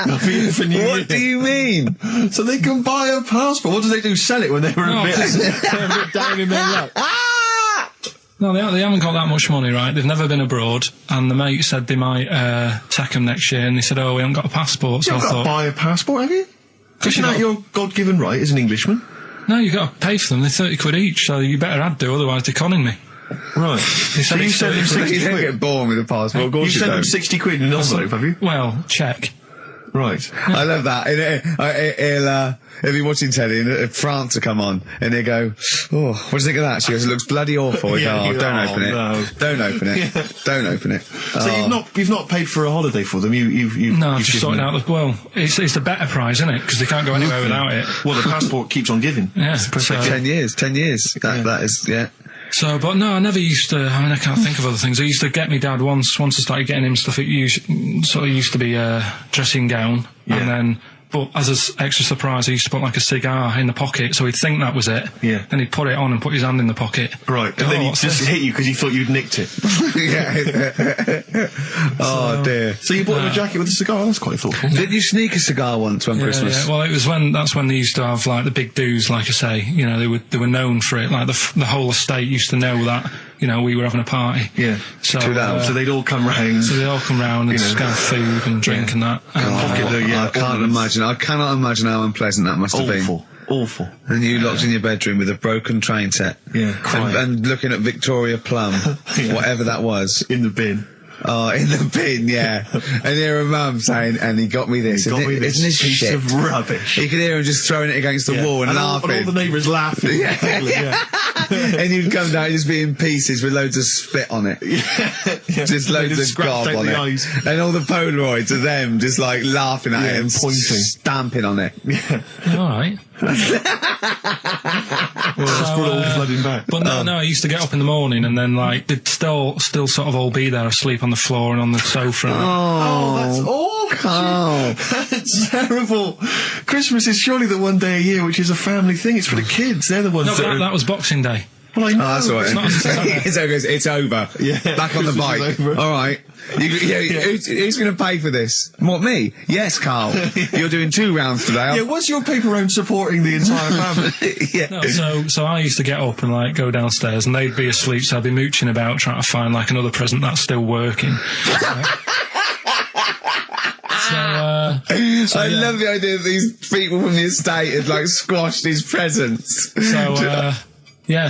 What do you mean? So they can buy a passport. What do they do? Sell it when they were a bit down in their luck? No, they haven't got that much money, right? They've never been abroad, and the mate said they might take them next year, and they said, oh, we haven't got a passport, so You've I got thought... to buy a passport, have you? Isn't that your God-given right as an Englishman? No, you've got to pay for them. They're 30 quid each, so you better add to, otherwise they're conning me. Right. They So said you it's sent them 30 60 You don't quid? get born with a passport. Of course You sent them don't. 60 quid in an envelope, have you? Well, check. Right. I love that. He'll be watching telly and France will come on and he'll go, oh, what do you think of that? She goes, it looks bloody awful. Yeah, Don't open it. no. Don't open it. Yeah. Don't open it. So you've not paid for a holiday for them. You've No, I've you've just given sorted them- out the... Well, it's the better prize, isn't it? Because they can't go anywhere without it. Well, the passport keeps on giving. Yeah, It's perfect. so- 10 years. That is, yeah. So, but no, I never used to. I mean, I can't think of other things. I used to get me dad once I started getting him stuff. It used to be a dressing gown, and then. But as an extra surprise, I used to put like a cigar in the pocket, so he'd think that was it. Yeah. Then he'd put it on and put his hand in the pocket. Right, and then he what's just this? hit you because he thought you'd nicked it. Oh, dear. So you bought him a jacket with a cigar? That's quite thoughtful. Did you sneak a cigar once one Christmas? Yeah. Well, that's when they used to have like the big do's, like I say. You know, they were known for it. Like the whole estate used to know that. You know, we were having a party. Yeah. So, So they'd all come round. So they all come round and You know. just have food and drink and that. Pocket the, I can't imagine. I cannot imagine how unpleasant that must have been. Awful. And you locked in your bedroom with a broken train set. Yeah, crying. And looking at Victoria Plum, whatever that was. In the bin. Oh, in the bin, yeah. And hear a mum saying, and he got me this. Got me Isn't this piece shit? of rubbish. You could hear him just throwing it against the wall and laughing. And all the neighbours laughing. And you'd come down just be in pieces with loads of spit on it. Just loads of scratched gob out on the it. eyes. And all the Polaroids of them just like laughing at Yeah, him, pointing. stamping on it. All right. Well, that's brought it all flooding back. But no, I used to get up in the morning and then like they'd still sort of all be there asleep on the floor and on the sofa. And Oh, that's awful. Carl. That's terrible. Christmas is surely the one day a year which is a family thing. It's for the kids. They're the ones no, that that was Boxing Day. Well, I know. Oh, that's all right. It's not as exciting. It's over. Yeah. Back on the bike. Christmas is over. All right. Who's going to pay for this? What, me? Yes, Carl. You're doing 2 rounds today. Yeah, what's your paper round supporting the entire family? Yeah. No, so I used to get up and like go downstairs and they'd be asleep, so I'd be mooching about trying to find like another present that's still working. I love the idea that these people from the estate had like squashed his presents.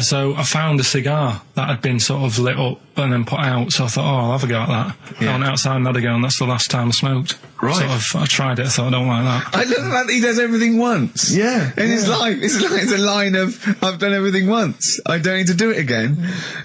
So I found a cigar that had been sort of lit up and then put out. So I thought, I'll have a go at that. I went outside and had a go, and that's the last time I smoked. Right. I tried it. I thought, I don't like that. I love the fact that he does everything once. Yeah. In his life, it's a line of, I've done everything once. I don't need to do it again.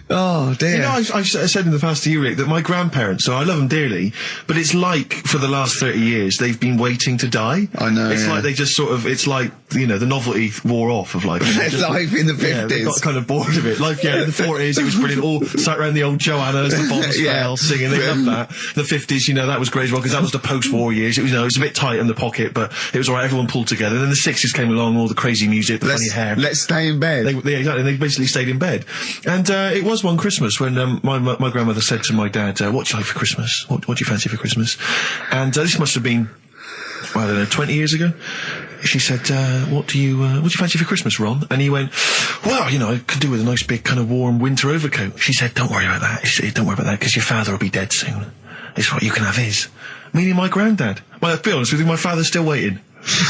Oh, dear. You know, I said in the past to you, Rick, that my grandparents, so I love them dearly, but it's like, for the last 30 years, they've been waiting to die. I know, It's yeah. like they just sort of, it's like, you know, the novelty wore off of life. Life in the 50s. Yeah, they got kind of bored of it. Life, in the 40s, it was brilliant. All sat around the old Joannas, the bombs Yeah. fell, singing. They loved that. The 50s, you know, that was great as well, because that was the post-war years. It was, you know, it was a bit tight in the pocket, but it was alright. Everyone pulled together. Then the 60s came along, all the crazy music, the funny hair. Let's stay in bed. Exactly. They basically stayed in bed. And it was one Christmas when my grandmother said to my dad, what do you like for Christmas? What do you fancy for Christmas? And this must have been, well, I don't know, 20 years ago. She said, what do you fancy for Christmas, Ron? And he went, well, you know, I could do with a nice big kind of warm winter overcoat. She said, don't worry about that. She said, don't worry about that, because your father will be dead soon. It's what you can have his. Meaning my granddad. Well, to be honest with you, my father's still waiting.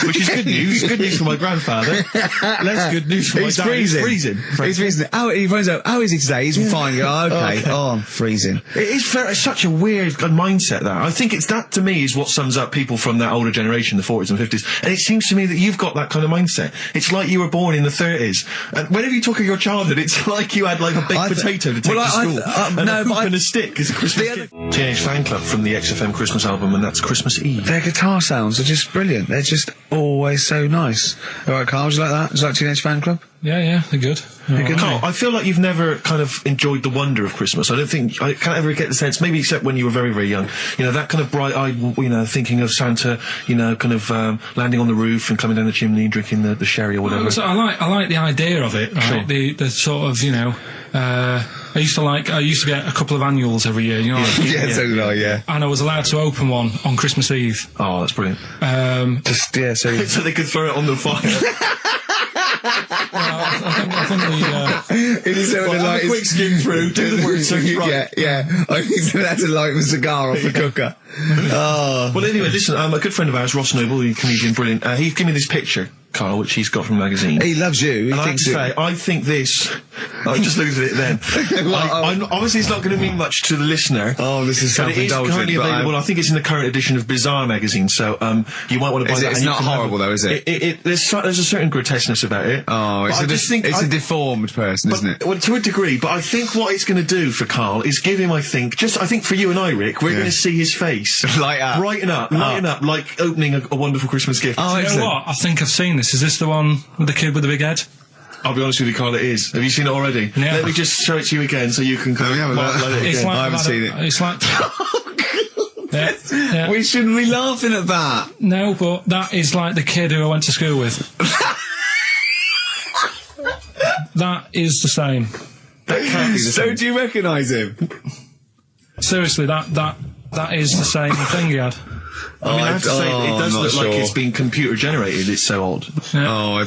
Which is good news. Good news for my grandfather. Less good news for my dad. Freezing. He's freezing. He's freezing. He finds out, how is he today? He's fine. You go, okay. Oh, I'm freezing. It's such a weird mindset, that. I think it's that, to me, is what sums up people from that older generation, the 40s and 50s. And it seems to me that you've got that kind of mindset. It's like you were born in the 30s. And whenever you talk of your childhood, it's like you had like a baked potato to take to school. And a hoop and a stick as a Christmas gift. Teenage Fan Club from the XFM Christmas album, and that's Christmas Eve. Their guitar sounds are just brilliant. They're just always so nice. All right, Carl, would you like that? Would you like Teenage Fan Club? Yeah, they're good. Carl, I feel like you've never kind of enjoyed the wonder of Christmas. I can't ever get the sense, maybe except when you were very, very young, you know, that kind of bright-eyed, you know, thinking of Santa, you know, kind of landing on the roof and coming down the chimney and drinking the sherry or whatever. So I like the idea of it, right? Sure. The sort of, you know, I used to get a couple of annuals every year, you know. Yeah, so did I, yeah. And I was allowed to open one on Christmas Eve. Oh, that's brilliant. So they could throw it on the fire. I think it is so Have a quick skim through, do the word search right. Yeah. I think so that's like a cigar off the cooker. Oh. Well, anyway, listen, a good friend of ours, Ross Noble, the comedian, brilliant, he gave me this picture, Carl, which he's got from a magazine. He loves you. He And I have thinks to say, I think this... I just looked at it then. Obviously, it's not going to mean much to the listener. Oh, this is but it is self-indulgent. currently available. I think it's in the current edition of Bizarre magazine, so you might want to buy that. It's not horrible, though, is it? There's a certain grotesqueness about it. Oh, it's a deformed person, isn't it? Well, to a degree, but I think what it's going to do for Carl is give him, I think for you and I, Rick, we're going to see his face light up, lighten up, like opening a wonderful Christmas gift. Oh, you know what? I think I've seen this. Is this the one with the kid with the big head? I'll be honest with you, Carl, it is. Have you seen it already? Yeah. Let me just show it to you again so you can kind of light it again. I haven't seen it. It's like... yeah. We shouldn't be laughing at that. No, but that is like the kid who I went to school with. That is the same. That can't be the So same. do you recognise him? Seriously, that is the same thing he had. I mean, I have to say, it does look like it's been computer generated. It's so odd. Yeah.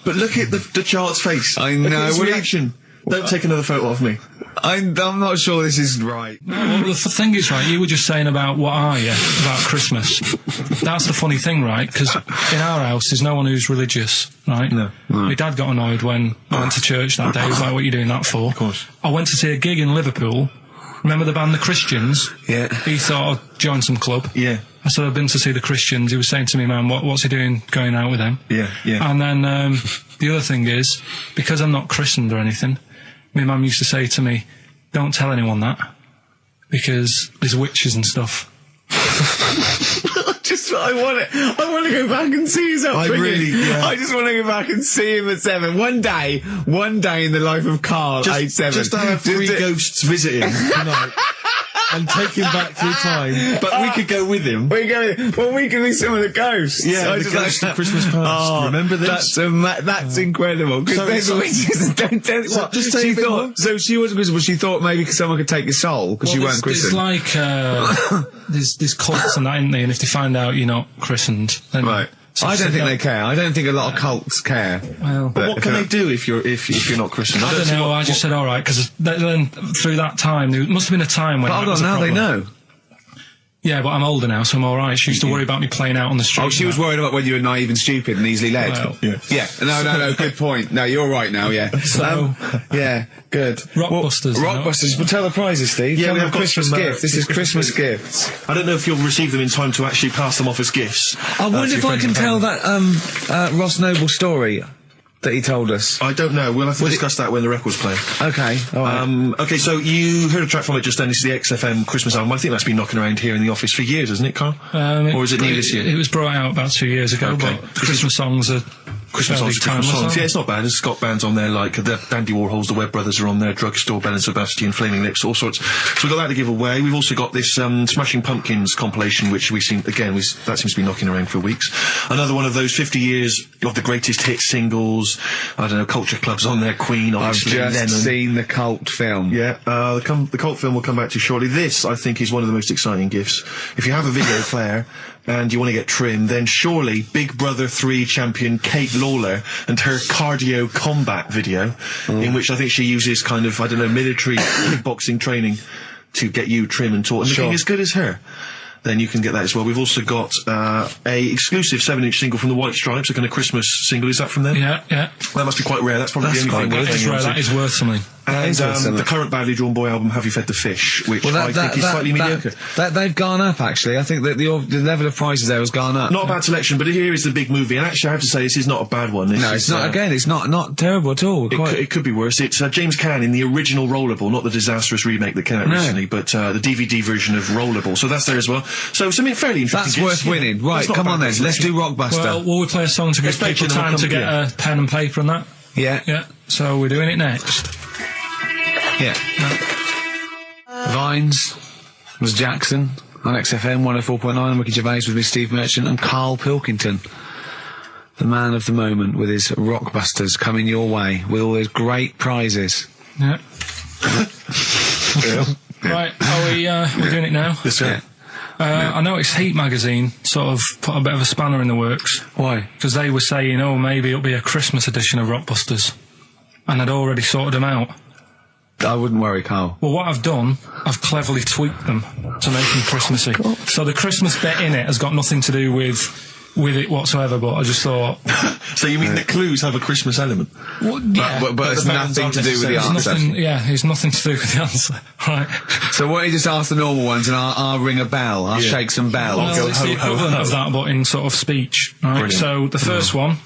But look at the child's face. I know. Look at his Well, reaction. Don't take another photo of me. I'm not sure this is right. Well, the thing is, right, you were just saying about what are you, about Christmas. That's the funny thing, right, because in our house there's no one who's religious, right? No. My dad got annoyed when I went to church that day. He was like, what are you doing that for? Of course. I went to see a gig in Liverpool. Remember the band The Christians? Yeah. He thought I'd join some club. Yeah. I said, I've been to see The Christians. He was saying to me, man, what's he doing going out with them? Yeah. And then the other thing is, because I'm not christened or anything, my mum used to say to me, don't tell anyone that, because there's witches and stuff. I want to go back and see his upbringing. I just want to go back and see him at 7. One day in the life of Carl, age 7. Just to have 3 ghosts visiting tonight. And take him back through time. But we could go with him. We can be some of the ghosts. Yeah, the ghosts of Christmas past. Oh, remember this? That's incredible. Because there's witches. Don't tell what. Just say she thought. So she wasn't Christian, but she thought maybe someone could take your soul because you weren't christened. It's like there's cults and that, isn't there? And if they find out you're not christened, then right. I don't think they care. I don't think a lot of cults care. Well, but what can they do if you're not Christian? I don't know. I just said all right because then through that time there must have been a time when. But hold on, now they know. Yeah, but I'm older now, so I'm all right. She used to worry about me playing out on the street. Oh, she was worried about when you were naive and stupid and easily led. Well, yeah. No, good point. No, you're right now, yeah. So, yeah, good. Rockbusters. Rockbusters. Well, tell the prizes, Steve. Yeah, Tell we them have got Christmas some, gifts. This is Christmas gifts. I don't know if you'll receive them in time to actually pass them off as gifts. I wonder to if your I friends can and tell family. that Ross Noble story that he told us. I don't know. We'll have to discuss that when the record's playing. Okay, all right. Okay, so you heard a track from it just then. This is the XFM Christmas album. I think that's been knocking around here in the office for years, hasn't it, Carl? Or is it new this year? It was brought out about 2 years ago, Okay. but Christmas songs are Christmas songs, timeless, songs. aren't Yeah, they? it's not bad. There's Scott bands on there like the Dandy Warhols, the Webb Brothers are on there, Drugstore, Bell and Sebastian, Flaming Lips, all sorts. So we've got that to give away. We've also got this Smashing Pumpkins compilation, which we seem that seems to be knocking around for weeks. Another one of those 50 years of the greatest hit singles. I don't know, Culture Club's on there, Queen, I've obviously, just Lennon. seen the cult film. Yeah, the cult film will come back to you shortly. This, I think, is one of the most exciting gifts. If you have a video player and you want to get trim, then surely Big Brother 3 champion Kate Lawler and her cardio combat video, in which I think she uses kind of, I don't know, military kickboxing training to get you trim and taut and looking as good as her. Then you can get that as well. We've also got a exclusive 7-inch single from the White Stripes, a kind of Christmas single. Is that from them? Yeah. That must be quite rare. That's probably the only thing. That is rare. That is worth something. And the current Badly Drawn Boy album, Have You Fed the Fish, which I think is slightly mediocre. They've gone up, actually. I think that the level of prices there has gone up. Not a bad selection, but here is the big movie. And actually, I have to say, this is not a bad one. No, it's not. Again, it's not terrible at all. It could be worse. It's James Caan in the original Rollerball, not the disastrous remake that came out recently, but the DVD version of Rollerball. So that's there as well. So something fairly interesting. That's worth winning. Right, come on then. Let's do Rockbuster. Well, will we play a song to give people time to get a pen and paper and that? Yeah. So we're doing it next. Yeah. Vines was Jackson on XFM 104.9. Ricky Gervais with me, Steve Merchant, and Karl Pilkington, the man of the moment, with his Rockbusters coming your way with all those great prizes. Yeah. Right, we're doing it now? Yes, sir. I noticed Heat magazine sort of put a bit of a spanner in the works. Why? Because they were saying, maybe it'll be a Christmas edition of Rockbusters. And I'd already sorted them out. I wouldn't worry, Carl. Well, what I've done, I've cleverly tweaked them to make them Christmassy. So the Christmas bit in it has got nothing to do with it whatsoever, but I just thought... So you mean the clues have a Christmas element? Well, yeah. But it's nothing to do with the answer. It's nothing to do with the answer. Right. So why don't you just ask the normal ones and I'll ring a bell. I'll shake some bells. Well, it's the equivalent of that, but in sort of speech. Right. Brilliant. So the first one,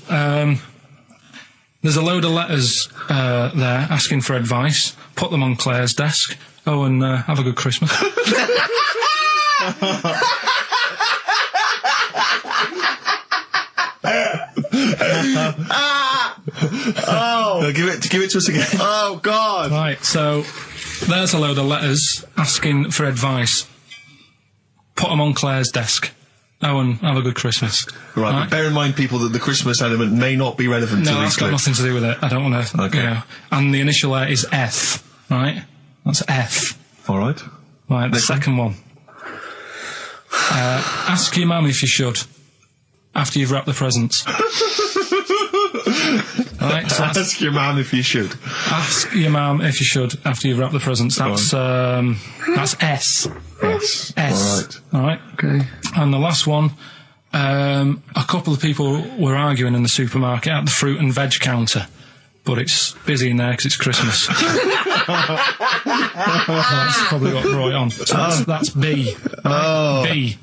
there's a load of letters there asking for advice. Put them on Claire's desk. And have a good Christmas. Give it to us again. Oh, God. Right, so there's a load of letters asking for advice. Put them on Claire's desk. And have a good Christmas. Right, but bear in mind, people, that the Christmas element may not be relevant to No, these that's got clues. nothing to do with it. I don't want to... Okay. And the initial letter is F, right? That's F. All right. Right, the second one. Ask your mum if you should, after you've wrapped the presents. Right, so Ask your man if you should. ask your mum if you should, after you've wrapped the presents. That's S. Yes. S. All right. All right. Okay. And the last one, a couple of people were arguing in the supermarket at the fruit and veg counter, but it's busy in there because it's Christmas. That's probably what brought it on. So that's B. Right? B.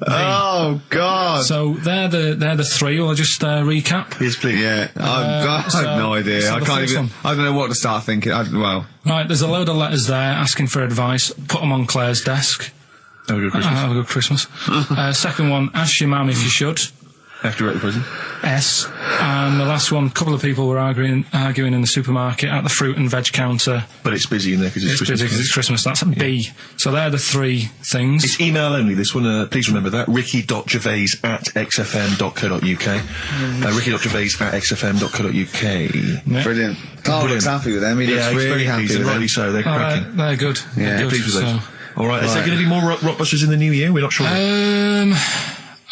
Oh, God. So they're the three. Will I just recap? Yes, please. Yeah, I have no idea. so I the can't first even. one. I don't know what to start thinking. Right, there's a load of letters there asking for advice. Put them on Claire's desk. Have a good Christmas. Have a good Christmas. Second one, ask your mum if you should. After at the prison. S. And the last one, a couple of people were arguing in the supermarket at the fruit and veg counter. But it's busy in there because it's It's Christmas. busy because it's Christmas. That's a B. So they're the three things. It's email only, this one. Please remember that. ricky.gervais@xfm.co.uk. ricky.gervais@xfm.co.uk. Yeah. Brilliant. Carl looks happy with them. He looks he's really very happy pleased, with and them. rightly so. They're cracking. They're good. Yeah, They're good. Pleased with those. So, All right. Is there going to be more Rockbusters in the new year? We're not sure.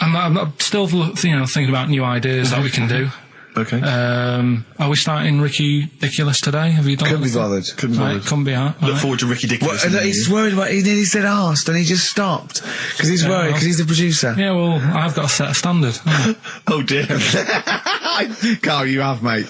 I'm still, thinking about new ideas that we can do. Okay. Are we starting Ridiculous today? Have you done Couldn't be anything? bothered. Couldn't be Right, bothered. couldn't be out. Look right. forward to Ricky Dickinson. Well, he's worried about. He nearly said asked, and he just stopped because he's worried because he's the producer. Yeah, well, I've got to set a standard. haven't Oh dear. Carl, you have, mate.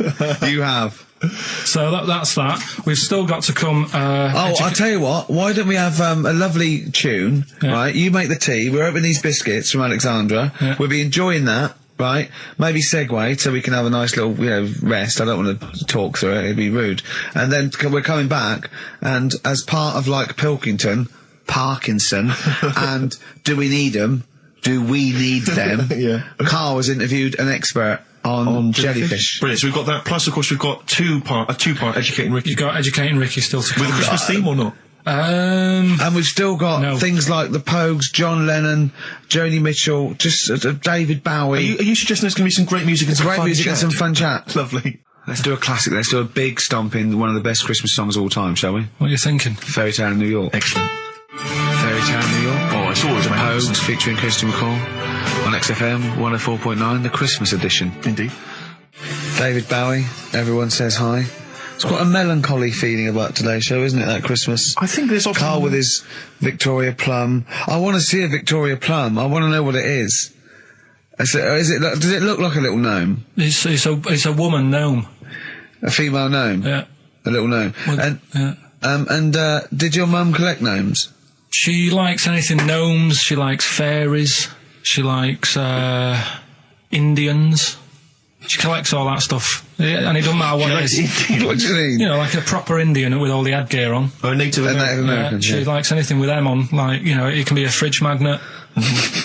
You have. I? So that's that. We've still got to come. Oh, I'll tell you what. Why don't we have a lovely tune, Yeah. right? You make the tea. We're opening these biscuits from Alexandra. Yeah. We'll be enjoying that, right? Maybe segue so we can have a nice little, rest. I don't want to talk through it. It'd be rude. And then we're coming back, and as part of like Parkinson, and Do We Need Them? Do We Need Them? Yeah. Carl has interviewed an expert on jellyfish. Brilliant. So we've got that. Plus, of course, we've got a two-part Educating Ricky. You've got Educating Ricky still to come. With a Christmas theme or not? And we've still got No. things like the Pogues, John Lennon, Joni Mitchell, just David Bowie. Are you suggesting there's going to be some great music and some Great fun music and chat? some fun chat. Lovely. Let's do a classic. Let's do a big stomp in one of the best Christmas songs of all time, shall we? What are you thinking? Fairy Tale in New York. Excellent. Fairy Tale in New York. Oh, it's always The amazing. Pogues featuring Christian McCall on XFM 104.9, the Christmas edition. Indeed. David Bowie, Everyone Says Hi. It's quite a melancholy feeling about today's show, isn't it, that Christmas? I think there's often... Carl with his Victoria Plum. I want to see a Victoria Plum. I want to know what it is. Does it look like a little gnome? It's a woman gnome. A female gnome? Yeah. A little gnome. Well, yeah. And did your mum collect gnomes? She likes anything gnomes. She likes fairies. She likes Indians. She collects all that stuff. Yeah, and it doesn't matter what it is. What do you mean? You know, like a proper Indian with all the headgear on. Or a Native A American. Native American, She yeah. likes anything with them on. Like, you know, it can be a fridge magnet.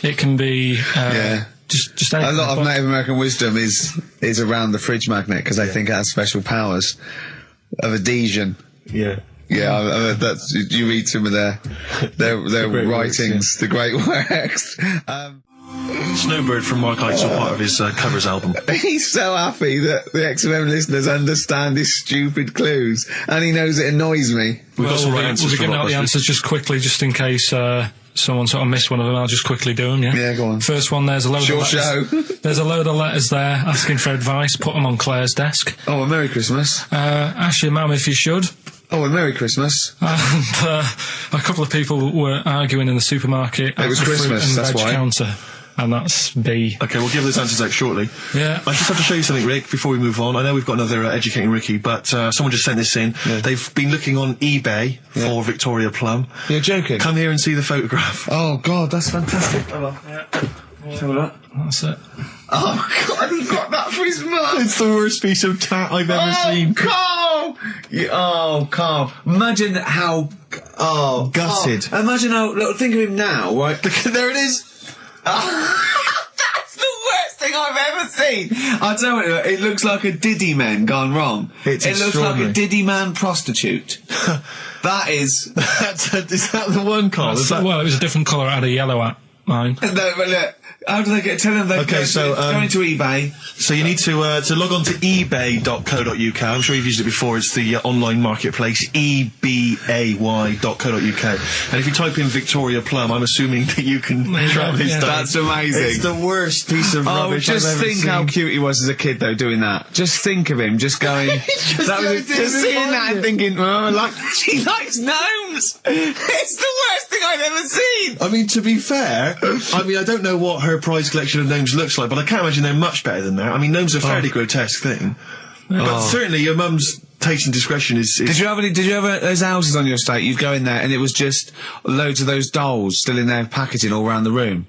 It can be Yeah. just A anything. lot of But- Native American wisdom is around the fridge magnet because they think it has special powers of adhesion. Yeah. Yeah, that's you read some of their great writings, the great works. Snowbird from Mark Eitzel, part of his covers album. He's so happy that the XFM listeners understand his stupid clues, and he knows it annoys me. We've got some right we'll answers be for giving out the Blockbusters. answers just quickly, just in case someone sort of missed one of them. I'll just quickly do them. Yeah. Yeah, go on. First one. There's a load Short of letters. show. There's a load of letters there asking for advice. Put them on Claire's desk. Oh, a Merry Christmas. Ask your mum if you should. Oh, a Merry Christmas. And a couple of people were arguing in the supermarket. It was at the fruit Christmas, and that's veg why. counter. And that's B. Okay, we'll give those answers out shortly. Yeah. I just have to show you something, Rick, before we move on. I know we've got another Educating Ricky, but someone just sent this in. Yeah. They've been looking on eBay for Victoria Plum. You're joking? Come here and see the photograph. Oh, God, that's fantastic. That's it. Oh, God, he got that for his mum. It's the worst piece of tat I've ever seen. Carl! Carl. Imagine how... Oh, Gutted. Carl. Imagine how... Look, think of him now, right? There it is. That's the worst thing I've ever seen. I tell you, it looks like a Diddy man gone wrong. It's it looks like a extraordinary. Diddy man prostitute. That is... Is that the one, Carl? Is that... Well, it was a different colour. It had a yellow at mine. No, but look, how do they get... Tell them they Okay, go into eBay. So you need to log on to ebay.co.uk. I'm sure you've used it before. It's the online marketplace, ebay.co.uk. And if you type in Victoria Plum, I'm assuming that you can track this yeah. down. That's amazing. It's the worst piece of rubbish just I've ever think seen. how cute he was as a kid, though, doing that. Just think of him, just going... just seeing that and thinking, she likes gnomes! It's the worst thing I've ever seen! I mean, to be fair, I don't know what her prize collection of gnomes looks like, but I can't imagine they're much better than that. I mean, gnomes are a fairly grotesque thing. But certainly your mum's taste and discretion is... Did you ever, those houses on your estate, you'd go in there and it was just loads of those dolls still in their packaging all around the room?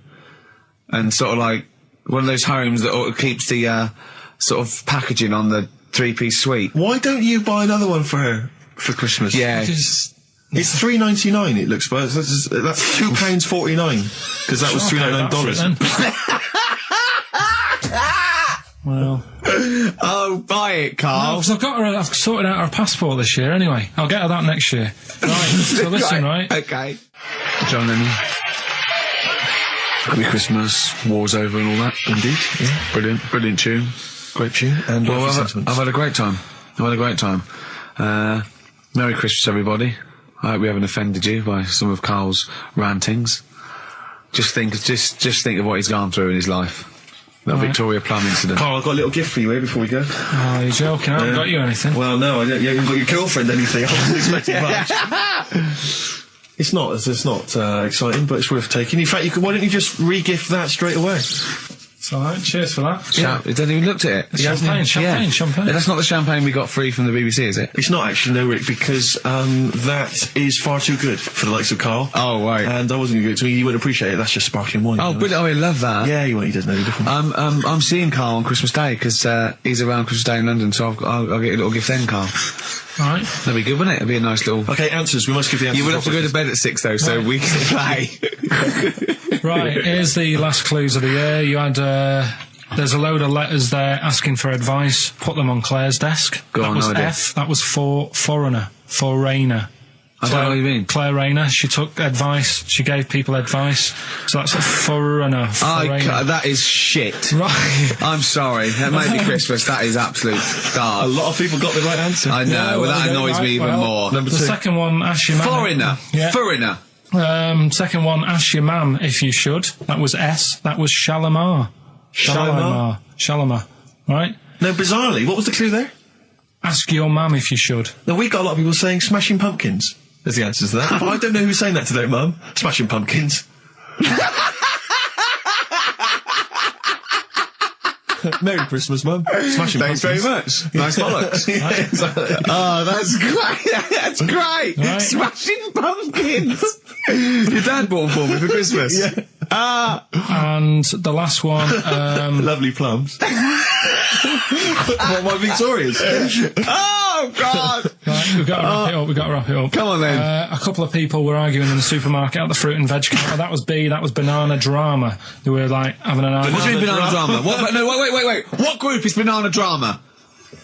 And sort of like one of those homes that keeps the sort of packaging on the three-piece suite. Why don't you buy another one for her for Christmas? Yeah. Because It's $3.99. It looks, but that's £2.49 because that was $3.99. Well, Oh, buy it, Carl. because I've sorted out her passport this year anyway. I'll get her that next year. Right, so listen, right? Okay. John Lennon. Happy Christmas, war's over and all that. Indeed, yeah. Brilliant tune. Great tune. And Well, lovely I've sentiments. had a great time. Merry Christmas, everybody. I hope we haven't offended you by some of Carl's rantings. Just think of what he's gone through in his life. Little Victoria Plum incident. Carl, I've got a little gift for you here before we go. Oh, you're joking. I haven't got you anything. Well, no, I don't. You haven't got your girlfriend anything. I wasn't expecting much. It's not exciting, but it's worth taking. In fact, why don't you just re-gift that straight away? It's all right. Cheers for that. It hasn't even looked at it. Champagne. That's not the champagne we got free from the BBC, is it? It's not actually, no, Rick, because that is far too good for the likes of Carl. Oh, right. And I wasn't going to give it to me. You wouldn't appreciate it. That's just sparkling wine. Oh, brilliant. Oh, I love that. Yeah, he doesn't know the difference. I'm seeing Carl on Christmas Day because he's around Christmas Day in London, so I'll get a little gift then, Carl. All right. That'd be good, wouldn't it? It'd be a nice little... Okay, answers. We must give the answers. You would have to go to bed at 6, though, so we can play. Right, here's the last clues of the year. You had... there's a load of letters there asking for advice. Put them on Claire's desk. That was F. That was for foreigner. Foreigner. I don't know what you mean. Claire Rayner. She took advice. She gave people advice. So that's a foreigner. That is shit. Right. I'm sorry. That may be Christmas. That is absolute garbage. A lot of people got the right answer. I know. Well, that annoys me even more. Number 2. The second one, ask your mum. Foreigner. Yeah. Foreigner. Second one, ask your mum if you should. That was S. That was Shalimar. Shalimar. Right? No, bizarrely, what was the clue there? Ask your mum if you should. No, we got a lot of people saying Smashing Pumpkins as the answer to that. But I don't know who's saying that today, Mum. Smashing Pumpkins. Merry Christmas, Mum. Smashing Thanks Pumpkins. very much. Nice bollocks. Yeah, exactly. Oh, that's great. That's great. Right. Smashing Pumpkins. Your dad bought for me for Christmas. Yeah. And the last one, Lovely plums. What, my Victorias? Oh, God. Right, we've got to wrap it up. Come on, then. A couple of people were arguing in the supermarket at the fruit and veg counter. That was B, that was Banana Drama. They were, like, having an argument. What do you mean Banana Drama? What, no, wait. What group is Banana Drama?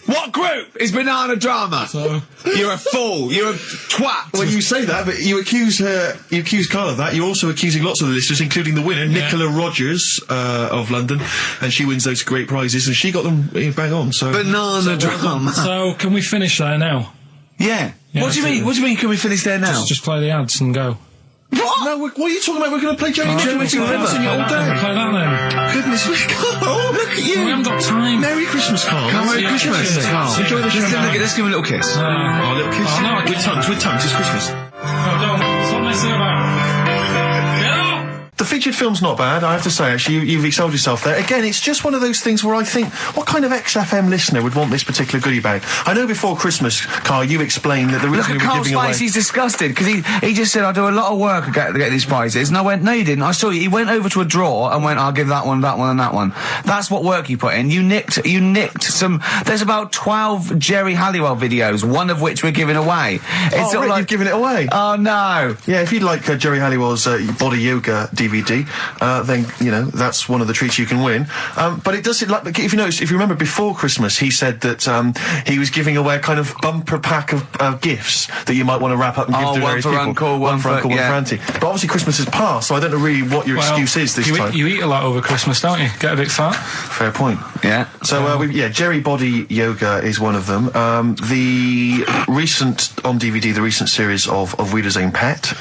What group is Banana Drama? So, you're a fool. You're a twat. When you say that, but you accuse Carl of that, you're also accusing lots of the listeners, including the winner, Nicola Rogers, of London, and she wins those great prizes, and she got them bang on, so... Banana Drama. So, can we finish there now? Yeah. What do you mean? What do you mean, can we finish there now? Just play the ads and go. What? No, what are you talking about? We're going to play Johnny River all day. Play that then. Goodness me, Carl, look at you. We haven't got time. Merry Christmas, Carl. Merry Christmas, Carl. Enjoy the show. Let's give him a little kiss. Oh, a little kiss. Oh, no, with tongues, it's Christmas. No, don't. Stop messing about. Get up! The featured film's not bad, I have to say, actually. You've excelled yourself there. Again, it's just one of those things where I think, what kind of XFM listener would want this particular goodie bag? I know before Christmas, Carl, you explained that the reason we were giving away... Look at Carl's face, he's disgusted, because he just said, I do a lot of work to get these prizes, and I went, no you didn't, I saw you, he went over to a drawer and went, I'll give that one, and that one. That's what work you put in. You nicked some, there's about 12 Jerry Halliwell videos, one of which we're giving away. It's Rick, you've given it away. Oh no. Yeah, if you'd like Jerry Halliwell's Body Yoga DVD, then, you know, that's one of the treats you can win. But it does, like, if you remember before Christmas, he said that he was giving away a kind of bumper pack of gifts that you might want to wrap up and give to various people. One for Uncle, one for Auntie. But obviously Christmas has passed, so I don't know really what your excuse is this time. You eat a lot over Christmas, don't you? Get a bit fat. Fair point. Yeah. So, Jerry Body Yoga is one of them. The recent, on DVD, the recent series of Wheeler's Own Pet.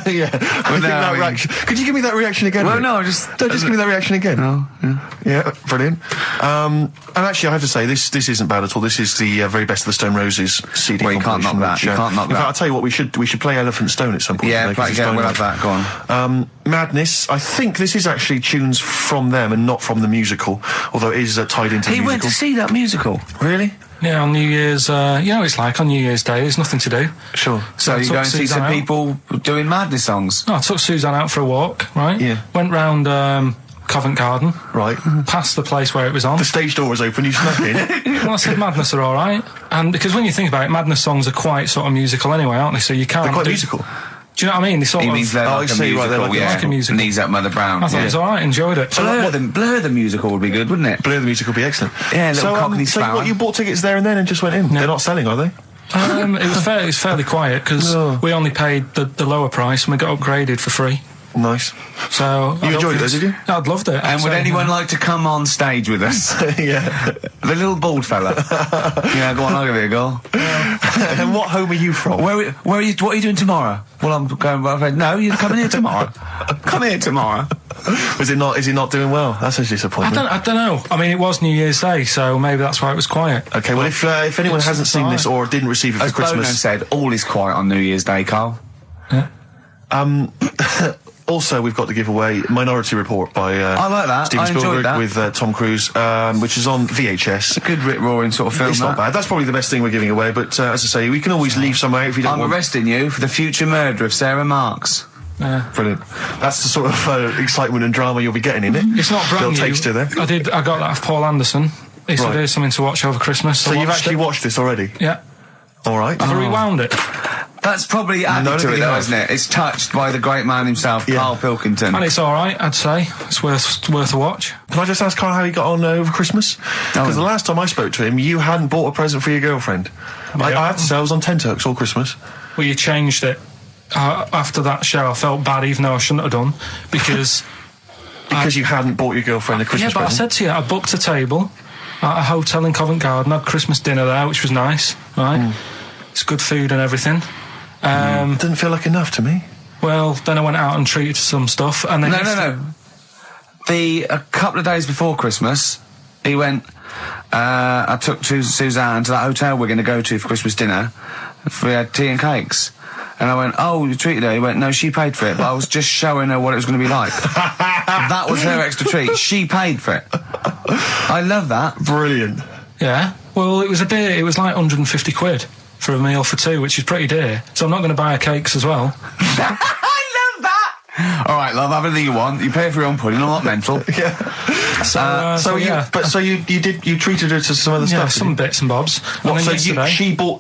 Yeah, reaction. Could you give me that reaction again? Well, Rick? no, just give me that reaction again. Oh, yeah, brilliant. And actually, I have to say, this isn't bad at all. This is the very best of the Stone Roses CD. Well, you can't knock that. You can't knock that. In fact, I'll tell you what, we should play Elephant Stone at some point. Yeah, we'll have that. Go on. Madness. I think this is actually tunes from them and not from the musical, although it is tied into the musical. He went to see that musical. Really? Yeah, on New Year's, it's like on New Year's Day, there's nothing to do. Sure. So you go and see some people doing Madness songs? No, I took Suzanne out for a walk, right? Yeah. Went round Covent Garden. Right. Past the place where it was on. The stage door was open, you snuck in. Well, I said Madness are alright. And because when you think about it, Madness songs are quite sort of musical anyway, aren't they? So you can't... They're quite musical. Do you know what I mean? He means they're like a musical, like a musical. Knees Up Mother Brown. I thought it was alright, enjoyed it. Blur the musical would be good, wouldn't it? Blur the musical would be excellent. Yeah, little Cockney So Sparrow. what, you bought tickets there and then and just went in? No. They're not selling, are they? It was fairly quiet, because we only paid the lower price and we got upgraded for free. Nice. So You enjoyed it, though, did you? I'd loved it. And would anyone like to come on stage with us? Yeah. The little bald fella. Yeah, go on, I'll give it a go. And what home are you from? Where are you? What are you doing tomorrow? Well, I'm going. No, you're coming here tomorrow. Come here tomorrow. Is he not doing well? That's a disappointment. I don't know. I mean, it was New Year's Day, so maybe that's why it was quiet. Okay, well, if anyone It's hasn't seen this fine. or didn't receive it for As Bono Christmas, said, all is quiet on New Year's Day, Carl. Yeah. also we've got to give away Minority Report by I like that. Steven I enjoyed Spielberg that. with Tom Cruise, which is on VHS. A good rip-roaring sort of film. It's not bad. That's probably the best thing we're giving away. But as I say, we can always leave some out if you don't I'm want. arresting you for the future murder of Sarah Marks. Brilliant. That's the sort of excitement and drama you'll be getting in it. It's not brand Little new. taster there. I got that off Paul Anderson. He said Right. here's something to watch over Christmas. So you've actually watched this already? Yeah. All right. I've rewound it. That's probably added No, to it, you though, have. isn't it? It's touched by the great man himself, Yeah. Karl Pilkington. And it's alright, I'd say. It's worth a watch. Can I just ask Carl how he got on over Christmas? Because the last time I spoke to him, you hadn't bought a present for your girlfriend. I had to say I was on tenterhooks all Christmas. Well, you changed it. After that show, I felt bad, even though I shouldn't have done, because... Because you hadn't bought your girlfriend a yeah, Christmas but I present. said to you, I booked a table at a hotel in Covent Garden, had Christmas dinner there, which was nice, right? It's good food and everything. Didn't feel like enough to me. Well, then I went out and treated some stuff, and then... No. A couple of days before Christmas, he went, I took Suzanne to that hotel we're going to go to for Christmas dinner. We had tea and cakes. And I went, oh, you treated her? He went, no, she paid for it, but I was just showing her what it was going to be like. That was her extra treat. She paid for it. I love that. Brilliant. Yeah. Well, it was like 150 quid for a meal for two, which is pretty dear. So I'm not going to buy her cakes as well. I love that. All right, love, have anything you want. You pay for your own pudding. I'm not mental. So you treated her to some other Yeah, stuff. some bits and bobs. And then So yesterday,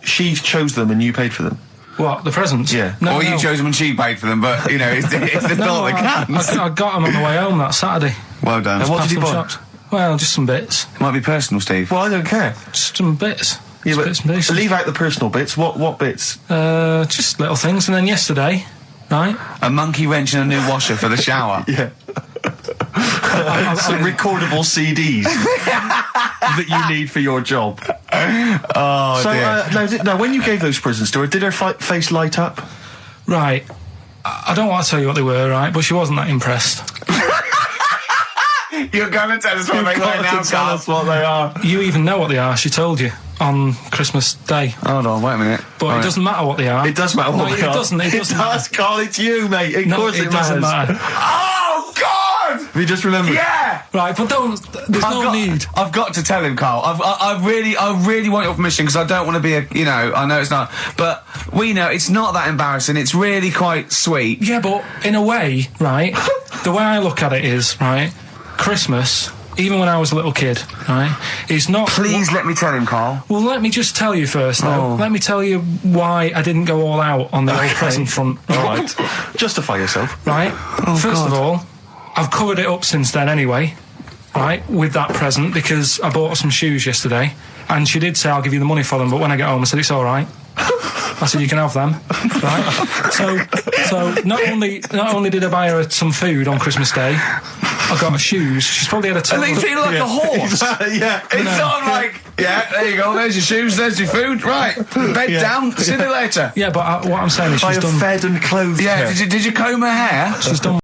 she chose them and you paid for them. what, the presents? Yeah. No, Or you no. chose them and she paid for them, but, you know, it's the No, thought that counts. I got them on the way home that Saturday. Well done. And what Past did you some buy? shops. Well, just some bits. Might be personal, Steve. Well, I don't care. Just some bits. Yeah, Just but bits and pieces. leave out the personal bits. What bits? Just little things. And then yesterday, right? A monkey wrench and a new washer for the shower. Yeah. Some recordable CDs that you need for your job. Oh, So dear. now, when you gave those presents to her, did her face light up? Right. I don't want to tell you what they were, right? But she wasn't that impressed. You're going to tell us what they were now, Carl. what they are. You even know what they are. She told you on Christmas Day. Hold on, wait a minute. But All it right. doesn't matter what they are. It does matter what No, they it are. doesn't. It doesn't does, matter. Carl. It's you, mate. Of No, course it doesn't matter. Oh, God! Have you just remembered? Yeah! Right, but there's need. I've got to tell him, Carl. I really want your permission because I don't want to be I know it's not, but we know it's not that embarrassing. It's really quite sweet. Yeah, but in a way, right, the way I look at it is, right, Christmas, even when I was a little kid, right, is not... Please let me tell him, Carl. Well, let me just tell you first, though. Oh. Let me tell you why I didn't go all out on the old present front. All right. Justify yourself. Right? First of all, I've covered it up since then anyway, right, with that present, because I bought her some shoes yesterday, and she did say, I'll give you the money for them, but when I get home, I said, it's all right. I said, you can have them, right? So not only did I buy her some food on Christmas Day, I got her shoes. She's probably had a And total... they feel like a horse. Yeah. It's sort of like, yeah, there you go, there's your shoes, there's your food, right, bed down, see you later. Yeah, but what I'm saying is I she's have done... fed and clothed Yeah, her. did you comb her hair? She's done